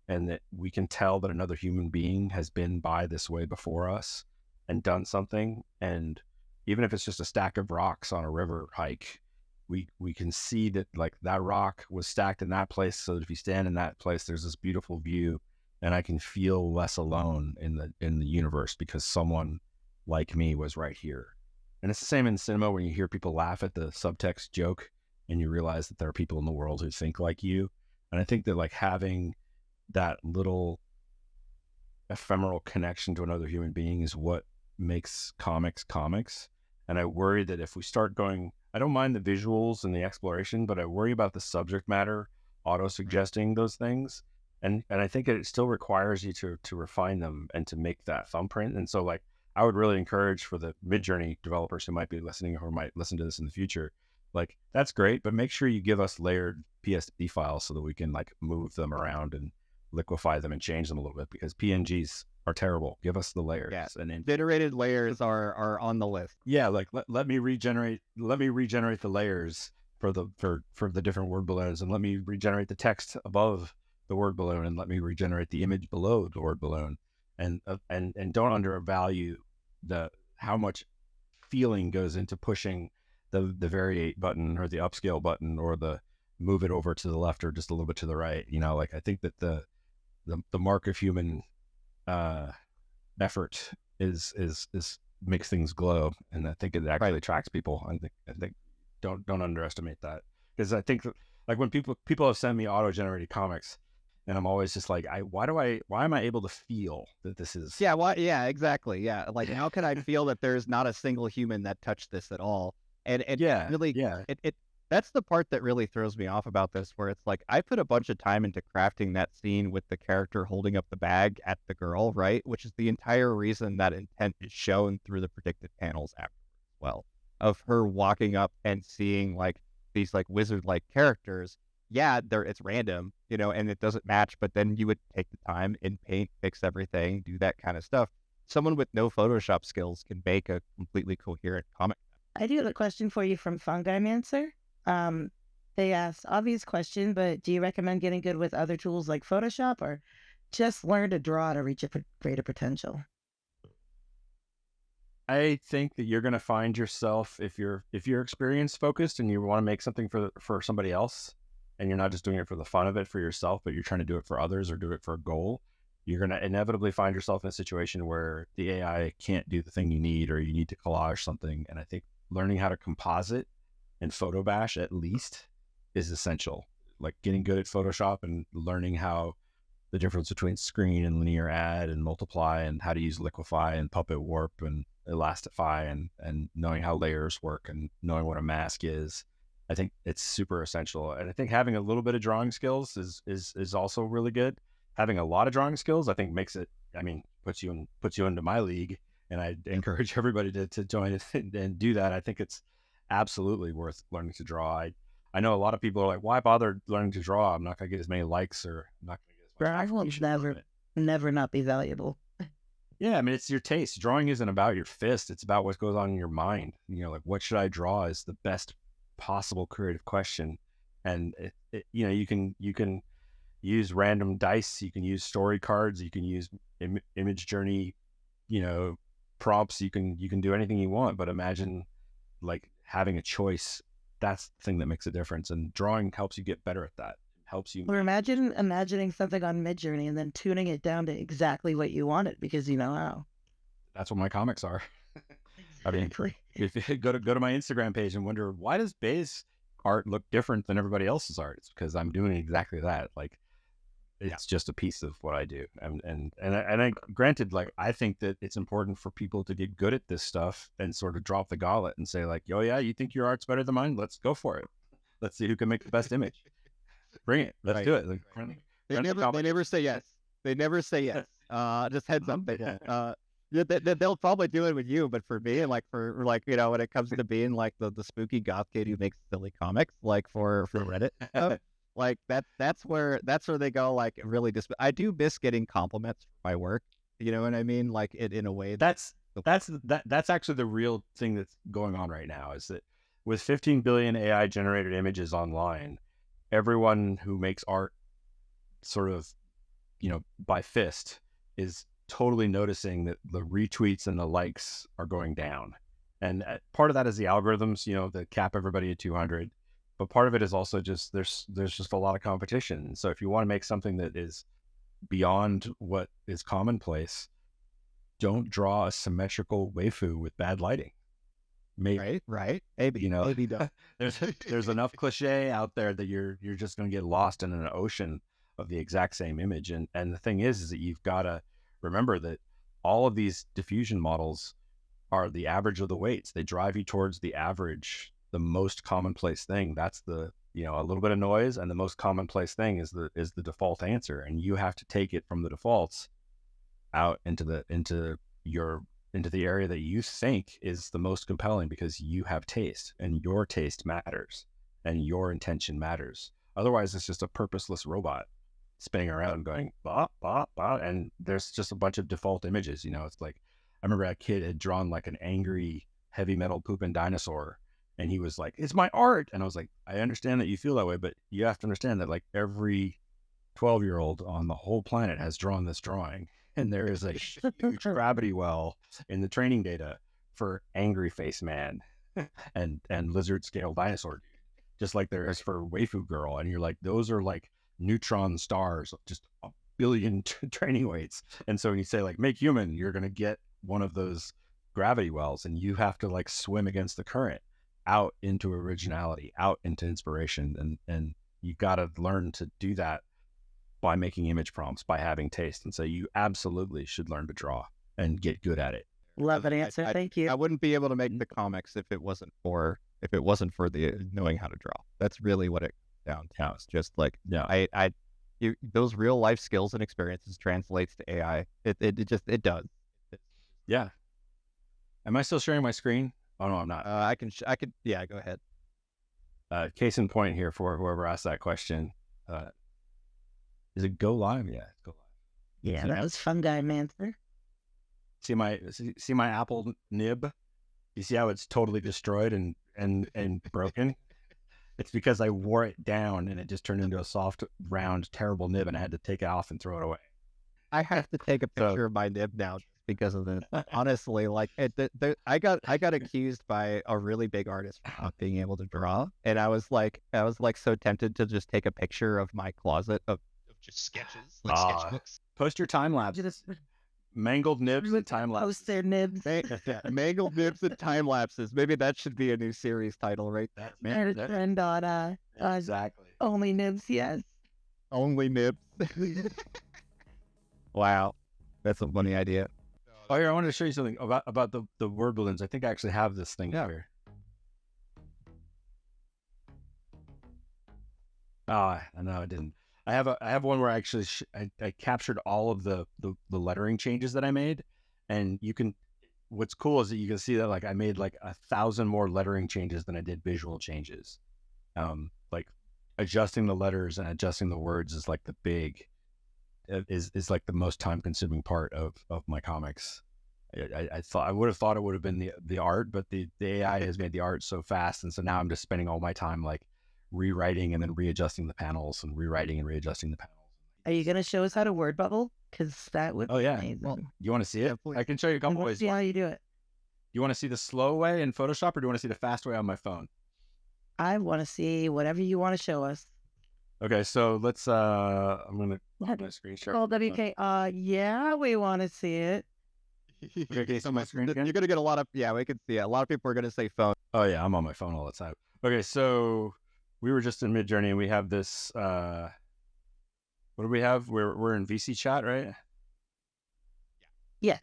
and that we can tell that another human being has been by this way before us and done something. And even if it's just a stack of rocks on a river hike, we can see that like that rock was stacked in that place, so that if you stand in that place, there's this beautiful view, and I can feel less alone in the universe because someone like me was right here. And it's the same in cinema when you hear people laugh at the subtext joke and you realize that there are people in the world who think like you. And I think that like having that little ephemeral connection to another human being is what makes comics. And I worry that if we start going, I don't mind the visuals and the exploration, but I worry about the subject matter auto-suggesting those things. And I think it still requires you to refine them and to make that thumbprint. And so like, I would really encourage for the Midjourney developers who might be listening or might listen to this in the future, like that's great, but make sure you give us layered PSD files so that we can like move them around and liquefy them and change them a little bit, because PNGs are terrible. Give us the layers. Yeah. And then Generated layers are on the list. Yeah, like let me regenerate the layers for the different word balloons, and let me regenerate the text above the word balloon, and let me regenerate the image below the word balloon, and don't undervalue how much feeling goes into pushing the variate button or the upscale button or the move it over to the left or just a little bit to the right. Like I think that the mark of human effort is makes things glow, and I think it actually attracts people. I think don't underestimate that, because I think that, like when people have sent me auto generated comics, and I'm always just like, why am I able to feel that this is yeah, exactly, yeah, like how can I feel that there's not a single human that touched this at all? And really, it that's the part that really throws me off about this, where it's like I put a bunch of time into crafting that scene with the character holding up the bag at the girl, right? Which is the entire reason that intent is shown through the predicted panels afterwards as well, of her walking up and seeing like these like wizard-like characters. Yeah, it's random, and it doesn't match, but then you would take the time in Paint, fix everything, do that kind of stuff. Someone with no Photoshop skills can make a completely coherent comic. I do have a question for you from Fungi Mancer. They asked, obvious question, but do you recommend getting good with other tools like Photoshop, or just learn to draw to reach a greater potential? I think that you're going to find yourself, if you're experience focused and you want to make something for somebody else, and you're not just doing it for the fun of it for yourself, but you're trying to do it for others or do it for a goal, you're going to inevitably find yourself in a situation where the AI can't do the thing you need, or you need to collage something. And I think learning how to composite and photo bash at least is essential. Like getting good at Photoshop and learning how the difference between screen and linear add and multiply, and how to use liquify and puppet warp and elastify, and knowing how layers work and knowing what a mask is. I think it's super essential. And I think having a little bit of drawing skills is also really good. Having a lot of drawing skills, I think makes it, puts you into my league. And I encourage everybody to join it and do that. I think it's absolutely worth learning to draw. I know a lot of people are like, why bother learning to draw? I'm not going to get as many likes, or I'm not going to get as much Drawing will never not be valuable. Yeah, it's your taste. Drawing isn't about your fist. It's about what goes on in your mind. Like, what should I draw is the best possible creative question. And you can use random dice, you can use story cards, you can use image journey, prompts. You can do anything you want, but imagine like having a choice. That's the thing that makes a difference, and drawing helps you get better at that. Helps you. Or imagining something on Midjourney and then tuning it down to exactly what you wanted, because you know how. That's what my comics are. Exactly. If you go to my Instagram page and wonder, why does Bay's art look different than everybody else's art? It's because I'm doing exactly that. Like, it's just a piece of what I do. And I granted, like, I think that it's important for people to get good at this stuff and sort of drop the gauntlet and say, like, oh yeah, you think your art's better than mine? Let's go for it. Let's see who can make the best image. Bring it. Let's do it. Like, they never say yes. They never say yes. Just heads up. They'll probably do it with you, but for me, like when it comes to being like the spooky goth kid who makes silly comics, like for Reddit, like that's where they go. Like really, I do miss getting compliments for my work. You know what I mean? Like it in a way that's actually the real thing that's going on right now. Is that with 15 billion AI generated images online, everyone who makes art sort of, by fist is totally noticing that the retweets and the likes are going down. And part of that is the algorithms, that cap everybody at 200. But part of it is also just, there's just a lot of competition. So if you want to make something that is beyond what is commonplace, don't draw a symmetrical waifu with bad lighting. Maybe. Right. Maybe. Maybe don't. There's enough cliche out there that you're just going to get lost in an ocean of the exact same image. And the thing is that you've got to remember that all of these diffusion models are the average of the weights. They drive you towards the average, the most commonplace thing. That's the, a little bit of noise, and the most commonplace thing is the default answer. And you have to take it from the defaults out into the area that you think is the most compelling, because you have taste, and your taste matters, and your intention matters. Otherwise, it's just a purposeless robot spinning around going, bah, bah, bah, and there's just a bunch of default images. It's like, I remember a kid had drawn like an angry heavy metal pooping dinosaur, and he was like, it's my art. And I was like, I understand that you feel that way, but you have to understand that like every 12-year-old on the whole planet has drawn this drawing. And there is a huge gravity well in the training data for angry face man and lizard scale dinosaur. just like there is for waifu girl. And you're like, those are like neutron stars of just a billion training weights. And so when you say like make human, you're going to get one of those gravity wells, and you have to like swim against the current out into originality, out into inspiration. And you got to learn to do that by making image prompts, by having taste. And so you absolutely should learn to draw and get good at it. Love that answer. Thank you. I wouldn't be able to make the comics if it wasn't for the knowing how to draw. That's really what it comes down to. It's just like those real life skills and experiences translates to AI. It does. Yeah. Am I still sharing my screen? Oh no, I'm not. I could. Yeah, go ahead. Case in point here for whoever asked that question. Is it go live? Yeah, it's go live. Yeah, that was Fungi Mancer. See my Apple nib? You see how it's totally destroyed and broken? It's because I wore it down and it just turned into a soft, round, terrible nib, and I had to take it off and throw it away. I have to take a picture of my nib now because of this. Honestly, like I got accused by a really big artist for not being able to draw, and I was like so tempted to just take a picture of my closet of just sketches, like sketchbooks. Post your time lapse. Mangled nibs and time lapses. Post their nibs. Mangled nibs and time lapses. Maybe that should be a new series title, right? And on exactly. Only nibs, yes. Only nibs. Wow, that's a funny idea. Oh, here, I wanted to show you something about the word balloons. I think I actually have this thing here. Oh, I know I didn't. I have one where I actually I captured all of the lettering changes that I made, and you can. What's cool is that you can see that like I made like 1,000 more lettering changes than I did visual changes. Like adjusting the letters and adjusting the words is like is like the most time consuming part of my comics. I would have thought it would have been the art, but the AI has made the art so fast, and so now I'm just spending all my time like rewriting and then readjusting the panels and rewriting and readjusting the panels. Are you gonna show us how to word bubble? Because that would. Oh yeah. Amazing. Well, you want to see it? I can show you a couple ways. See how you do it. You want to see the slow way in Photoshop, or do you want to see the fast way on my phone? I want to see whatever you want to show us. Okay, so let's. I'm gonna my screen share. Call WK. Yeah, we want to see it. Okay, can you see my screen again? You're gonna get a lot of we can see it. A lot of people are gonna say phone. Oh yeah, I'm on my phone all the time. Okay, so we were just in Midjourney and we have this. What do we have? We're in VC chat, right? Yeah.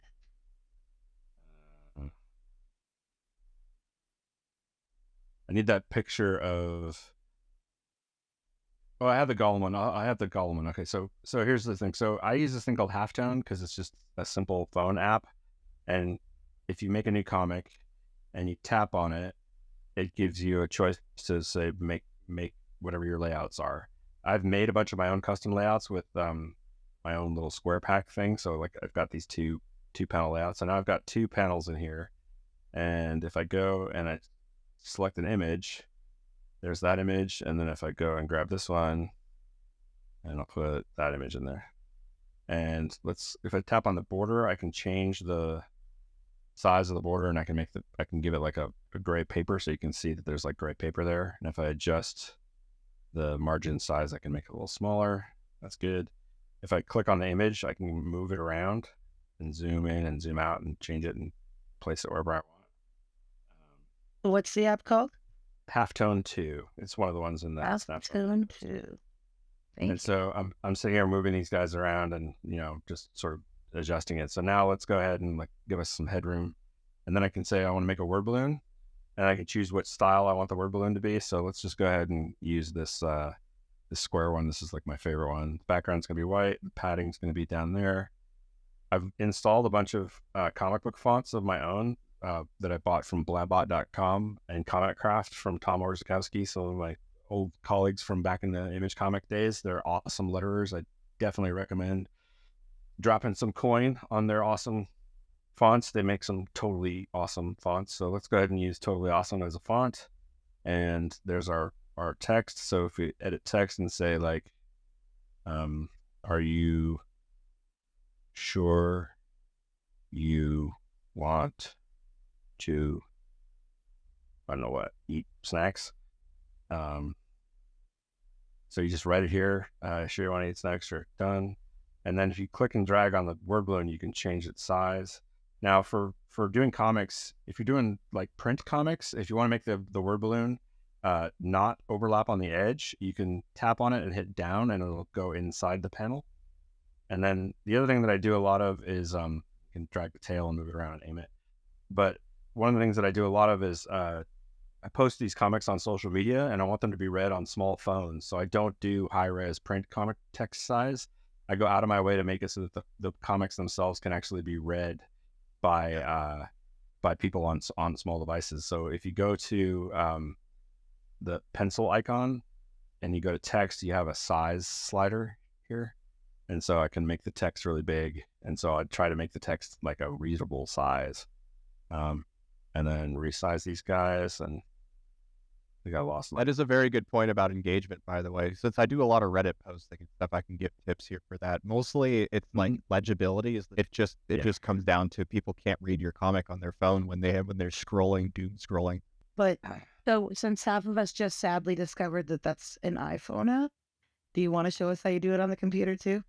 I need that picture of. Oh, I have the Gollum one. I have the Gollum one. Okay, so here's the thing. So I use this thing called Halftone because it's just a simple phone app, and if you make a new comic and you tap on it, it gives you a choice to say make whatever your layouts are. I've made a bunch of my own custom layouts with my own little square pack thing. So like I've got these two panel layouts, and now I've got 2 panels in here. And if I go and I select an image, there's that image. And then if I go and grab this one, and I'll put that image in there. And if I tap on the border, I can change the size of the border, and I can give it like a gray paper, so you can see that there's like gray paper there. And if I adjust the margin size, I can make it a little smaller. That's good. If I click on the image, I can move it around and zoom in and zoom out and change it and place it wherever I want. What's the app called? Halftone 2. It's one of the ones in that snapshot. Halftone 2. And so I'm sitting here moving these guys around and, just sort of adjusting it. So now let's go ahead and like give us some headroom. And then I can say I want to make a word balloon, and I can choose what style I want the word balloon to be. So let's just go ahead and use this this square one. This is like my favorite one. The background's going to be white. The padding's going to be down there. I've installed a bunch of comic book fonts of my own that I bought from blabbot.com and Comic Craft from Tom Orzechowski. So my old colleagues from back in the image comic days, they're awesome letterers. I definitely recommend dropping some coin on their awesome fonts. They make some totally awesome fonts. So let's go ahead and use Totally Awesome as a font. And there's our text. So if we edit text and say like, are you sure you want to, I don't know what, eat snacks? So you just write it here, show you want to eat next, or done. And then if you click and drag on the word balloon, you can change its size. Now for doing comics, if you're doing like print comics, if you want to make the word balloon not overlap on the edge, you can tap on it and hit down and it'll go inside the panel. And then the other thing that I do a lot of is you can drag the tail and move it around and aim it. But one of the things that I do a lot of is I post these comics on social media and I want them to be read on small phones. So I don't do high res print comic text size. I go out of my way to make it so that the comics themselves can actually be read by people on small devices. So if you go to the pencil icon and you go to text, you have a size slider here. And so I can make the text really big. And so I try to make the text like a readable size. And then resize these guys, and I think I lost. That is a very good point about engagement, by the way. Since I do a lot of Reddit posting and stuff, I can give tips here for that. Mostly it's like legibility. It just comes down to people can't read your comic on their phone when they're scrolling, doom scrolling. But so since half of us just sadly discovered that that's an iPhone app, do you want to show us how you do it on the computer too?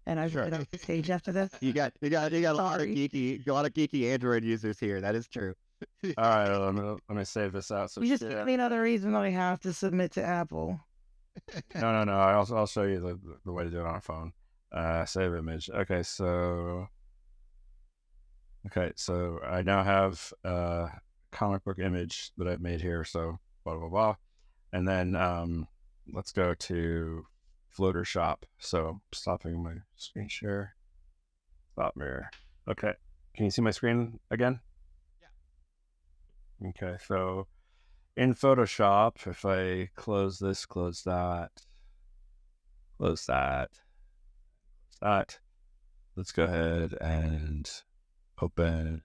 And I've Sure. been on stage after this. You got a lot of geeky Android users here. That is true. All right, let me save this out. So You just give me another reason I have to submit to Apple. No. I'll show you the way to do it on a phone. Save image. Okay, so I now have a comic book image that I've made here. So blah blah blah, and then let's go to Floater Shop. So stopping my screen share. Stop mirror. Okay, can you see my screen again? Okay, so in Photoshop, if I close this, close that, let's go ahead and open.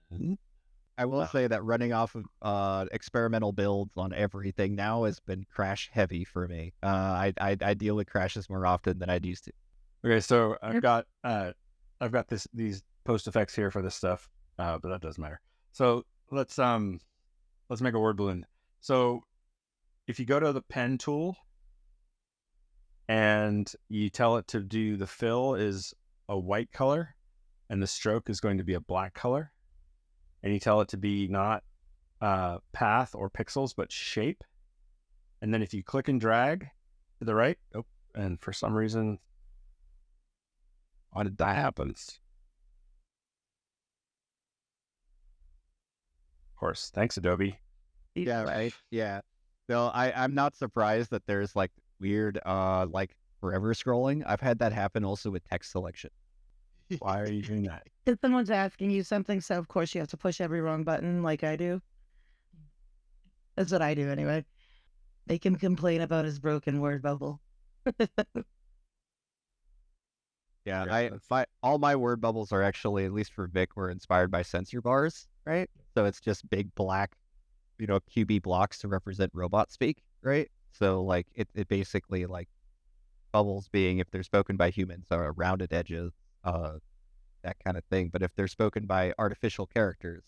I will say that running off of experimental builds on everything now has been crash heavy for me. I deal with crashes more often than I'd used to. Okay, so I've got these post effects here for this stuff, but that doesn't matter. So let's make a word balloon. So if you go to the pen tool and you tell it to do the fill is a white color and the stroke is going to be a black color, and you tell it to be not path or pixels, but shape. And then if you click and drag to the right, and for some reason, why did that happen? Of course, thanks Adobe. Yeah, right. Yeah. So I'm not surprised that there's like weird like forever scrolling. I've had that happen also with text selection. Why are you doing that? If someone's asking you something, so of course you have to push every wrong button like I do. That's what I do anyway. They can complain about his broken word bubble. Yeah, all my word bubbles are actually, at least for Vic, were inspired by sensor bars, right? So it's just big black, QB blocks to represent robot speak, right? So like it basically like bubbles being, if they're spoken by humans, are rounded edges, that kind of thing. But if they're spoken by artificial characters,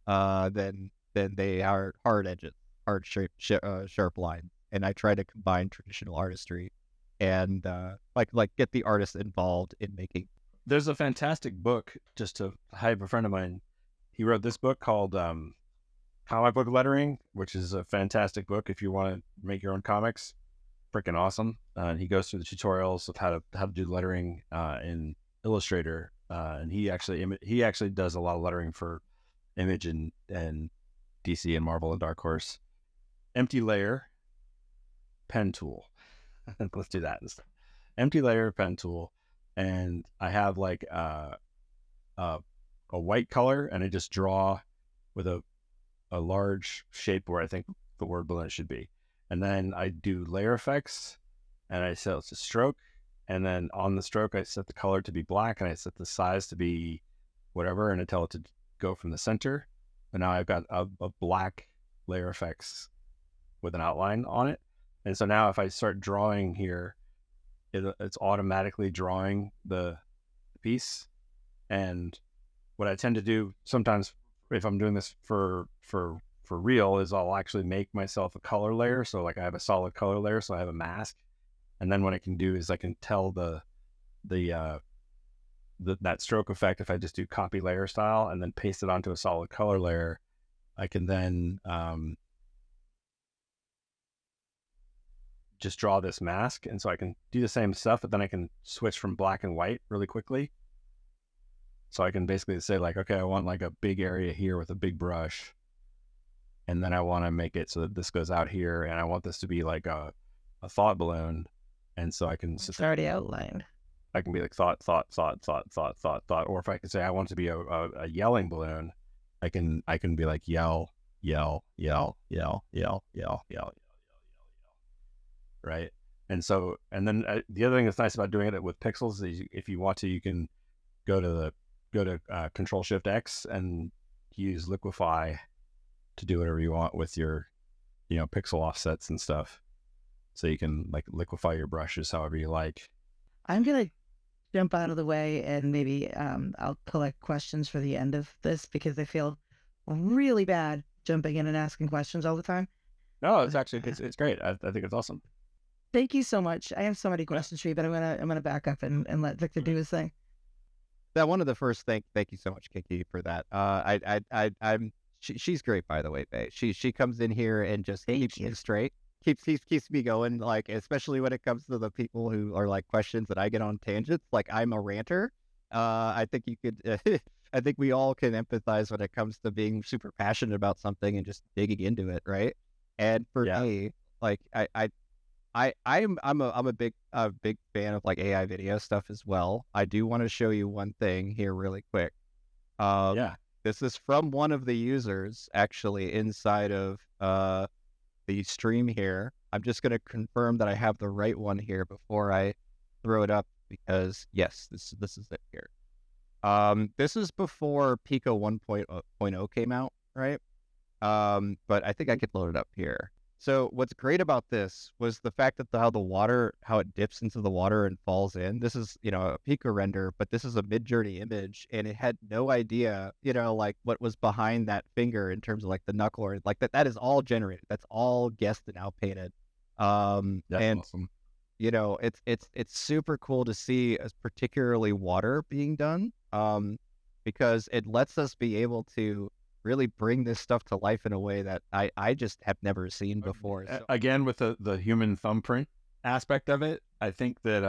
then they are hard edges, hard sharp lines. And I try to combine traditional artistry and like get the artist involved in making. There's a fantastic book, just to hype a friend of mine. He wrote this book called Comic Book Lettering, which is a fantastic book if you want to make your own comics. Freaking awesome. And he goes through the tutorials of how to do lettering in Illustrator. And he actually does a lot of lettering for Image and DC and Marvel and Dark Horse. Empty layer, pen tool. Let's do that instead. Empty layer, pen tool. And I have like a white color, and I just draw with a large shape where I think the word balloon should be. And then I do layer effects, and I set it to stroke. And then on the stroke, I set the color to be black, and I set the size to be whatever, and I tell it to go from the center. And now I've got a black layer effects with an outline on it. And so now if I start drawing here, it's automatically drawing the piece. And what I tend to do sometimes, if I'm doing this for for real is I'll actually make myself a color layer. So like I have a solid color layer, so I have a mask. And then what I can do is I can tell that stroke effect, if I just do copy layer style and then paste it onto a solid color layer, I can then just draw this mask. And so I can do the same stuff, but then I can switch from black and white really quickly. So I can basically say like, okay, I want like a big area here with a big brush. And then I want to make it so that this goes out here, and I want this to be like a thought balloon. And so I can... It's already outlined. I can be like thought. Or if I could say I want it to be a yelling balloon, I can be like yell, yell, yell, yell, yell, yell, yell, right? And so, and then the other thing that's nice about doing it with pixels is if you want to, you can go to Control Shift X and use liquify to do whatever you want with your, pixel offsets and stuff. So you can like liquify your brushes however you like. I'm gonna jump out of the way, and maybe I'll collect questions for the end of this, because I feel really bad jumping in and asking questions all the time. No, it's actually it's great. I think it's awesome. Thank you so much. I have so many questions for you, but I'm gonna back up and let Victor do his thing. That one of the first thank you so much, Kiki, for that. She's great, by the way, Faye. She comes in here and just keeps me straight, keeps me going. Like, especially when it comes to the people who are like questions that I get on tangents. Like, I'm a ranter. I think you could. I think we all can empathize when it comes to being super passionate about something and just digging into it, right? And for me, like I'm a big fan of like AI video stuff as well. I do want to show you one thing here really quick. This is from one of the users actually inside of the stream here. I'm just going to confirm that I have the right one here before I throw it up, because yes, this is it here. This is before Pico 1.0 came out, right? But I think I could load it up here. So what's great about this was the fact that how it dips into the water and falls in. This is, a Pico render, but this is a Mid-Journey image, and it had no idea, like what was behind that finger in terms of like the knuckle, or like that is all generated. That's all guessed and out painted. That's awesome. It's super cool to see, as particularly water being done, because it lets us be able to really bring this stuff to life in a way that I just have never seen before. So. Again, with the human thumbprint aspect of it, I think that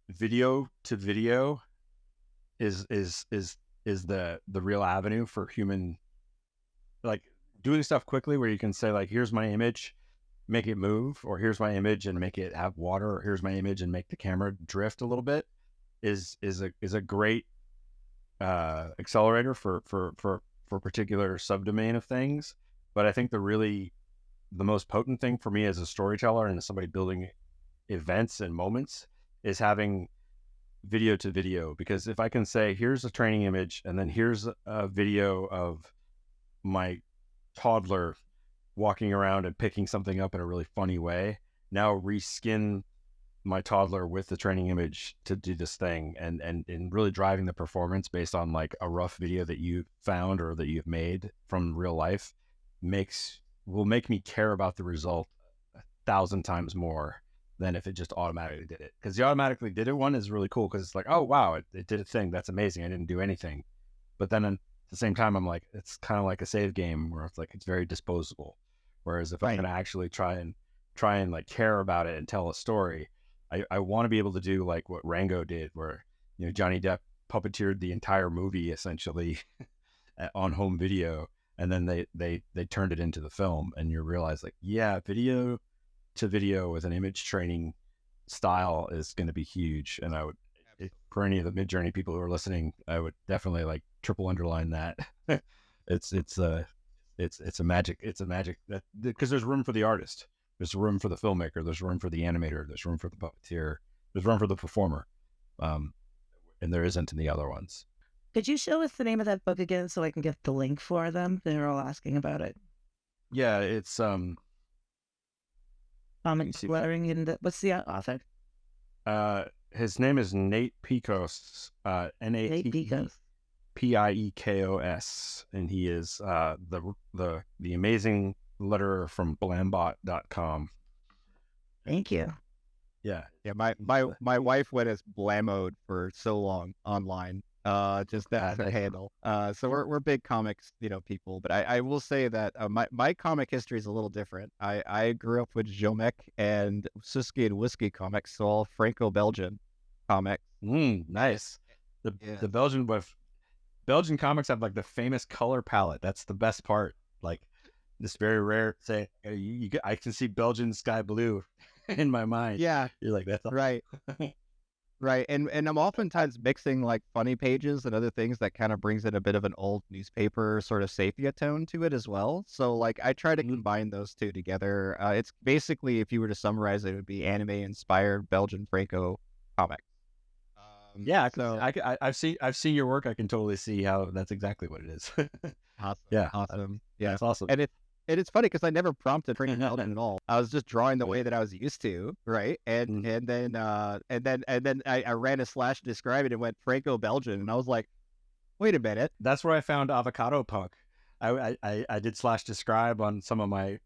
video to video is the real avenue for human, like doing stuff quickly, where you can say like, here's my image, make it move, or here's my image and make it have water, or here's my image and make the camera drift a little bit, is a great accelerator for particular subdomain of things. But I think the most potent thing for me as a storyteller and as somebody building events and moments is having video to video. Because if I can say, here's a training image, and then here's a video of my toddler walking around and picking something up in a really funny way, now reskin my toddler with the training image to do this thing, and really driving the performance based on like a rough video that you found or that you've made from real life will make me care about the result 1,000 times more than if it just automatically did it. Because the automatically did it one is really cool, because it's like, oh wow, it did a thing, that's amazing, I didn't do anything. But then at the same time, I'm like, it's kind of like a save game where it's like, it's very disposable. Whereas if I'm going to actually try and like care about it and tell a story, I want to be able to do like what Rango did, where Johnny Depp puppeteered the entire movie essentially on home video, and then they turned it into the film, and you realize like, yeah, video to video with an image training style is going to be huge. And I would, for any of the Mid-Journey people who are listening, I would definitely like triple underline that. It's a magic that, because there's room for the artist. There's room for the filmmaker. There's room for the animator. There's room for the puppeteer. There's room for the performer. And there isn't in the other ones. Could you show us the name of that book again so I can get the link for them? They're all asking about it. Yeah, it's lettering in the, what's the author? His name is Nate Picos. Nate Picos. Piekos, and he is the amazing letterer from blambot.com. Thank you. Yeah. Yeah, my wife went as Blamode for so long online. Just that handle. So we're big comics, people. But I will say that my comic history is a little different. I grew up with Jomek and Suski and Whiskey comics, so all Franco-Belgian comics. Nice. The Belgian comics have like the famous color palette. That's the best part. Like this very rare say I can see Belgian sky blue in my mind. Yeah, you're like that's right. Right, and I'm oftentimes mixing like funny pages and other things that kind of brings in a bit of an old newspaper sort of sepia tone to it as well. So like I try to combine those two together. It's basically, if you were to summarize it, it would be anime inspired Belgian Franco comics. Yeah, so I've seen your work. I can totally see how that's exactly what it is. awesome. Yeah, Awesome. Yeah, that's awesome. And it's funny because I never prompted Franco-Belgian at all. I was just drawing the way that I was used to, right? And then I ran a slash to describe it and went Franco-Belgian, and I was like, wait a minute. That's where I found Avocado Punk. I did slash describe on some of my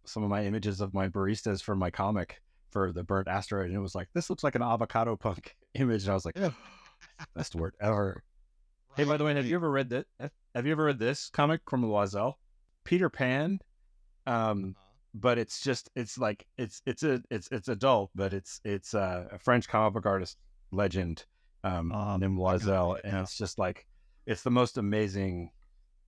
images of my baristas for my comic for the Burnt Asteroid, and it was like, this looks like an Avocado Punk image, and I was like, best word ever. Hey, by the way, have you ever read that? Have you ever read this comic from Loisel, Peter Pan? But it's adult, but it's a French comic book artist legend named Loisel, and it's just like it's the most amazing.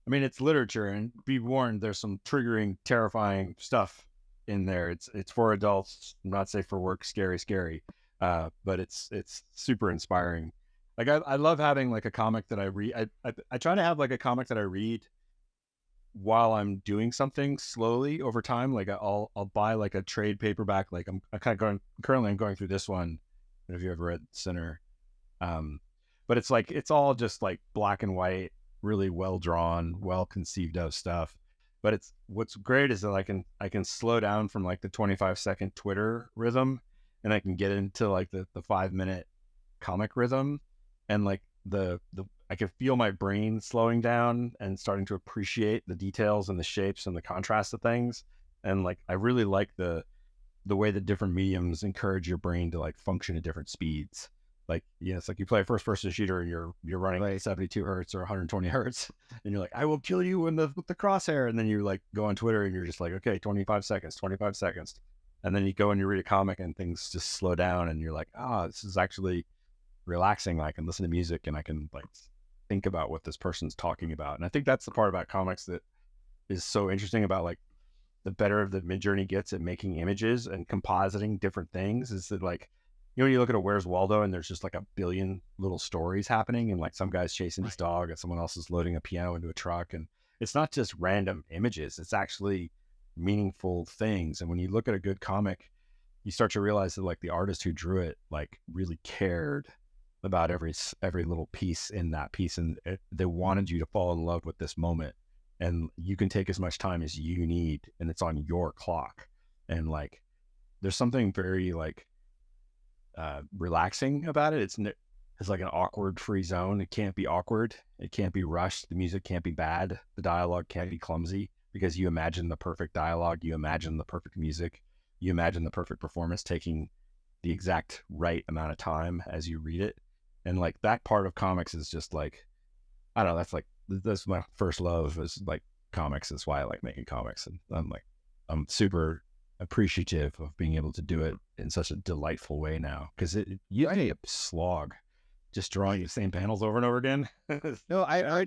I mean, it's literature, and be warned, there's some triggering, terrifying stuff in there. It's for adults, not safe for work, scary, but it's super inspiring. Like I love having like a comic that I read. I try to have like a comic that I read while I'm doing something slowly over time. Like I'll buy like a trade paperback. Like I'm currently going through this one. I don't know if you ever read Sinner. But it's like, it's all just like black and white, really well drawn, well conceived of stuff. But what's great is that I can slow down from like the 25-second Twitter rhythm, and I can get into like the 5-minute comic rhythm, and like I can feel my brain slowing down and starting to appreciate the details and the shapes and the contrast of things. And like, I really like the way that different mediums encourage your brain to like function at different speeds. Like, it's like you play a first person shooter and you're running like 72 hertz or 120 hertz, and you're like, I will kill you with the crosshair. And then you like go on Twitter and you're just like, okay, 25 seconds. And then you go and you read a comic and things just slow down, and you're like, this is actually relaxing. I can listen to music and I can like think about what this person's talking about. And I think that's the part about comics that is so interesting about like the better the Midjourney gets at making images and compositing different things, is that like, when you look at a Where's Waldo and there's just like a billion little stories happening, and like some guy's chasing his dog and someone else is loading a piano into a truck, and it's not just random images, it's actually meaningful things. And when you look at a good comic, you start to realize that like the artist who drew it like really cared about every little piece in that piece, and they wanted you to fall in love with this moment. And you can take as much time as you need, and it's on your clock. And like, there's something very like relaxing about it. It's like an awkward free zone. It can't be awkward. It can't be rushed. The music can't be bad. The dialogue can't be clumsy, because you imagine the perfect dialogue. You imagine the perfect music. You imagine the perfect performance taking the exact right amount of time as you read it. And like, that part of comics is just like, I don't know, that's my first love, is like comics. That's why I like making comics. And I'm super appreciative of being able to do it in such a delightful way now, because you a slog just drawing the same panels over and over again. No, I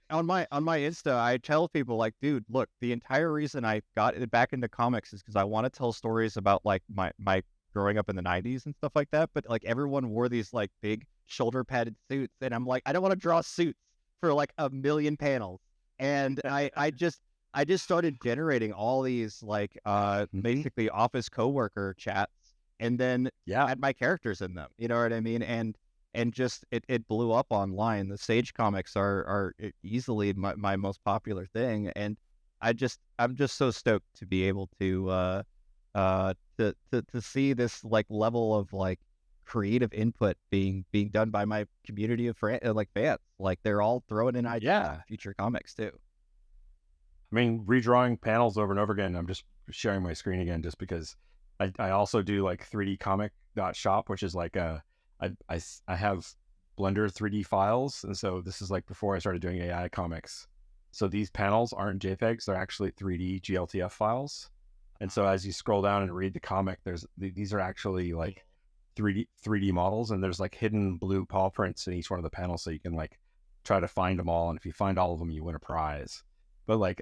on my Insta, I tell people like, dude, look, the entire reason I got back into comics is because I want to tell stories about like my growing up in the 90s and stuff like that. But like, everyone wore these like big shoulder padded suits, and I'm like, I don't want to draw suits for like a million panels. And I just started generating all these like basically office coworker chats, and then had my characters in them. You know what I mean? And just it blew up online. The Sage comics are easily my most popular thing, and I'm just so stoked to be able to see this like level of like creative input being done by my community of like fans. Like they're all throwing in ideas Yeah. for future comics too. I mean, redrawing panels over and over again. I'm just sharing my screen again just because I also do like 3D comic shop, which is like I have Blender 3D files. And so this is like before I started doing AI comics. So these panels aren't JPEGs, they're actually 3D GLTF files. And so as you scroll down and read the comic, these are actually like 3D models, and there's like hidden blue paw prints in each one of the panels, so you can like try to find them all. And if you find all of them, you win a prize. But like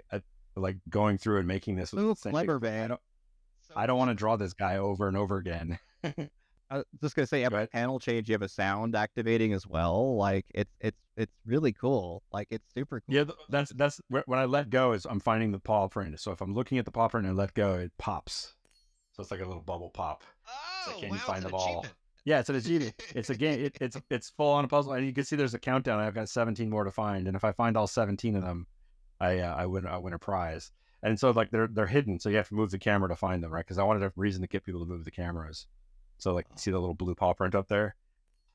going through and making this was Clever, man. I don't want to draw this guy over and over again. I was just gonna say, every panel change you have a sound activating as well. Like it's really cool. Like it's super cool. Yeah, that's when I let go is I'm finding the paw print. So if I'm looking at the paw print and I let go, it pops. So it's like a little bubble pop. Oh, Can wow, you find it's an them all? achievement. Yeah, it's an achievement. It's a game. It's full on a puzzle, and you can see there's a countdown. I've got 17 more to find, and if I find all 17 of them, I win a prize. And so like they're hidden, so you have to move the camera to find them, right? Because I wanted a reason to get people to move the cameras. So like see the little blue paw print up there.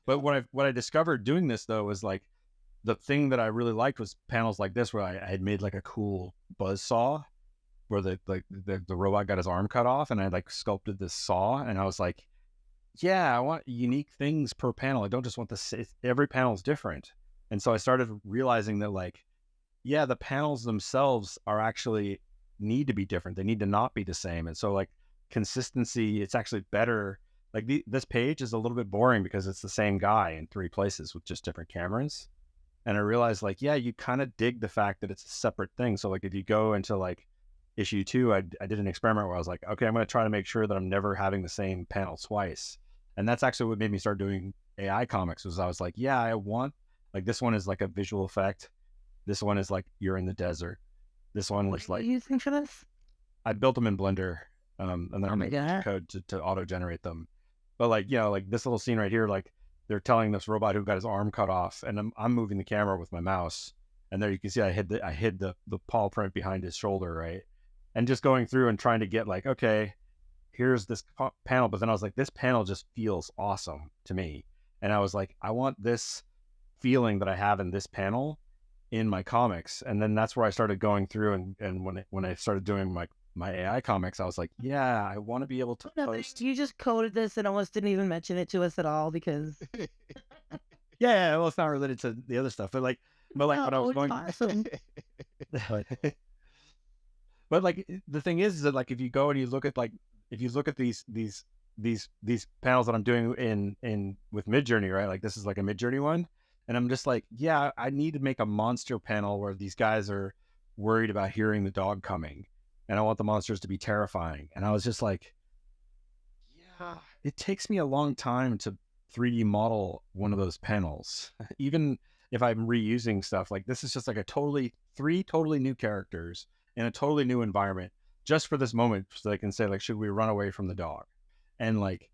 But what I discovered doing this though was like the thing that I really liked was panels like this where I had made like a cool buzz saw where the robot got his arm cut off, and I like sculpted this saw, and I was like, yeah, I want unique things per panel. I don't just want every panel is different. And so I started realizing that like, yeah, the panels themselves are actually need to be different. They need to not be the same. And so like consistency, it's actually better. Like this page is a little bit boring because it's the same guy in 3 places with just different cameras. And I realized like, yeah, you kind of dig the fact that it's a separate thing. So like if you go into like issue 2, I did an experiment where I was like, okay, I'm going to try to make sure that I'm never having the same panel twice. And that's actually what made me start doing AI comics was I was like, yeah, I want, like this one is like a visual effect. This one is like you're in the desert. This one was What are like, you using for this? I built them in Blender, and then Oh I my made God. code to auto generate them. But like, you know, like this little scene right here, like they're telling this robot who got his arm cut off, and I'm moving the camera with my mouse, and there you can see I hid the paw print behind his shoulder, right? And just going through and trying to get like, okay, here's this panel, but then I was like, this panel just feels awesome to me, and I was like, I want this feeling that I have in this panel in my comics. And then that's where I started going through, and when I started doing my AI comics, I was like, yeah, I want to be able to post. You just coded this and almost didn't even mention it to us at all because Yeah, well, it's not related to the other stuff, but when I was it's going, awesome. but like the thing is that like if you go and you look at these panels that I'm doing in with Midjourney, right? Like this is like a Midjourney one, and I'm just like, yeah, I need to make a monster panel where these guys are worried about hearing the dog coming, and I want the monsters to be terrifying. And I was just like, yeah, it takes me a long time to 3D model one of those panels, even if I'm reusing stuff. Like this is just like three totally new characters in a totally new environment just for this moment, so they can say like, should we run away from the dog? And like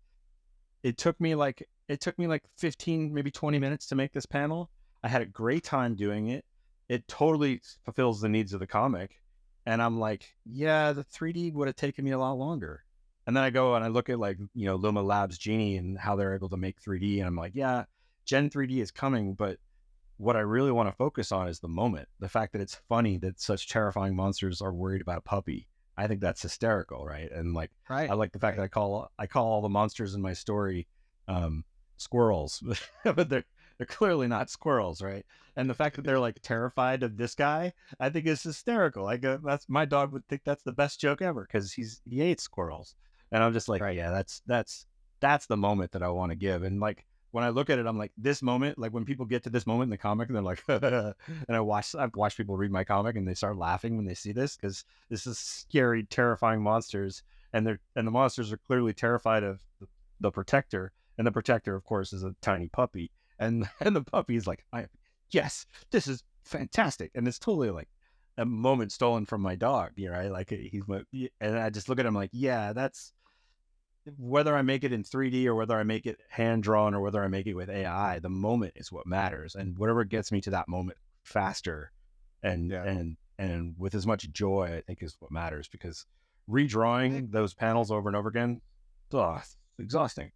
it took me like 15, maybe 20 minutes to make this panel. I had a great time doing it. It totally fulfills the needs of the comic. And I'm like, yeah, the 3D would have taken me a lot longer. And then I go and I look at like, you know, Luma Labs Genie and how they're able to make 3D. And I'm like, yeah, Gen 3D is coming, but what I really want to focus on is the moment. The fact that it's funny that such terrifying monsters are worried about a puppy. I think that's hysterical, right? And like, Right. I like the fact that I call all the monsters in my story squirrels, but they're clearly not squirrels, right? And the fact that they're like terrified of this guy, I think is hysterical. Like that's my dog would think that's the best joke ever because he hates squirrels, and I'm just like, Right. yeah, that's the moment that I want to give. And like when I look at it, I'm like, this moment, like when people get to this moment in the comic, and they're like, and I've watched people read my comic and they start laughing when they see this because this is scary, terrifying monsters, and the monsters are clearly terrified of the protector, and the protector, of course, is a tiny puppy, and the puppy is like, yes, this is fantastic, and it's totally like a moment stolen from my dog, right? Like and I just look at him like, yeah, that's. Whether I make it in 3D or whether I make it hand drawn or whether I make it with AI, the moment is what matters, and whatever gets me to that moment faster, and with as much joy, I think is what matters. Because redrawing those panels over and over again, it's exhausting.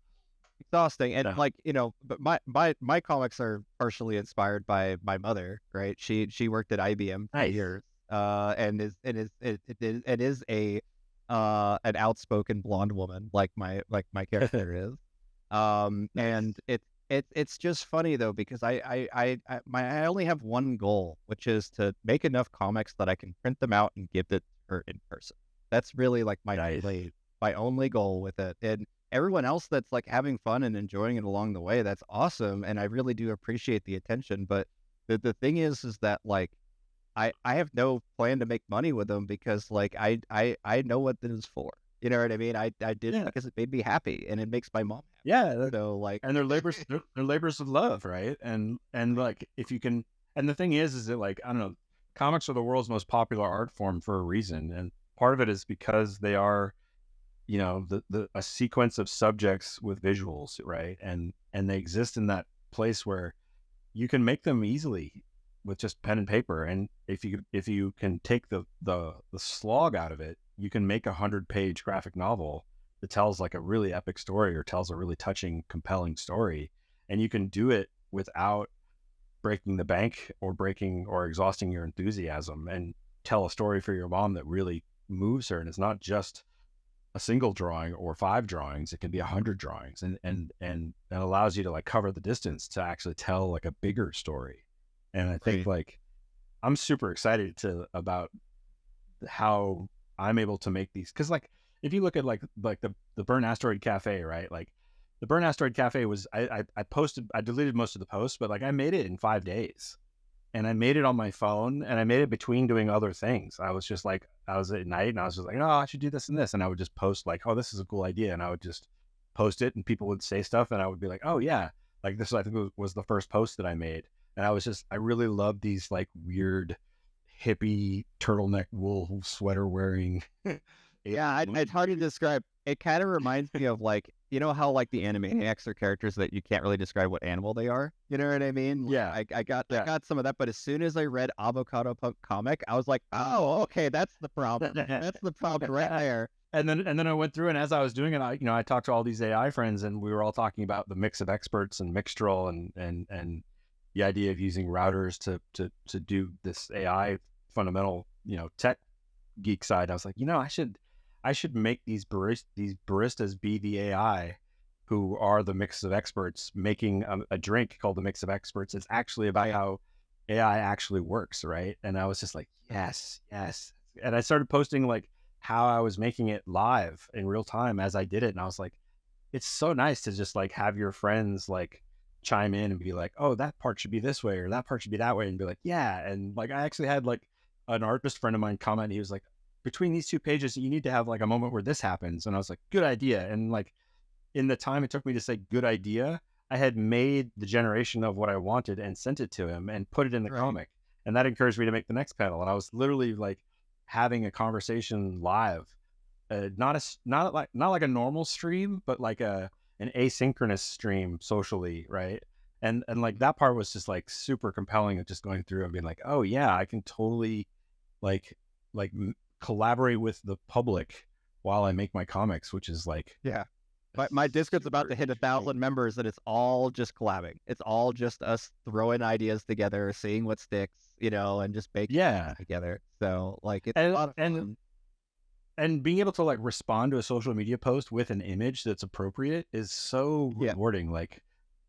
exhausting. And Yeah. like, but my comics are partially inspired by my mother, right? She worked at IBM for Nice. years, and is a an outspoken blonde woman like my character is. Nice. And it's just funny though, because I only have one goal, which is to make enough comics that I can print them out and give it to her in person. That's really like Nice. my only goal with it. And everyone else that's like having fun and enjoying it along the way, that's awesome. And I really do appreciate the attention. But the thing is that like I have no plan to make money with them, because like I know what this is for. You know what I mean? I did it Yeah. because it made me happy and it makes my mom happy. Yeah. So like, And they're labors of love, right? And like, if you can, and the thing is that like, I don't know, comics are the world's most popular art form for a reason, and part of it is because they are, a sequence of subjects with visuals, right? And they exist in that place where you can make them easily with just pen and paper. And if you can take the slog out of it, you can make 100-page graphic novel that tells like a really epic story or tells a really touching, compelling story. And you can do it without breaking the bank or exhausting your enthusiasm, and tell a story for your mom that really moves her. And it's not just a single drawing or 5 drawings, it can be 100 drawings, and allows you to like cover the distance to actually tell like a bigger story. And I think like I'm super excited about how I'm able to make these, because like if you look at like the Burn Asteroid Cafe, right? Like the Burn Asteroid Cafe was I deleted most of the posts, but like I made it in 5 days. And I made it on my phone, and I made it between doing other things. I was just like, I was at night and I was just like, oh, I should do this and this. And I would just post like, oh, this is a cool idea. And I would just post it, and people would say stuff, and I would be like, oh yeah, like this, I think was the first post that I made. And I really love these like weird hippie turtleneck wool sweater wearing. yeah, it's hard to describe. It kind of reminds me of like, how like the Animaniacs are characters that you can't really describe what animal they are. You know what I mean? Like, Yeah. I got some of that, but as soon as I read Avocado Punk comic, I was like, oh, okay, that's the problem. That's the problem right there. And then I went through, and as I was doing it, I talked to all these AI friends, and we were all talking about the mix of experts and Mixtral, and the idea of using routers to do this AI fundamental, tech geek side. I was like, I should make these baristas be the AI who are the mix of experts making a drink called the mix of experts. It's actually about how AI actually works, right? And I was just like, yes. And I started posting like how I was making it live in real time as I did it. And I was like, it's so nice to just like have your friends like chime in and be like, oh, that part should be this way, or that part should be that way. And be like, yeah. And like, I actually had like an artist friend of mine comment. He was like, between these 2 pages, you need to have like a moment where this happens. And I was like, good idea. And like, in the time it took me to say good idea, I had made the generation of what I wanted and sent it to him and put it in the comic. And that encouraged me to make the next panel. And I was literally like having a conversation live, not like a normal stream, but like an asynchronous stream socially, right? And like that part was just like super compelling of just going through and being like, oh yeah, I can totally like collaborate with the public while I make my comics, which is like, yeah. But my Discord's about to hit 1,000 members, and it's all just collabing. It's all just us throwing ideas together, seeing what sticks, and just making it together. So like, it's a lot of fun. And being able to like respond to a social media post with an image that's appropriate is so rewarding. Like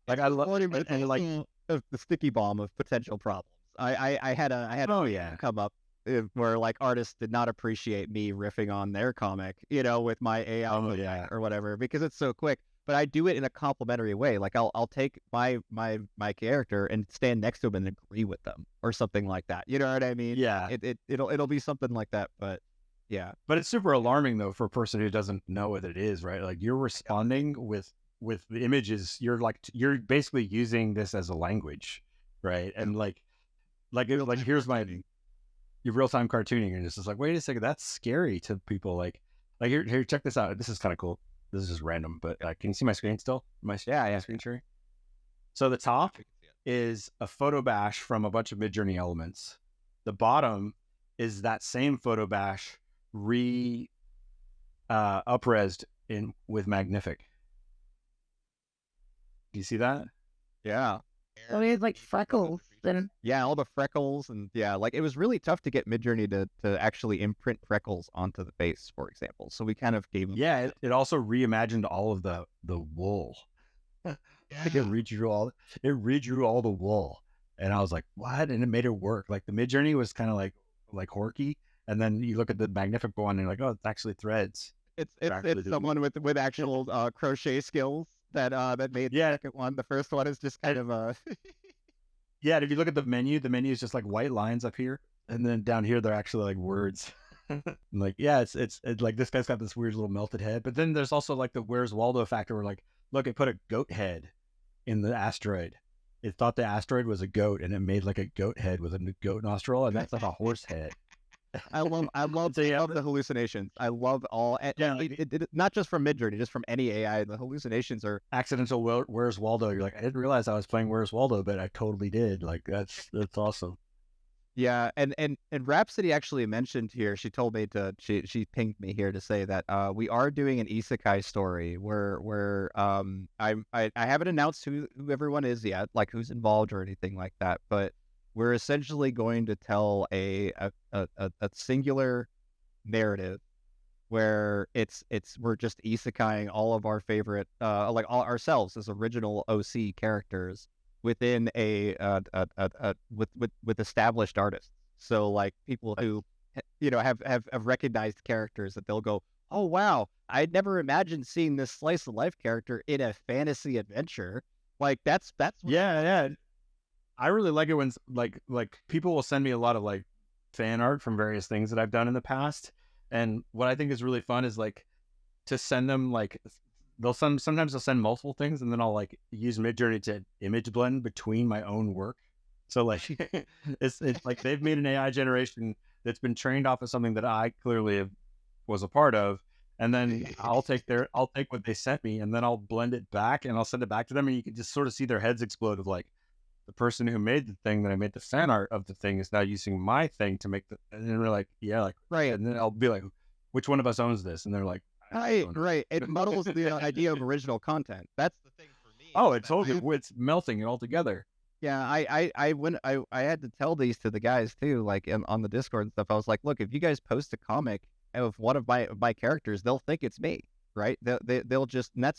I love and like the sticky bomb of potential problems. I had come up where like artists did not appreciate me riffing on their comic, with my AI or whatever, because it's so quick. But I do it in a complimentary way. Like I'll take my character and stand next to them and agree with them or something like that. You know what I mean? Yeah. It'll be something like that. But yeah. But it's super alarming though for a person who doesn't know what it is, right? Like you're responding with the images. You're basically using this as a language, right? And like here's your real-time cartooning, and it's just like, wait a second, that's scary to people. Like here, check this out. This is kind of cool. This is just random, but can you see my screen still? Screen sharing. So the top is a photo bash from a bunch of Midjourney elements. The bottom is that same photo bash upresed in with Magnific. Do you see that? Yeah. Oh, he had like freckles. And Yeah, all the freckles and yeah, like it was really tough to get Midjourney to actually imprint freckles onto the face, for example. So we kind of gave him Yeah, it also reimagined all of the wool. Like it redrew all the wool, and I was like, what? And it made it work. Like the Midjourney was kind of like horky, and then you look at the Magnific one and you're like, oh, it's actually threads. it's someone with actual crochet skills that made the Yeah, second one. The first one is just kind of yeah. If you look at the menu is just like white lines up here, and then down here they're actually like words. Like, yeah, it's like this guy's got this weird little melted head, but then there's also like the Where's Waldo factor, where like, look, it put a goat head in the asteroid. It thought the asteroid was a goat, and it made like a goat head with a goat nostril, and that's like a horse head. I love So, yeah, the hallucinations. I love all Yeah, like, like not just from Midjourney, just from any AI. The hallucinations are accidental Where's Waldo. You're like, I didn't realize I was playing Where's Waldo, but I totally did. Like that's awesome. yeah, and Rhapsody actually mentioned here. She told me she pinged me here to say that we are doing an isekai story where I haven't announced who everyone is yet, like who's involved or anything like that, but we're essentially going to tell a singular narrative where we're just isekaiing all of our favorite like all ourselves as original OC characters within with established artists. So like people who have recognized characters that they'll go, oh wow, I'd never imagined seeing this slice of life character in a fantasy adventure. Like that's Yeah. I really like it when like people will send me a lot of like fan art from various things that I've done in the past. And what I think is really fun is like to send them like sometimes they'll send multiple things, and then I'll like use Midjourney to image blend between my own work. So like it's like they've made an AI generation that's been trained off of something that I clearly was a part of. And then I'll take what they sent me, and then I'll blend it back and I'll send it back to them, and you can just sort of see their heads explode of like, the person who made the thing that I made the fan art of the thing is now using my thing to make and then we're like, yeah, like, right. And then I'll be like, which one of us owns this? And they're like, right. It muddles the idea of original content. That's the thing for me. oh, it's melting it all together. Yeah, I had to tell these to the guys too, like on the Discord and stuff. I was like, look, if you guys post a comic of one of my characters, they'll think it's me, right? They'll just and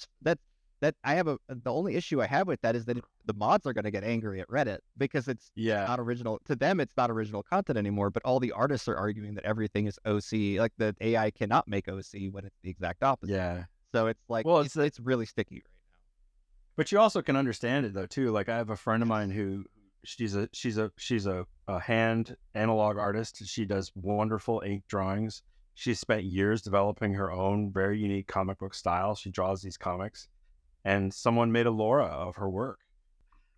that I have the only issue I have with that is that the mods are going to get angry at Reddit because it's not original to them. It's not original content anymore. But all the artists are arguing that everything is OC, like the AI cannot make OC when it's the exact opposite. Yeah. So it's like, well, it's really sticky right now. But you also can understand it though too. Like I have a friend of mine who she's a hand analog artist. She does wonderful ink drawings. She spent years developing her own very unique comic book style. She draws these comics. And someone made a Laura of her work,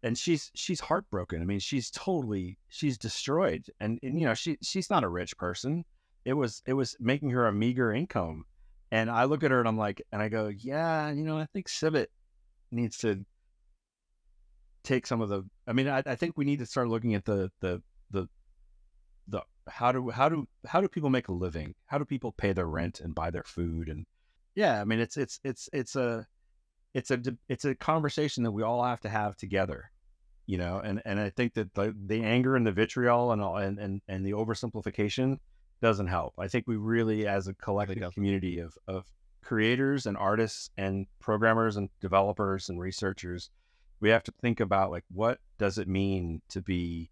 and she's heartbroken. I mean, she's destroyed, and she's not a rich person. It was making her a meager income, and I look at her and I'm like, and I go, yeah, I think Civet needs to take some of the. I mean, I think we need to start looking at the how do people make a living? How do people pay their rent and buy their food? And yeah, I mean, it's a conversation that we all have to have together, and I think that the anger and the vitriol and the oversimplification doesn't help. I think we really, as a collective community of creators and artists and programmers and developers and researchers, we have to think about like, what does it mean to be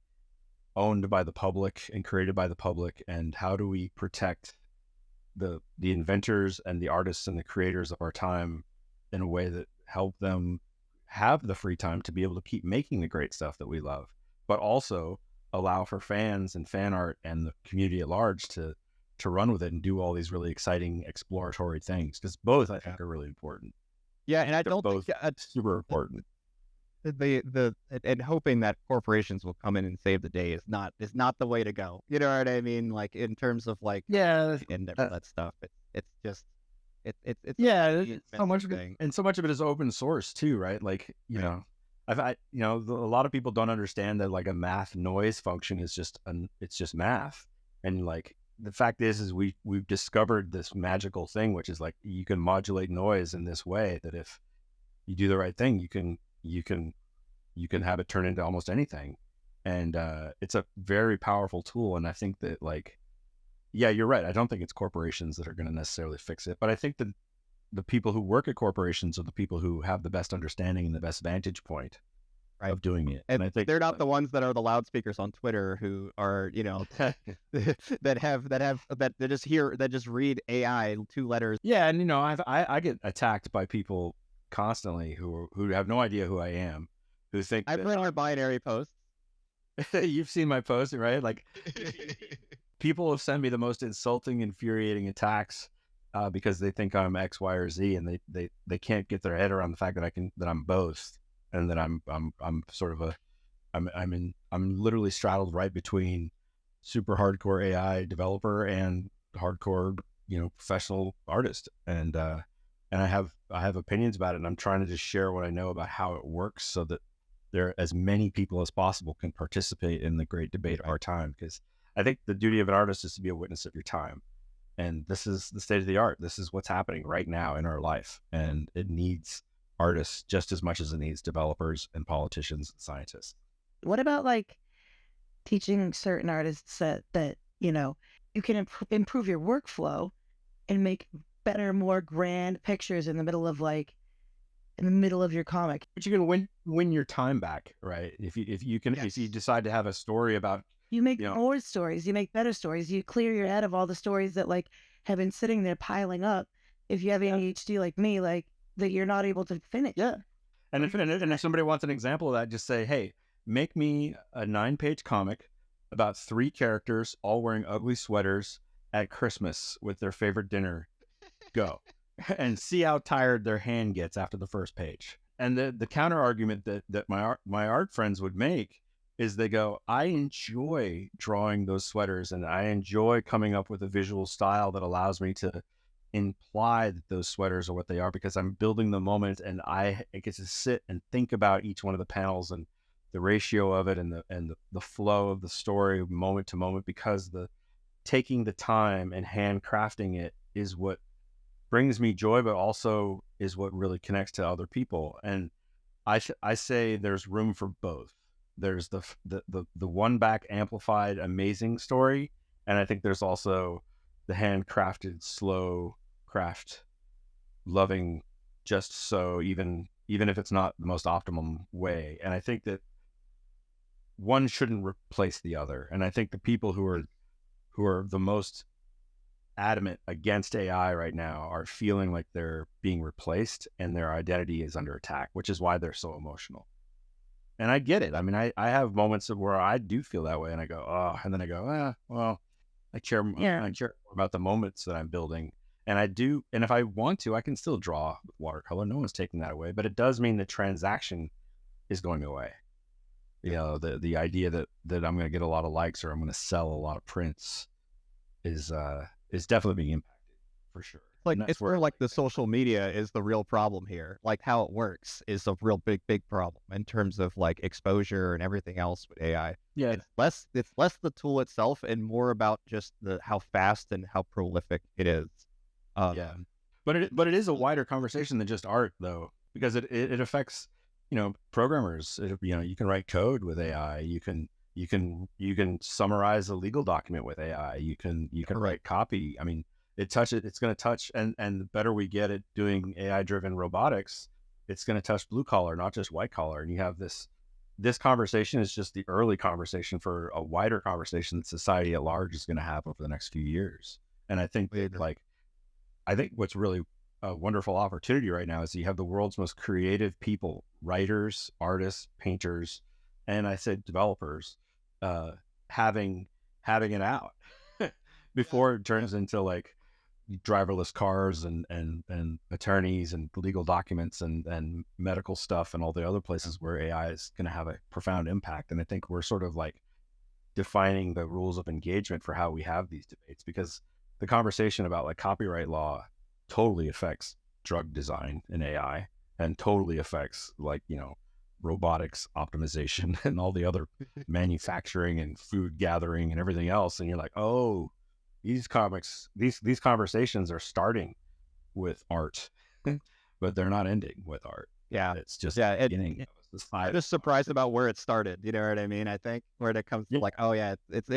owned by the public and created by the public, and how do we protect the inventors and the artists and the creators of our time in a way that help them have the free time to be able to keep making the great stuff that we love, but also allow for fans and fan art and the community at large to run with it and do all these really exciting exploratory things, because both I think are really important. Yeah, and I don't both think super important. And hoping that corporations will come in and save the day is not the way to go. You know what I mean? Like in terms of like and that stuff. It's just it's so much of it, and so much of it is open source too, right? Like a lot of people don't understand that like a math noise function is it's just math, and like the fact is we've discovered this magical thing, which is like you can modulate noise in this way that if you do the right thing, you can you can have it turn into almost anything. And it's a very powerful tool. And I think that, like, yeah, you're right. I don't think it's corporations that are going to necessarily fix it, but I think that the people who work at corporations are the people who have the best understanding and the best vantage point Right. of doing it. And I think they're not the ones that are the loudspeakers on Twitter who are, that just read AI 2 letters. yeah, and I get attacked by people constantly who have no idea who I am, who think I put on binary posts. you've seen my post, right? Like, people have sent me the most insulting, infuriating attacks because they think I'm X, Y, or Z, and they can't get their head around the fact that I'm both, and that I'm sort of I'm literally straddled right between super hardcore AI developer and hardcore professional artist, and I have opinions about it, and I'm trying to just share what I know about how it works so that there as many people as possible can participate in the great debate of our time, because I think the duty of an artist is to be a witness of your time. And this is the state of the art. This is what's happening right now in our life. And it needs artists just as much as it needs developers and politicians and scientists. What about like teaching certain artists that you can improve your workflow and make better, more grand pictures in the middle of your comic? But you can win your time back, right? If you decide to have a story about, you make more stories, you make better stories, you clear your head of all the stories that like have been sitting there piling up. If you have ADHD like me, like that you're not able to finish. Yeah. And if somebody wants an example of that, just say, hey, make me a 9-page comic about 3 characters all wearing ugly sweaters at Christmas with their favorite dinner. Go. And see how tired their hand gets after the first page. And the counter argument that my art friends would make is they go, I enjoy drawing those sweaters, and I enjoy coming up with a visual style that allows me to imply that those sweaters are what they are, because I'm building the moment, and I get to sit and think about each one of the panels and the ratio of it, and the flow of the story moment to moment, because taking the time and handcrafting it is what brings me joy, but also is what really connects to other people. And I say there's room for both. There's the one back amplified amazing story, and I think there's also the handcrafted slow craft loving, just so even if it's not the most optimum way. And I think that one shouldn't replace the other. And I think the people who are the most adamant against AI right now are feeling like they're being replaced and their identity is under attack, which is why they're so emotional. And I get it. I mean, I have moments where I do feel that way, and I go, oh, and then I go, well, I care more about the moments that I'm building. And I do. And if I want to, I can still draw with watercolor. No one's taking that away, but it does mean the transaction is going away. The idea that I'm going to get a lot of likes or I'm going to sell a lot of prints is definitely being impacted, for sure. Like, it's where like the social media is the real problem here. Like, how it works is a real big problem in terms of like exposure and everything else with AI. Yeah. It's less the tool itself and more about just how fast and how prolific it is. But it is a wider conversation than just art, though, because it affects, programmers. You can write code with AI. You can summarize a legal document with AI. You can write copy. I mean, it's going to touch, and the better we get at doing AI driven robotics, it's going to touch blue collar, not just white collar. And you have this conversation is just the early conversation for a wider conversation that society at large is going to have over the next few years. And I think what's really a wonderful opportunity right now is you have the world's most creative people, writers, artists, painters, and I said developers, having it out before it turns into like driverless cars and attorneys and legal documents and medical stuff and all the other places where AI is going to have a profound impact. And I think we're sort of like defining the rules of engagement for how we have these debates, because the conversation about like copyright law totally affects drug design in AI and totally affects like, robotics optimization and all the other manufacturing and food gathering and everything else. And you're like, oh, these conversations are starting with art, but they're not ending with art. Yeah. It's just Yeah. the beginning. It was this I'm 5. just surprised about where it started. You know what I mean? I think where it comes to Yeah. like, oh yeah, it's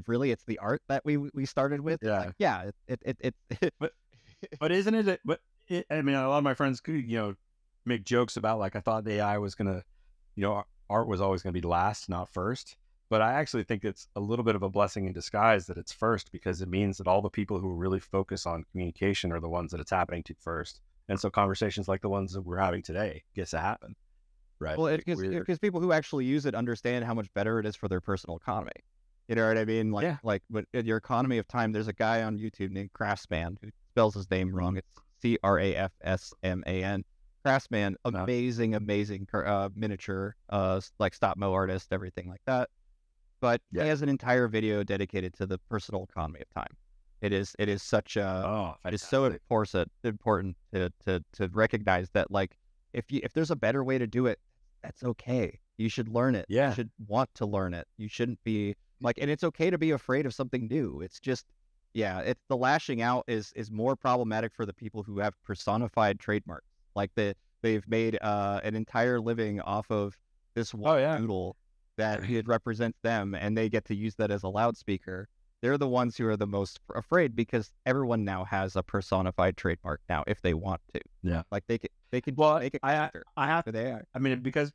really it's the art that we started with. Yeah. Like, yeah. It But isn't it? But I mean, a lot of my friends could, make jokes about like I thought the AI was gonna, art was always gonna be last, not first. But I actually think it's a little bit of a blessing in disguise that it's first, because it means that all the people who really focus on communication are the ones that it's happening to first. And so conversations like the ones that we're having today gets to happen, right? Well, Like because people who actually use it understand how much better it is for their personal economy. You know what I mean? Like, Yeah. but in your economy of time, there's a guy on YouTube named Craftsman who spells his name wrong. It's Crafsman. Craftsman, amazing miniature, like stop mo artist, everything like that. But he has an entire video dedicated to the personal economy of time. It is such a it is so important to recognize that, like, if there's a better way to do it, that's okay. You should learn it. Yeah. You should want to learn it. You shouldn't be like, and it's okay to be afraid of something new. It's just, yeah, it's the lashing out is more problematic for the people who have personified trademarks. Like they've made an entire living off of this one doodle that it represents them, and they get to use that as a loudspeaker. They're the ones who are the most afraid, because everyone now has a personified trademark now if they want to. Yeah. Like they could make a character. I have who they are. I mean, because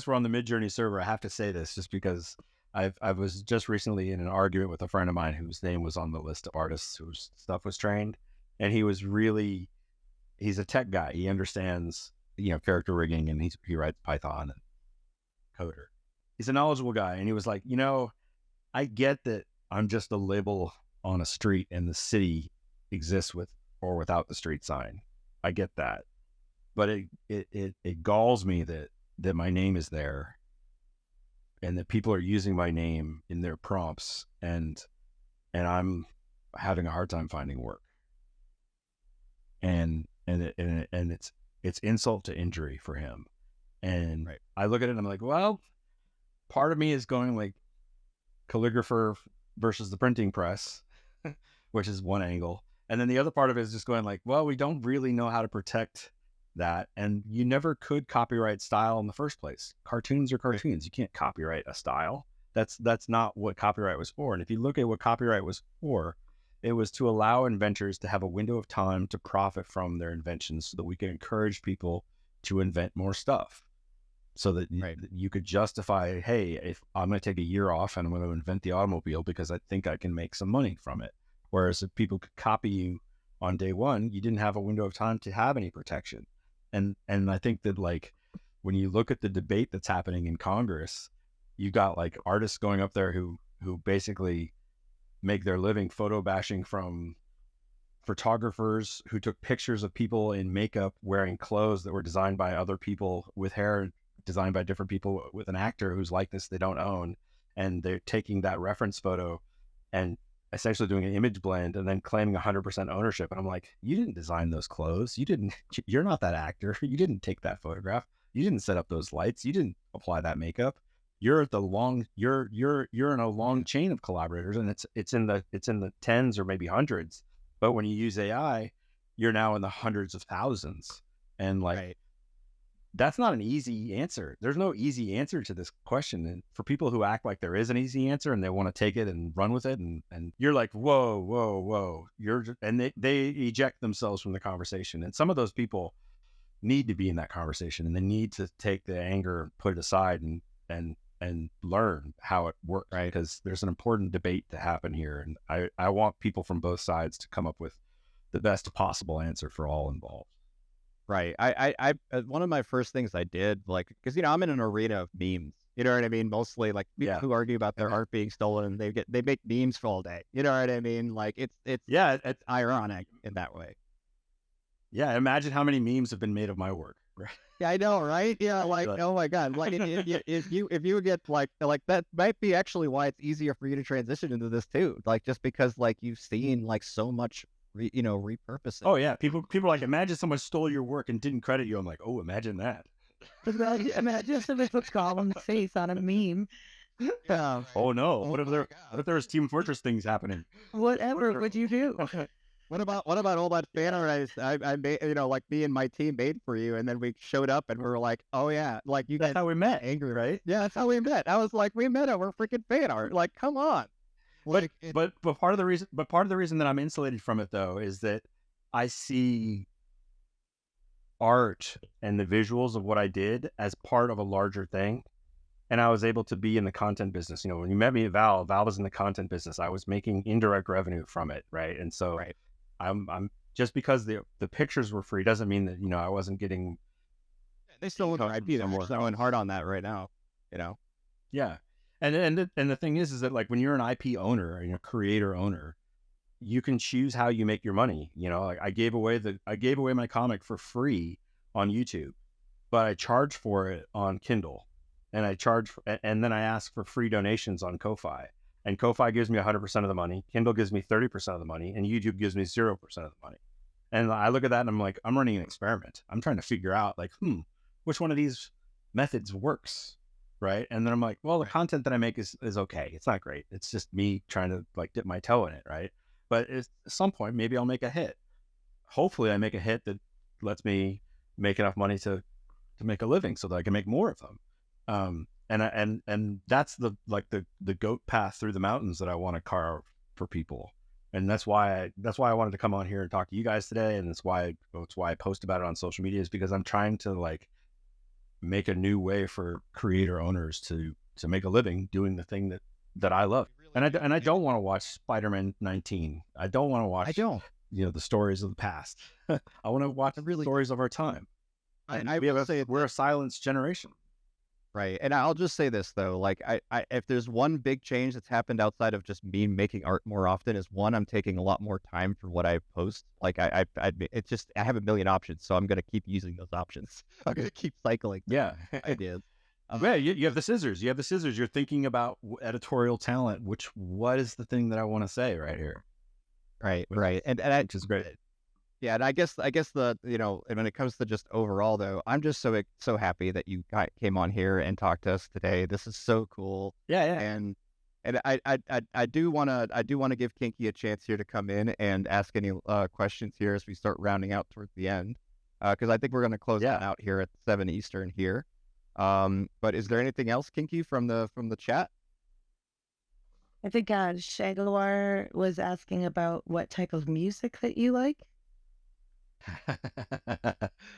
we're on the Midjourney server, I have to say this just because I was just recently in an argument with a friend of mine whose name was on the list of artists whose stuff was trained, and he's a tech guy. He understands, character rigging, and he writes Python and coder. He's a knowledgeable guy, and he was like, I get that I'm just a label on a street and the city exists with or without the street sign. I get that. But it galls me that my name is there and that people are using my name in their prompts, and I'm having a hard time finding work. And it's insult to injury for him. And I look at it and I'm like, well, part of me is going like calligrapher versus the printing press, which is one angle. And then the other part of it is just going like, well, we don't really know how to protect that. And you never could copyright style in the first place. Cartoons are cartoons. You can't copyright a style. That's not what copyright was for. And if you look at what copyright was for, it was to allow inventors to have a window of time to profit from their inventions so that we can encourage people to invent more stuff. So that you could justify, hey, if I'm going to take a year off and I'm going to invent the automobile because I think I can make some money from it. Whereas if people could copy you on day one, you didn't have a window of time to have any protection. And I think that, like, when you look at the debate that's happening in Congress, you got like artists going up there who basically make their living photo bashing from photographers who took pictures of people in makeup wearing clothes that were designed by other people, with hair designed by different people, with an actor whose likeness they don't own, and they're taking that reference photo and essentially doing an image blend and then claiming 100% ownership. And I'm like, you didn't design those clothes. You're not that actor. You didn't take that photograph. You didn't set up those lights. You didn't apply that makeup. You're in a long chain of collaborators, and it's in the tens or maybe hundreds. But when you use AI, you're now in the hundreds of thousands. And like, that's not an easy answer. There's no easy answer to this question. And for people who act like there is an easy answer and they want to take it and run with it, and you're like, whoa, they eject themselves from the conversation. And some of those people need to be in that conversation, and they need to take the anger, put it aside, and learn how it works. Right? Because there's an important debate to happen here, and I want people from both sides to come up with the best possible answer for all involved. Right. I one of my first things I did, like, because I'm in an arena of memes. You know what I mean? Mostly like people who argue about their art being stolen. They make memes for all day. You know what I mean? Like it's ironic in that way. Yeah. Imagine how many memes have been made of my work. Right? Yeah, I know, right? Yeah, like, oh my God, like if you get like that might be actually why it's easier for you to transition into this too. Like, just because like you've seen like so much repurposing. Oh yeah, people are like, imagine someone stole your work and didn't credit you. I'm like, oh, imagine that. Imagine somebody puts Gollum's face on a meme. Oh no! What if there was Team Fortress things happening? Whatever would you do? what about all that fan art I made, like me and my team made for you, and then we showed up and we were like, oh yeah, like you That's guys how we met, angry, right? yeah, that's how we met. I was like, we met over freaking fan art, like come on, But like it, but part of the reason that I'm insulated from it though is that I see art and the visuals of what I did as part of a larger thing. And I was able to be in the content business. When you met me at Val was in the content business. I was making indirect revenue from it, right? And so right. I'm just because the pictures were free doesn't mean that I wasn't getting They still own their income from IP. They're somewhere going else. hard on that right now. You know, Yeah, and the thing is that like when you're an IP owner and a creator owner, you can choose how you make your money. Like I gave away my comic for free on YouTube, but I charge for it on Kindle, and and then I ask for free donations on Ko-fi, and Ko-fi gives me 100% of the money, Kindle gives me 30% of the money, and YouTube gives me 0% of the money. And I look at that and I'm like, I'm running an experiment. I'm trying to figure out like, which one of these methods works, right? And then I'm like, well, the right. content that I make is okay. It's not great. It's just me trying to like dip my toe in it, right? But at some point, maybe I'll make a hit. Hopefully, I make a hit that lets me make enough money to make a living so that I can make more of them. And that's the goat path through the mountains that I want to carve for people. And that's why I wanted to come on here and talk to you guys today. And that's why I post about it on social media, is because I'm trying to like make a new way for creator owners to make a living doing the thing that I love. And I don't want to watch Spider-Man 19. I don't want to I watch, don't. the stories of the past. I want to watch I the really. stories of our time. And I will say we're a silence generation. right. And I'll just say this though, like if there's one big change that's happened outside of just me making art more often, is one, I'm taking a lot more time for what I post. Like it's just I have a million options, so I'm gonna keep using those options. I'm gonna keep cycling Yeah. ideas. Yeah, you have the scissors. You're thinking about editorial talent. What is the thing that I want to say right here? Right, Which, right, and which is great. yeah, and I guess the and when it comes to just overall though, I'm just so happy that you came on here and talked to us today. This is so cool, Yeah, yeah. and I do wanna give Kinky a chance here to come in and ask any questions here as we start rounding out towards the end, because I think we're gonna close Yeah. on out here at 7 Eastern here. But is there anything else, Kinky, from the chat? I think Shagalwar was asking about what type of music that you like.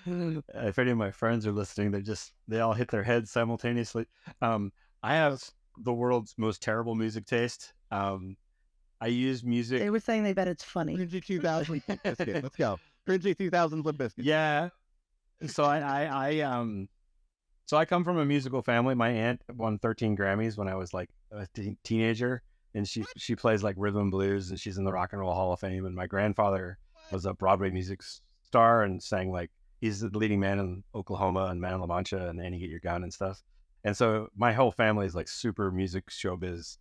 If any of my friends are listening, they all hit their heads simultaneously. I have the world's most terrible music taste. I use music. They were saying they bet it's funny. Cringy 2000 Limp Bizkit. Let's go. Cringy 2000 Limp Bizkit. Yeah. So I come from a musical family. My aunt won 13 Grammys when I was like a teenager, and she plays like rhythm and blues, and she's in the Rock and Roll Hall of Fame. And my grandfather was a Broadway music star and sang like he's the leading man in Oklahoma and Man of La Mancha and Annie Get Your Gun and stuff. And so my whole family is like super music showbiz,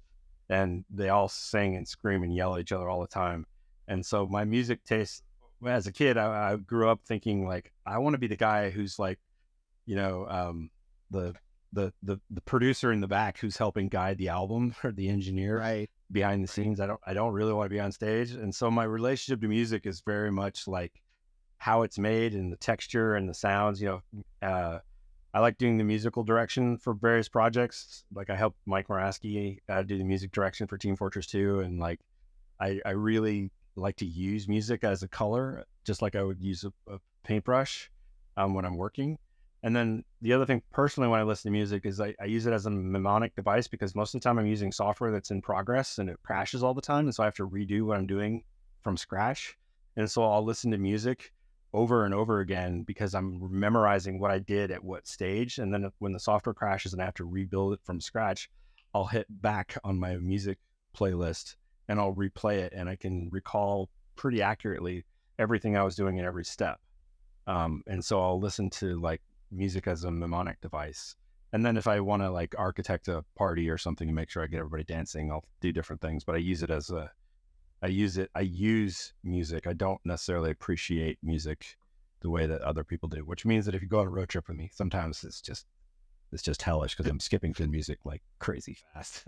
and they all sing and scream and yell at each other all the time. And so my music taste, as a kid, I grew up thinking like I want to be the guy who's like, you know, the the producer in the back who's helping guide the album, or the engineer Right. behind the scenes. I don't really want to be on stage. And so my relationship to music is very much like how it's made and the texture and the sounds. I like doing the musical direction for various projects. Like I helped Mike Moraski do the music direction for Team Fortress 2, and like I really like to use music as a color, just like I would use a paintbrush when I'm working. And then the other thing, personally, when I listen to music is I use it as a mnemonic device, because most of the time I'm using software that's in progress and it crashes all the time. And so I have to redo what I'm doing from scratch. And so I'll listen to music over and over again because I'm memorizing what I did at what stage. And then when the software crashes and I have to rebuild it from scratch, I'll hit back on my music playlist and I'll replay it, and I can recall pretty accurately everything I was doing in every step. And so I'll listen to like music as a mnemonic device. And then if I want to like architect a party or something and make sure I get everybody dancing, I'll do different things. But I use music. I don't necessarily appreciate music the way that other people do, which means that if you go on a road trip with me, sometimes it's just hellish because I'm skipping through music like crazy fast.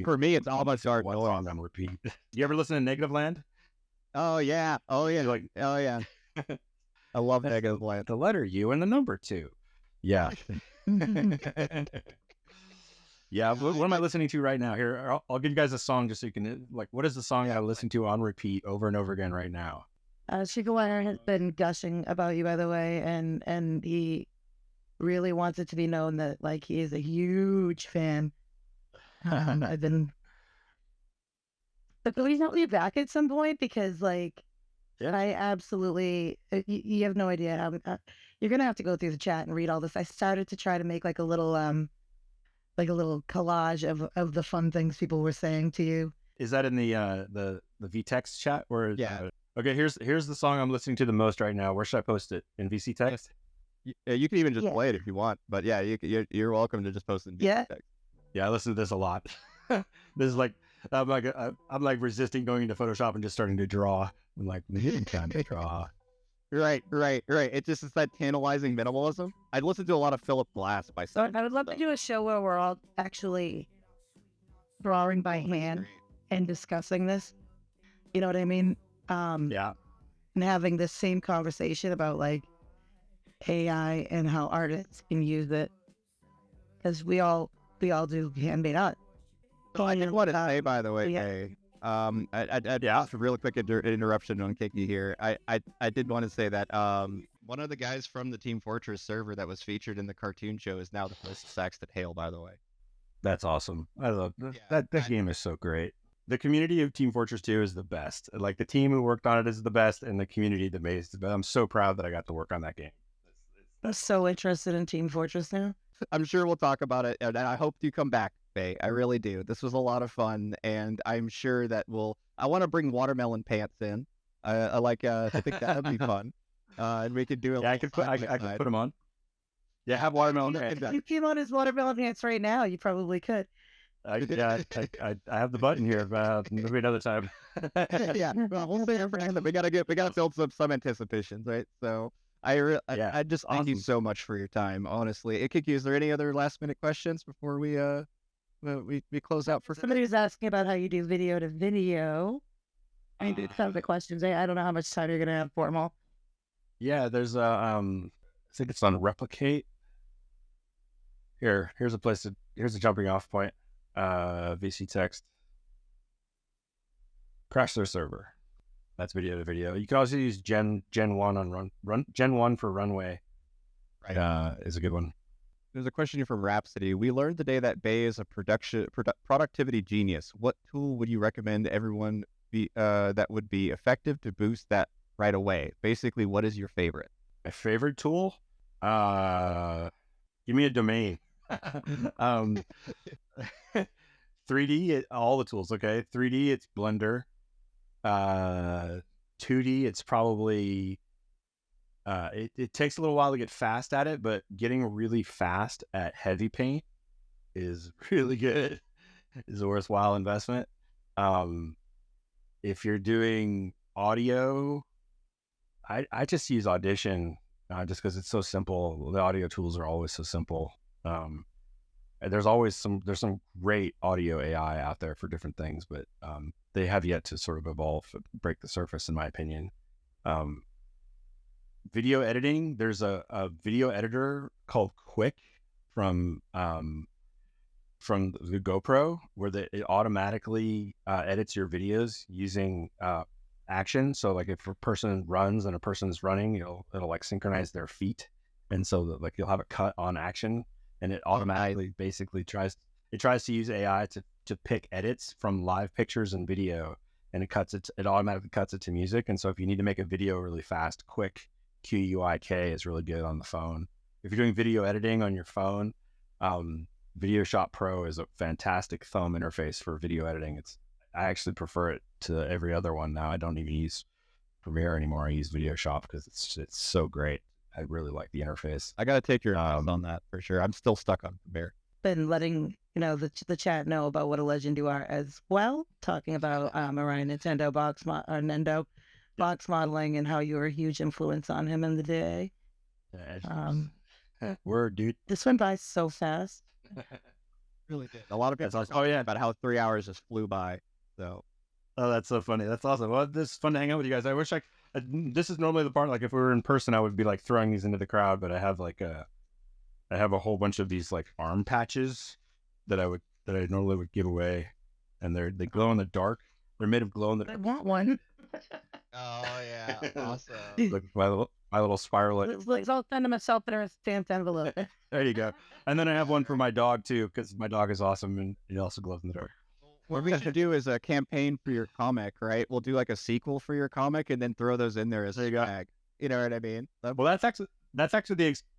For me, it's almost dark what's on repeat. You ever listen to Negative Land? Oh yeah. Oh yeah. Like, Oh yeah. I love that's Megan's line. the letter U and the number 2. Yeah. Yeah. What am I listening to right now? Here, I'll give you guys a song just so you can, like, what is the song I listen to on repeat over and over again right now? Shigawara has been gushing about you, by the way, and he really wants it to be known that like he is a huge fan. I've been, but please don't leave back at some point because like Yeah. I absolutely, you have no idea how you're gonna have to go through the chat and read all this. I started to try to make like a little collage of the fun things people were saying to you. Is that in the VText chat or Yeah. Okay, here's the song I'm listening to the most right now. Where should I post it? In VC text? You can even just Yeah. play it if you want, but yeah, you're welcome to just post it in Yeah. text. Yeah, I listen to this a lot. This is like I'm like resisting going into Photoshop and just starting to draw. I'm like, time to draw. Right. It's just it's that tantalizing minimalism. I listen to a lot of Philip Glass by So I would love to do a show where we're all actually drawing by hand and discussing this. You know what I mean? Yeah. And having this same conversation about like AI and how artists can use it, because we all do handmade art. So I did want to say, by the way, yeah. hey, just a real quick interruption on Kiki here. I did want to say that one of the guys from the Team Fortress server that was featured in the cartoon show is now the first Saxton Hale, by the way. That's awesome. I love that. That game is so great. The community of Team Fortress 2 is the best. Like the team who worked on it is the best, and the community that made it is the best. I'm so proud that I got to work on that game. I'm so interested in Team Fortress now. I'm sure we'll talk about it, and I hope you come back, Faye. I really do. This was a lot of fun, and I'm sure that I want to bring watermelon pants in. I think that would be fun, and we could do it. Yeah, I could put them on. Yeah, have watermelon pants. If you came on his watermelon pants right now, you probably could. I have the button here. Maybe another time. Yeah, well, we'll be we gotta build some anticipations, right? So I just thank you so much for your time. Honestly, Kiki, is there any other last minute questions before we close out for somebody was asking about how you do video to video. I mean, some of the questions. I don't know how much time you're gonna have for them all. Yeah, there's I think it's on Replicate. Here's a jumping off point. VC text. Crash their server. That's video to video. You can also use Gen 1 on Gen 1 for Runway. Right. Is a good one. There's a question here from Rhapsody. We learned today that Bay is a productivity genius. What tool would you recommend everyone that would be effective to boost that right away? Basically, what is your favorite? My favorite tool? Give me a domain. 3D, all the tools. Okay, 3D, it's Blender. 2D, it's probably it takes a little while to get fast at it, but getting really fast at heavy paint is really good. Is a worthwhile investment. If you're doing audio, I just use Audition just because it's so simple. The audio tools are always so simple. There's some great audio AI out there for different things, but they have yet to sort of evolve, break the surface, in my opinion. Video editing, there's a video editor called Quick from the GoPro, where it automatically edits your videos using action. So like if a person runs and a person's running, it'll like synchronize their feet, and so like you'll have a cut on action, and it automatically basically tries to use AI to pick edits from live pictures and video, and it automatically cuts it to music. And so if you need to make a video really fast, Quick, QUIK, is really good on the phone. If you're doing video editing on your phone, Video Shop Pro is a fantastic thumb interface for video editing. I actually prefer it to every other one now. I don't even use Premiere anymore. I use Video Shop because it's so great. I really like the interface. I got to take your advice on that for sure. I'm still stuck on Premiere. Been letting the chat know about what a legend you are as well. Talking about Orion Nintendo Nendo box modeling and how you were a huge influence on him in the day. Word, dude. This went by so fast. Really did. A lot of people talking about how 3 hours just flew by. So Oh, that's so funny. That's awesome. Well, this is fun to hang out with you guys. I wish this is normally the part, like if we were in person, I would be like throwing these into the crowd, but I have a whole bunch of these like arm patches that I normally would give away, and they glow in the dark. They're made of glow in the I dark. want one. Oh yeah, awesome. Like my little spiral. It's all send myself in a stamped envelope. There you go. And then I have one for my dog too, because my dog is awesome and he also glows in the dark. What we should do is a campaign for your comic, right? We'll do like a sequel for your comic and then throw those in there as a tag. You know what I mean? Well, that's actually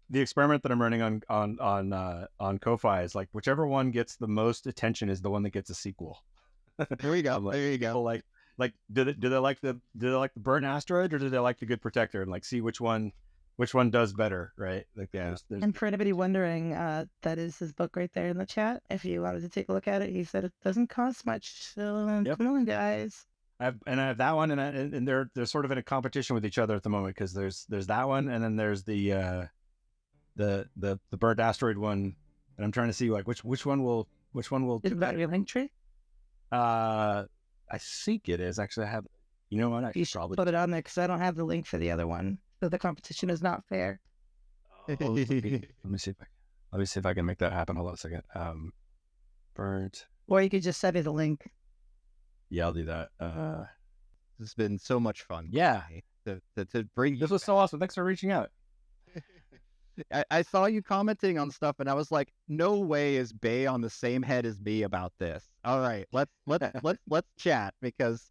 the experiment that I'm running on Ko-fi is like whichever one gets the most attention is the one that gets a sequel. There you go. Like, There you go. Like do they like the burnt asteroid or do they like the good protector, and like see which one does better, right? Like there's And for anybody wondering, that is his book right there in the chat. If you wanted to take a look at it, he said it doesn't cost much. So Yep. come on, guys. I have that one, and they're sort of in a competition with each other at the moment because there's that one, and then there's the burnt asteroid one, and I'm trying to see like which one will Is that your link tree? I think it is actually. I have, you know what? I You should should probably put it on there because I don't have the link for the other one. So the competition is not fair. let me see if I can make that happen. Hold on a second. Burnt. Or you could just send me the link. Yeah, I'll do that. This has been so much fun. Yeah. To bring you This was so awesome. Thanks for reaching out. I saw you commenting on stuff and I was like, no way is Bay on the same head as me about this. All right, let's chat, because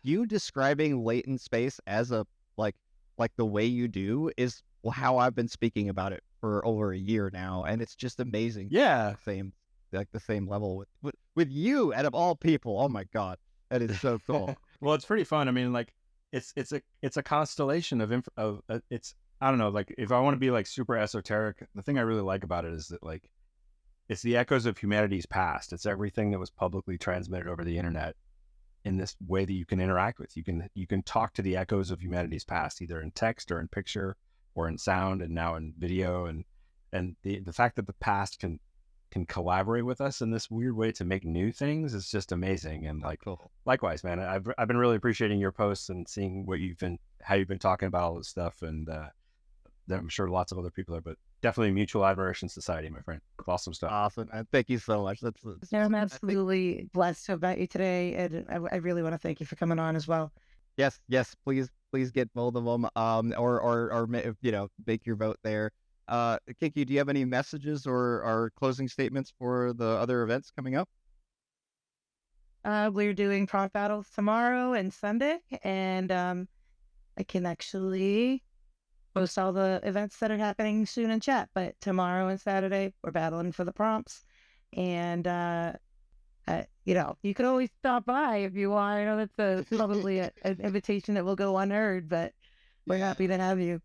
you describing latent space as a like the way you do is how I've been speaking about it for over a year now, and it's just amazing. Yeah. The same level with you out of all people. Oh my god, that is so cool. Well, it's pretty fun. I mean, like it's a constellation of it's, I don't know, like if I want to be like super esoteric, the thing I really like about it is that like it's the echoes of humanity's past. It's everything that was publicly transmitted over the internet in this way that you can interact with. You can talk to the echoes of humanity's past, either in text or in picture or in sound and now in video, and the fact that the past can collaborate with us in this weird way to make new things is just amazing. And like, Cool. Likewise, man, I've been really appreciating your posts and seeing how you've been talking about all this stuff, and I'm sure lots of other people are, but definitely Mutual Admiration Society, my friend. Awesome stuff. Awesome. Thank you so much. I'm absolutely blessed to have met you today, and I really want to thank you for coming on as well. Yes. Please get both of them. Or make your vote there. Kinky, do you have any messages or closing statements for the other events coming up? We're doing prompt battles tomorrow and Sunday, and I can actually post all the events that are happening soon in chat. But tomorrow and Saturday, we're battling for the prompts, and you could always stop by if you want. I know that's probably an invitation that will go unheard, but we're happy to have you.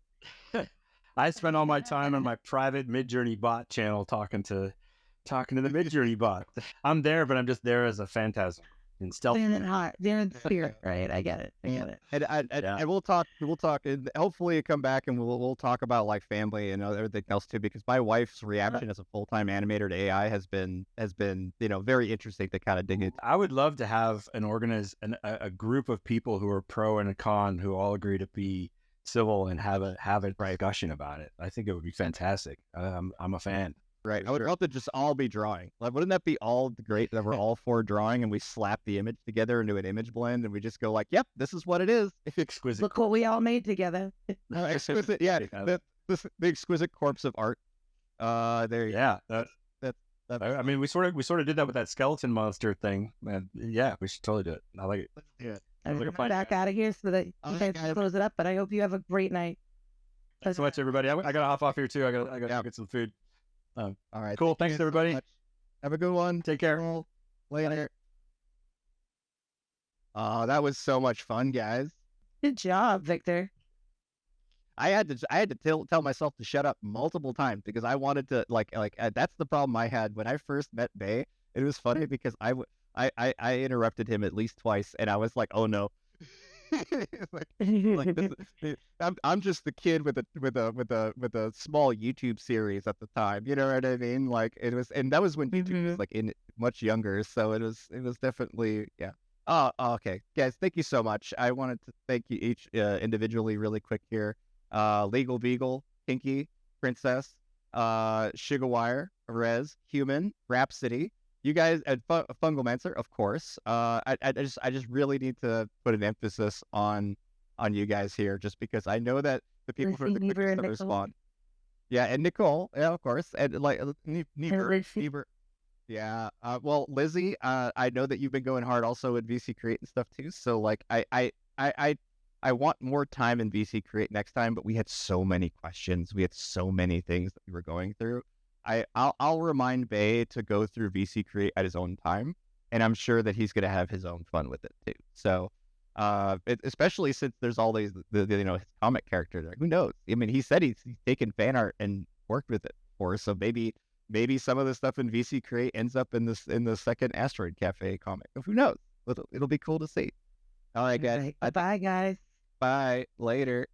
I spend all my time on my private Midjourney bot channel talking to the Midjourney bot. I'm there, but I'm just there as a phantasm in stealth. They're in spirit, right? I get it. And we'll talk, and hopefully come back and we'll talk about like family and everything else too, because my wife's reaction as a full-time animator to AI has been very interesting to kind of dig into. I would love to have a group of people who are pro and a con who all agree to be civil and have a discussion about it. I think it would be fantastic. I'm a fan. Right. I would love to just all be drawing. Like, wouldn't that be all great that we're all for drawing and we slap the image together into an image blend and we just go like, yep, this is what it is. Exquisite. Look what we all made together. Exquisite. Yeah. The exquisite corpse of art. There you go. I mean, we sort of did that with that skeleton monster thing. And yeah, we should totally do it. I like it. Let's do it. I'm back out of here so that you guys can close it up. But I hope you have a great night. Thanks so much, everybody. I gotta hop off here too. I gotta get some food. All right. Cool. Thanks, everybody. So have a good one. Take care. Later. That was so much fun, guys. Good job, Victor. I had to tell myself to shut up multiple times because I wanted to that's the problem I had when I first met Bay. It was funny because I interrupted him at least twice, and I was like, "Oh no!" I'm just the kid with a small YouTube series at the time. You know what I mean? Like it was, and that was when YouTube was like much younger. So it was definitely Okay, guys, thank you so much. I wanted to thank you each individually, really quick here. Legal Beagle, Kinky, Princess, Sugarwire, Rez, Human, Rhapsody. You guys, and Fungalmancer, of course. I just really need to put an emphasis on you guys here, just because I know that the people who are Lucy, the Weaver, quickest and to Nicole. respond. Yeah, and Nicole, yeah, of course, and like And Neber, Lucy. yeah. Well, Lizzie, I know that you've been going hard also at VC Create and stuff too. So like, I want more time in VC Create next time. But we had so many questions. We had so many things that we were going through. I'll remind Bay to go through VC Create at his own time, and I'm sure that he's gonna have his own fun with it too. So, especially since there's all these his comic character there. Who knows? I mean, he said he's taken fan art and worked with it before, so maybe some of the stuff in VC Create ends up in the second Asteroid Cafe comic. Who knows? It'll be cool to see. All right, All guys. right. Bye, guys. Bye. Later.